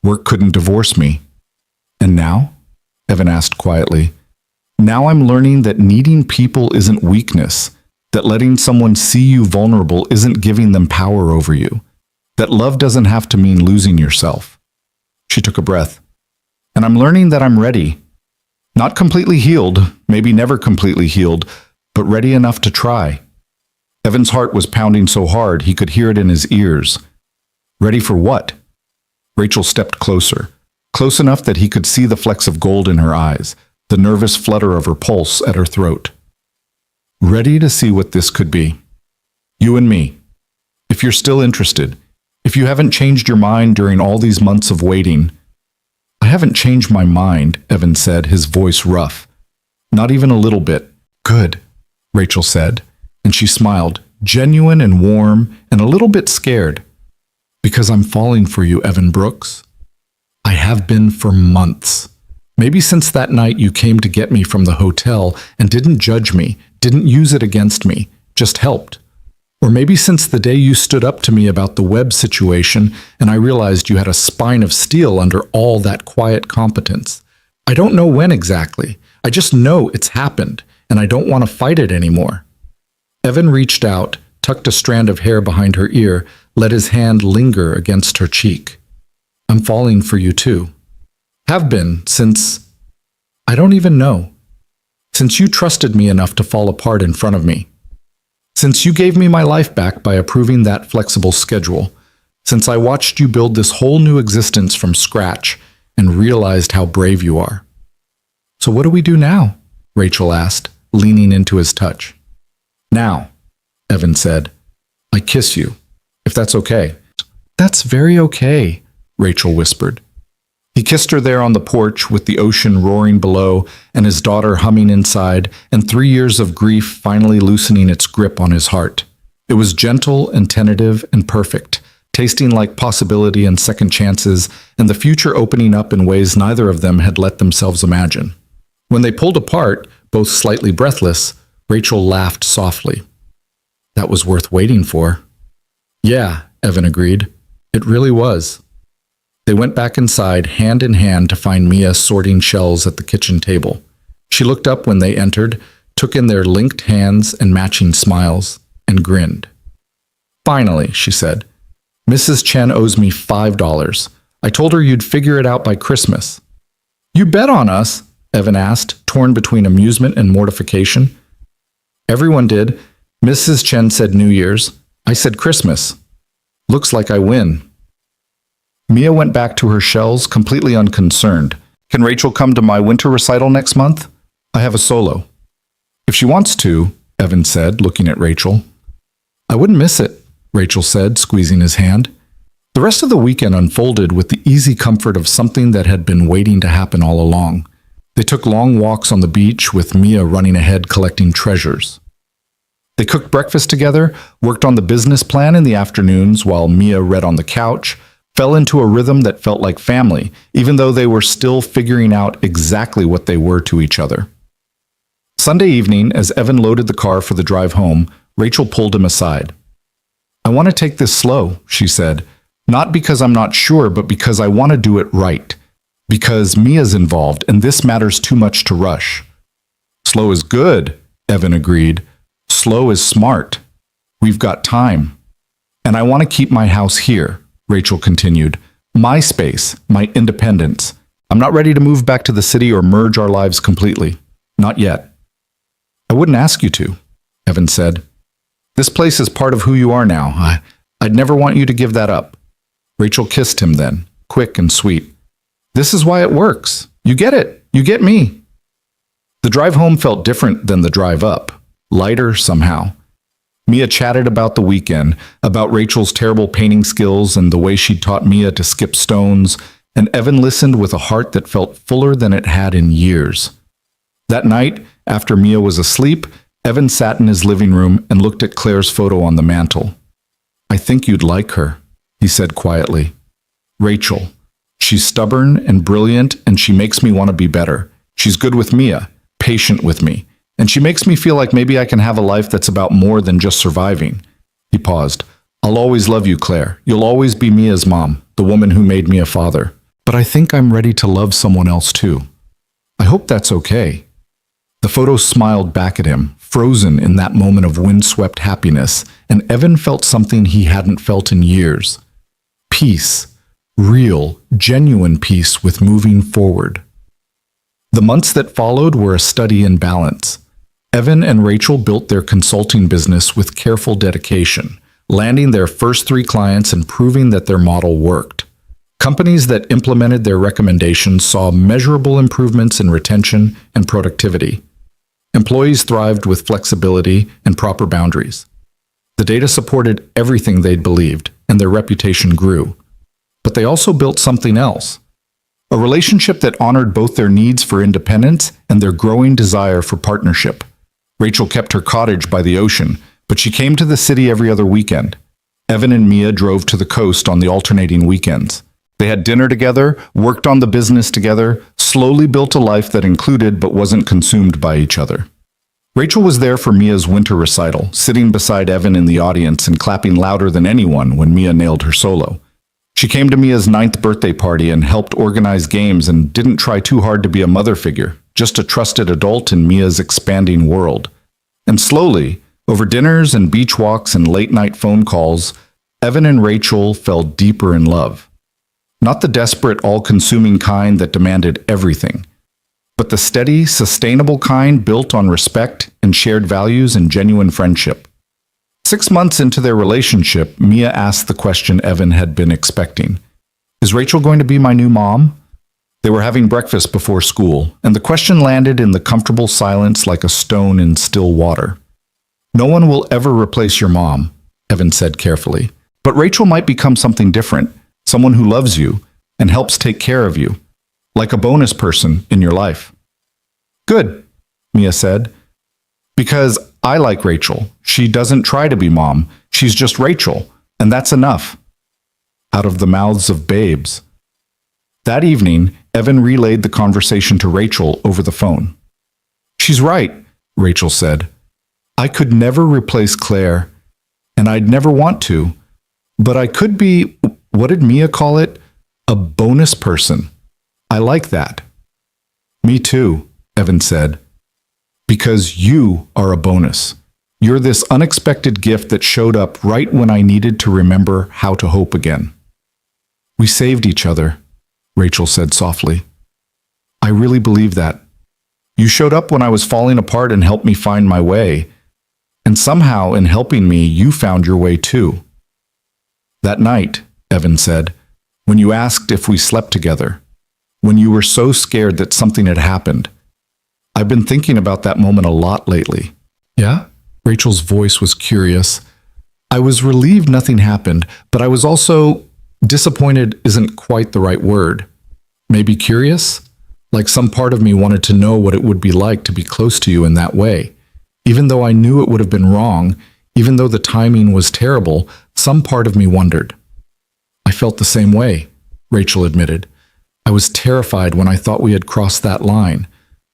Work couldn't divorce me. And now? Evan asked quietly. Now I'm learning that needing people isn't weakness, that letting someone see you vulnerable isn't giving them power over you, that love doesn't have to mean losing yourself. She took a breath. And I'm learning that I'm ready. Not completely healed, maybe never completely healed, but ready enough to try. Evan's heart was pounding so hard he could hear it in his ears. Ready for what? Rachel stepped closer, close enough that he could see the flecks of gold in her eyes, the nervous flutter of her pulse at her throat. Ready to see what this could be. You and me. If you're still interested, if you haven't changed your mind during all these months of waiting. I haven't changed my mind, Evan said, his voice rough. Not even a little bit. Good, Rachel said, and she smiled, genuine and warm and a little bit scared. Because I'm falling for you, Evan Brooks. I have been for months. Maybe since that night you came to get me from the hotel and didn't judge me, didn't use it against me, just helped. Or maybe since the day you stood up to me about the web situation and I realized you had a spine of steel under all that quiet competence. I don't know when exactly. I just know it's happened, and I don't want to fight it anymore. Evan reached out, tucked a strand of hair behind her ear, let his hand linger against her cheek. I'm falling for you too. Have been since... I don't even know. Since you trusted me enough to fall apart in front of me. Since you gave me my life back by approving that flexible schedule. Since I watched you build this whole new existence from scratch and realized how brave you are. So what do we do now? Rachel asked, leaning into his touch. Now, Evan said, I kiss you, if that's okay. That's very okay, Rachel whispered. He kissed her there on the porch with the ocean roaring below and his daughter humming inside and 3 years of grief finally loosening its grip on his heart. It was gentle and tentative and perfect, tasting like possibility and second chances and the future opening up in ways neither of them had let themselves imagine. When they pulled apart, both slightly breathless, Rachel laughed softly. That was worth waiting for. Yeah, Evan agreed. It really was. They went back inside, hand in hand, to find Mia sorting shells at the kitchen table. She looked up when they entered, took in their linked hands and matching smiles, and grinned. Finally, she said, Mrs. Chen owes me $5. I told her you'd figure it out by Christmas. You bet on us? Evan asked, torn between amusement and mortification. Everyone did. Mrs. Chen said New Year's. I said Christmas. Looks like I win. Mia went back to her shells, completely unconcerned. Can Rachel come to my winter recital next month? I have a solo. If she wants to, Evan said, looking at Rachel. I wouldn't miss it, Rachel said, squeezing his hand. The rest of the weekend unfolded with the easy comfort of something that had been waiting to happen all along. They took long walks on the beach with Mia running ahead collecting treasures. They cooked breakfast together, worked on the business plan in the afternoons while Mia read on the couch, fell into a rhythm that felt like family, even though they were still figuring out exactly what they were to each other. Sunday evening, as Evan loaded the car for the drive home, Rachel pulled him aside. I want to take this slow, she said, not because I'm not sure, but because I want to do it right. Because Mia's involved, and this matters too much to rush. Slow is good, Evan agreed. Slow is smart. We've got time. And I want to keep my house here, Rachel continued. My space, my independence. I'm not ready to move back to the city or merge our lives completely. Not yet. I wouldn't ask you to, Evan said. This place is part of who you are now. I'd never want you to give that up. Rachel kissed him then, quick and sweet. This is why it works. You get it. You get me. The drive home felt different than the drive up, lighter somehow. Mia chatted about the weekend, about Rachel's terrible painting skills and the way she'd taught Mia to skip stones, and Evan listened with a heart that felt fuller than it had in years. That night, after Mia was asleep, Evan sat in his living room and looked at Claire's photo on the mantel. I think you'd like her, he said quietly. Rachel. She's stubborn and brilliant, and she makes me want to be better. She's good with Mia, patient with me, and she makes me feel like maybe I can have a life that's about more than just surviving. He paused. I'll always love you, Claire. You'll always be Mia's mom, the woman who made me a father. But I think I'm ready to love someone else too. I hope that's okay. The photo smiled back at him, frozen in that moment of windswept happiness, and Evan felt something he hadn't felt in years. Peace. Real, genuine peace with moving forward. The months that followed were a study in balance. Evan and Rachel built their consulting business with careful dedication, landing their first 3 clients and proving that their model worked. Companies that implemented their recommendations saw measurable improvements in retention and productivity. Employees thrived with flexibility and proper boundaries. The data supported everything they'd believed, and their reputation grew. But they also built something else. A relationship that honored both their needs for independence and their growing desire for partnership. Rachel kept her cottage by the ocean, but she came to the city every other weekend. Evan and Mia drove to the coast on the alternating weekends. They had dinner together, worked on the business together, slowly built a life that included but wasn't consumed by each other. Rachel was there for Mia's winter recital, sitting beside Evan in the audience and clapping louder than anyone when Mia nailed her solo. She came to Mia's 9th birthday party and helped organize games and didn't try too hard to be a mother figure, just a trusted adult in Mia's expanding world. And slowly, over dinners and beach walks and late-night phone calls, Evan and Rachel fell deeper in love. Not the desperate, all-consuming kind that demanded everything, but the steady, sustainable kind built on respect and shared values and genuine friendship. 6 months into their relationship, Mia asked the question Evan had been expecting. Is Rachel going to be my new mom? They were having breakfast before school, and the question landed in the comfortable silence like a stone in still water. No one will ever replace your mom, Evan said carefully. But Rachel might become something different, someone who loves you and helps take care of you, like a bonus person in your life. Good, Mia said. Because I like Rachel. She doesn't try to be mom. She's just Rachel, and that's enough. Out of the mouths of babes. That evening, Evan relayed the conversation to Rachel over the phone. She's right, Rachel said. I could never replace Claire, and I'd never want to, but I could be, what did Mia call it? A bonus person. I like that. Me too, Evan said. Because you are a bonus. You're this unexpected gift that showed up right when I needed to remember how to hope again. We saved each other, Rachel said softly. I really believe that. You showed up when I was falling apart and helped me find my way. And somehow, in helping me, you found your way too. That night, Evan said, when you asked if we slept together, when you were so scared that something had happened. I've been thinking about that moment a lot lately. Yeah? Rachel's voice was curious. I was relieved nothing happened, but I was also disappointed isn't quite the right word. Maybe curious? Like some part of me wanted to know what it would be like to be close to you in that way. Even though I knew it would have been wrong, even though the timing was terrible, some part of me wondered. I felt the same way, Rachel admitted. I was terrified when I thought we had crossed that line.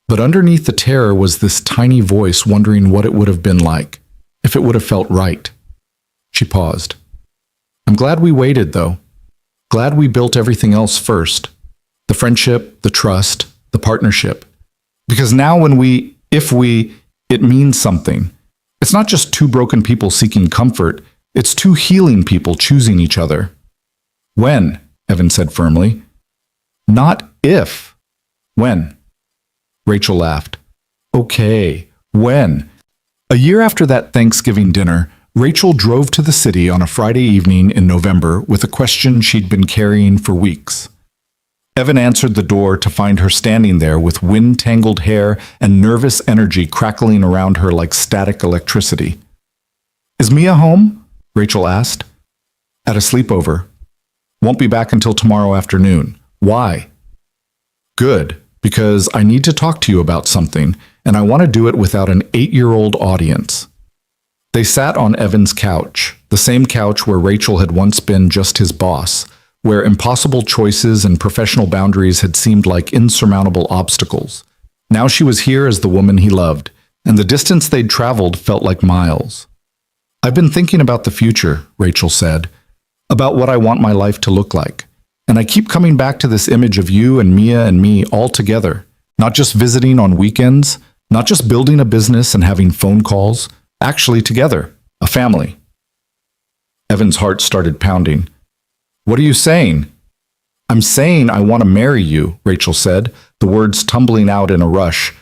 But underneath the terror was this tiny voice wondering what it would have been like, if it would have felt right. She paused. I'm glad we waited, though. Glad we built everything else first. The friendship, the trust, the partnership. Because now it means something. It's not just two broken people seeking comfort. It's two healing people choosing each other. When, Evan said firmly. Not if. When. Rachel laughed. Okay, when? A year after that Thanksgiving dinner, Rachel drove to the city on a Friday evening in November with a question she'd been carrying for weeks. Evan answered the door to find her standing there with wind-tangled hair and nervous energy crackling around her like static electricity. Is Mia home? Rachel asked. At a sleepover. Won't be back until tomorrow afternoon. Why? Good, because I need to talk to you about something, and I want to do it without an 8-year-old audience. They sat on Evan's couch, the same couch where Rachel had once been just his boss, where impossible choices and professional boundaries had seemed like insurmountable obstacles. Now she was here as the woman he loved, and the distance they'd traveled felt like miles. I've been thinking about the future, Rachel said, about what I want my life to look like. And I keep coming back to this image of you and Mia and me all together, not just visiting on weekends, not just building a business and having phone calls, actually together, a family. Evan's heart started pounding. What are you saying? I'm saying I want to marry you, Rachel said, the words tumbling out in a rush.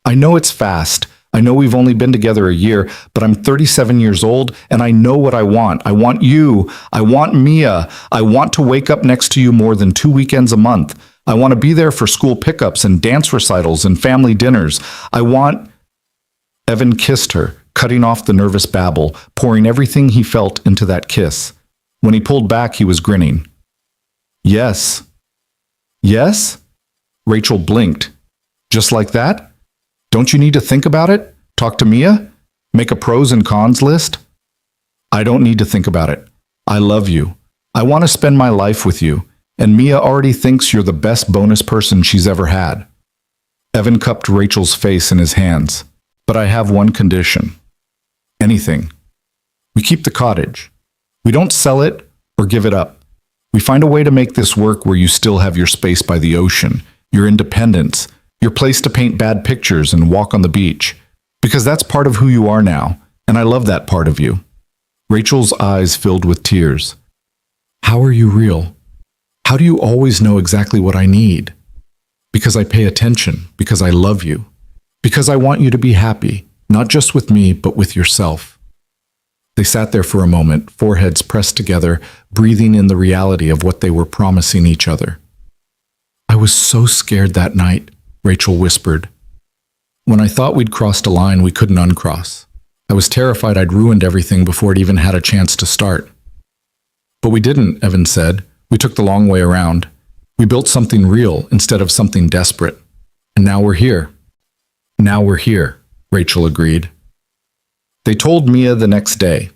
I know it's fast. I know we've only been together a year, but I'm 37 years old and I know what I want. I want you. I want Mia. I want to wake up next to you more than 2 weekends a month. I want to be there for school pickups and dance recitals and family dinners. I want... Evan kissed her, cutting off the nervous babble, pouring everything he felt into that kiss. When he pulled back, he was grinning. Yes. Yes? Rachel blinked. Just like that? Don't you need to think about it? Talk to Mia? Make a pros and cons list? I don't need to think about it. I love you. I want to spend my life with you. and Mia already thinks you're the best bonus person she's ever had. Evan cupped Rachel's face in his hands. But I have one condition. Anything. We keep the cottage. We don't sell it or give it up. We find a way to make this work where you still have your space by the ocean, your independence, your place to paint bad pictures and walk on the beach. Because that's part of who you are now, and I love that part of you. Rachel's eyes filled with tears. How are you real? How do you always know exactly what I need? Because I pay attention, because I love you, because I want you to be happy, not just with me, but with yourself. They sat there for a moment, foreheads pressed together, breathing in the reality of what they were promising each other. I was so scared that night, Rachel whispered. When I thought we'd crossed a line we couldn't uncross. I was terrified I'd ruined everything before it even had a chance to start. But we didn't, Evan said. We took the long way around. We built something real instead of something desperate. And now we're here. Now we're here, Rachel agreed. They told Mia the next day.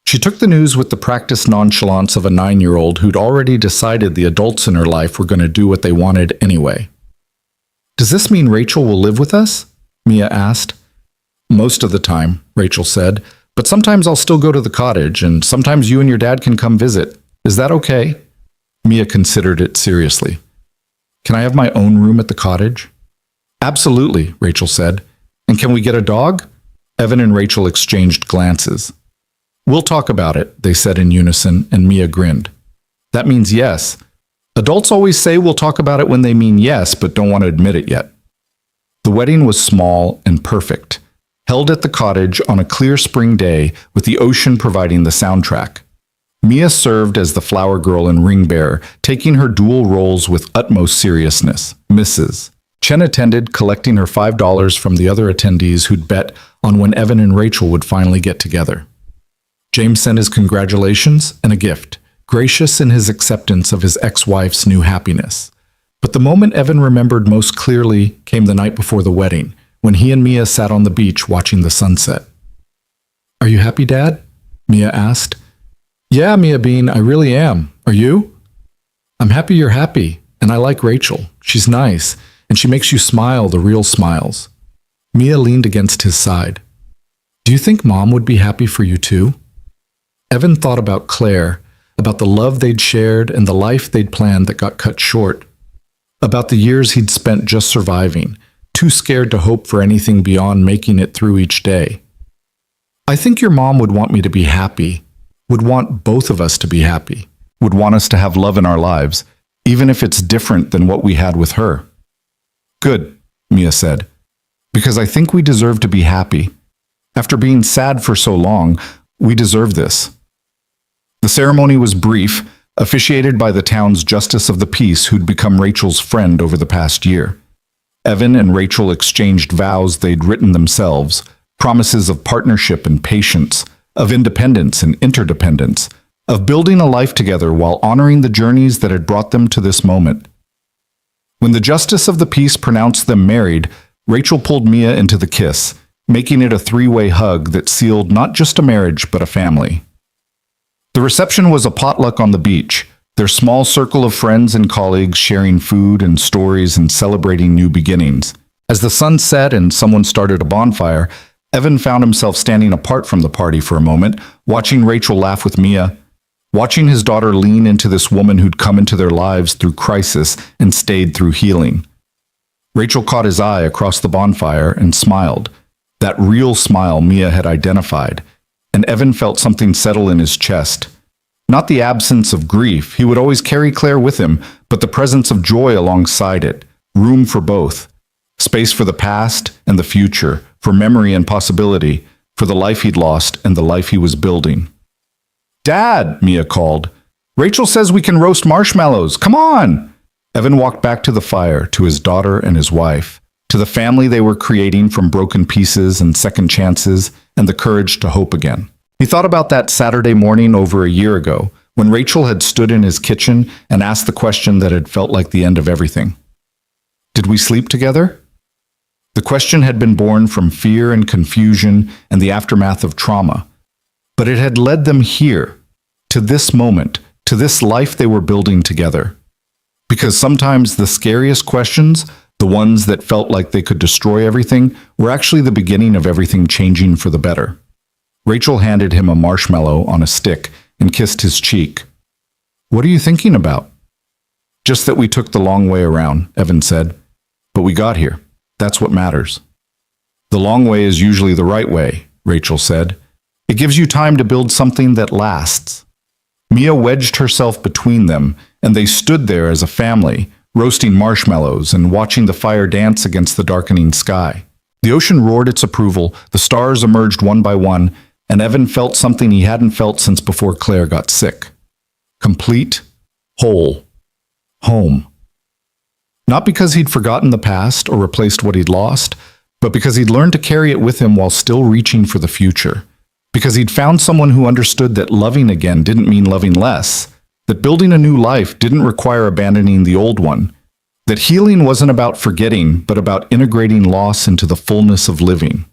She took the news with the practiced nonchalance of a 9-year-old who'd already decided the adults in her life were going to do what they wanted anyway. Does this mean Rachel will live with us? Mia asked. Most of the time, Rachel said, but sometimes I'll still go to the cottage, and sometimes you and your dad can come visit. Is that okay? Mia considered it seriously. Can I have my own room at the cottage? Absolutely, Rachel said. And can we get a dog? Evan and Rachel exchanged glances. We'll talk about it, they said in unison, and Mia grinned. That means yes. Adults always say we'll talk about it when they mean yes, but don't want to admit it yet. The wedding was small and perfect, held at the cottage on a clear spring day with the ocean providing the soundtrack. Mia served as the flower girl and ring bearer, taking her dual roles with utmost seriousness. Mrs. Chen attended, collecting her $5 from the other attendees who'd bet on when Evan and Rachel would finally get together. James sent his congratulations and a gift, gracious in his acceptance of his ex-wife's new happiness. But the moment Evan remembered most clearly came the night before the wedding, when he and Mia sat on the beach watching the sunset. Are you happy, Dad? Mia asked. Yeah, Mia Bean, I really am. Are you? I'm happy you're happy, and I like Rachel. She's nice, and she makes you smile the real smiles. Mia leaned against his side. Do you think Mom would be happy for you too? Evan thought about Claire, about the love they'd shared and the life they'd planned that got cut short, about the years he'd spent just surviving, too scared to hope for anything beyond making it through each day. I think your mom would want me to be happy, would want both of us to be happy, would want us to have love in our lives, even if it's different than what we had with her. Good, Mia said, because I think we deserve to be happy. After being sad for so long, we deserve this. The ceremony was brief, officiated by the town's justice of the peace who'd become Rachel's friend over the past year. Evan and Rachel exchanged vows they'd written themselves, promises of partnership and patience, of independence and interdependence, of building a life together while honoring the journeys that had brought them to this moment. When the justice of the peace pronounced them married, Rachel pulled Mia into the kiss, making it a three-way hug that sealed not just a marriage but a family. The reception was a potluck on the beach, their small circle of friends and colleagues sharing food and stories and celebrating new beginnings. As the sun set and someone started a bonfire, Evan found himself standing apart from the party for a moment, watching Rachel laugh with Mia, watching his daughter lean into this woman who'd come into their lives through crisis and stayed through healing. Rachel caught his eye across the bonfire and smiled, that real smile Mia had identified, and Evan felt something settle in his chest. Not the absence of grief, he would always carry Claire with him, but the presence of joy alongside it, room for both. Space for the past and the future, for memory and possibility, for the life he'd lost and the life he was building. Dad, Mia called. Rachel says we can roast marshmallows. Come on! Evan walked back to the fire, to his daughter and his wife, to the family they were creating from broken pieces and second chances and the courage to hope again. He thought about that Saturday morning over a year ago, when Rachel had stood in his kitchen and asked the question that had felt like the end of everything. Did we sleep together? The question had been born from fear and confusion and the aftermath of trauma, but it had led them here, to this moment, to this life they were building together. Because sometimes the scariest questions, the ones that felt like they could destroy everything, were actually the beginning of everything changing for the better. Rachel handed him a marshmallow on a stick and kissed his cheek. "What are you thinking about?" "Just that we took the long way around," Evan said. "But we got here. That's what matters." "The long way is usually the right way," Rachel said. "It gives you time to build something that lasts." Mia wedged herself between them, and they stood there as a family, roasting marshmallows and watching the fire dance against the darkening sky. The ocean roared its approval, the stars emerged one by one, and Evan felt something he hadn't felt since before Claire got sick. Complete, whole, home. Not because he'd forgotten the past or replaced what he'd lost, but because he'd learned to carry it with him while still reaching for the future. Because he'd found someone who understood that loving again didn't mean loving less, that building a new life didn't require abandoning the old one, that healing wasn't about forgetting, but about integrating loss into the fullness of living.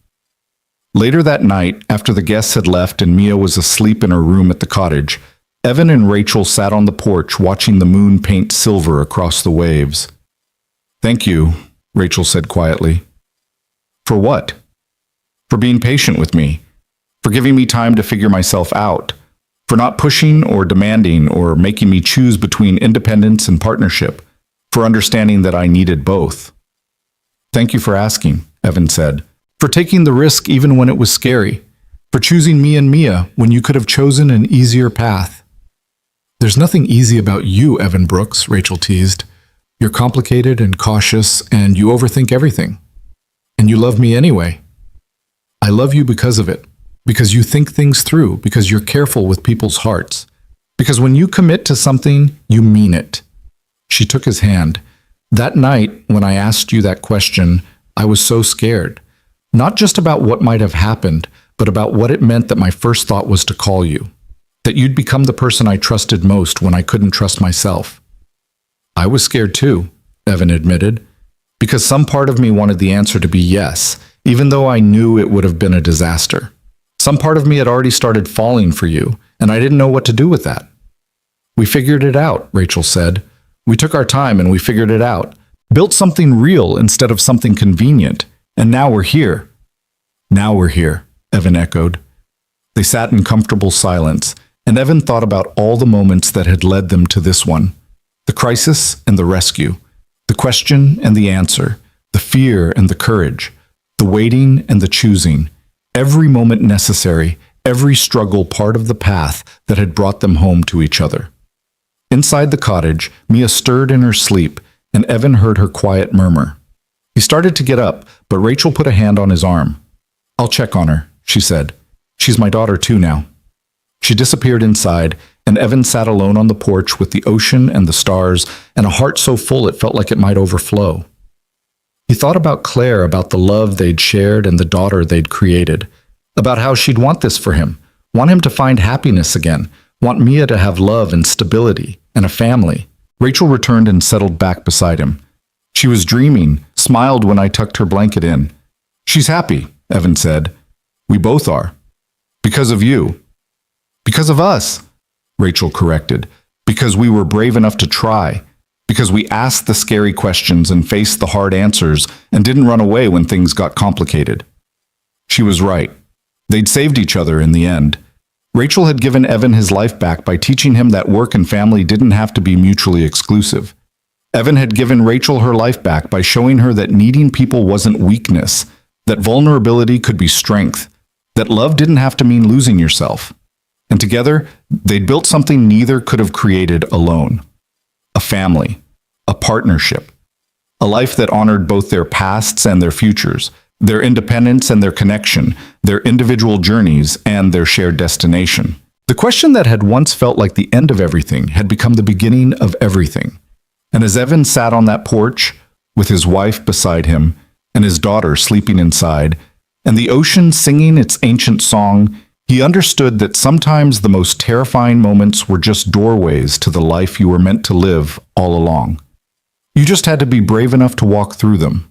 Later that night, after the guests had left and Mia was asleep in her room at the cottage, Evan and Rachel sat on the porch watching the moon paint silver across the waves. "Thank you," Rachel said quietly. "For what?" "For being patient with me, for giving me time to figure myself out, for not pushing or demanding or making me choose between independence and partnership, for understanding that I needed both." "Thank you for asking," Evan said, "for taking the risk even when it was scary, for choosing me and Mia when you could have chosen an easier path." "There's nothing easy about you, Evan Brooks," Rachel teased. "You're complicated and cautious, and you overthink everything. And you love me anyway." "I love you because of it. Because you think things through, because you're careful with people's hearts. Because when you commit to something, you mean it." She took his hand. "That night, when I asked you that question, I was so scared. Not just about what might have happened, but about what it meant that my first thought was to call you. That you'd become the person I trusted most when I couldn't trust myself." "I was scared too," Evan admitted. "Because some part of me wanted the answer to be yes, even though I knew it would have been a disaster. Some part of me had already started falling for you, and I didn't know what to do with that." "We figured it out," Rachel said. "We took our time and we figured it out. Built something real instead of something convenient. And now we're here." "Now we're here," Evan echoed. They sat in comfortable silence, and Evan thought about all the moments that had led them to this one. The crisis and the rescue. The question and the answer. The fear and the courage. The waiting and the choosing. Every moment necessary, every struggle part of the path that had brought them home to each other. Inside the cottage, Mia stirred in her sleep, and Evan heard her quiet murmur. He started to get up, but Rachel put a hand on his arm. "I'll check on her," she said. "She's my daughter too now." She disappeared inside, and Evan sat alone on the porch with the ocean and the stars, and a heart so full it felt like it might overflow. He thought about Claire, about the love they'd shared and the daughter they'd created, about how she'd want this for him, want him to find happiness again, want Mia to have love and stability and a family. Rachel returned and settled back beside him. She was dreaming, smiled when I tucked her blanket in. "She's happy," Evan said. "We both are. Because of you." "Because of us," Rachel corrected. "Because we were brave enough to try. Because we asked the scary questions and faced the hard answers and didn't run away when things got complicated." She was right. They'd saved each other in the end. Rachel had given Evan his life back by teaching him that work and family didn't have to be mutually exclusive. Evan had given Rachel her life back by showing her that needing people wasn't weakness, that vulnerability could be strength, that love didn't have to mean losing yourself. And together, they'd built something neither could have created alone. A family, a partnership, a life that honored both their pasts and their futures, their independence and their connection, their individual journeys and their shared destination. The question that had once felt like the end of everything had become the beginning of everything. And as Evan sat on that porch, with his wife beside him, and his daughter sleeping inside, and the ocean singing its ancient song, he understood that sometimes the most terrifying moments were just doorways to the life you were meant to live all along. You just had to be brave enough to walk through them.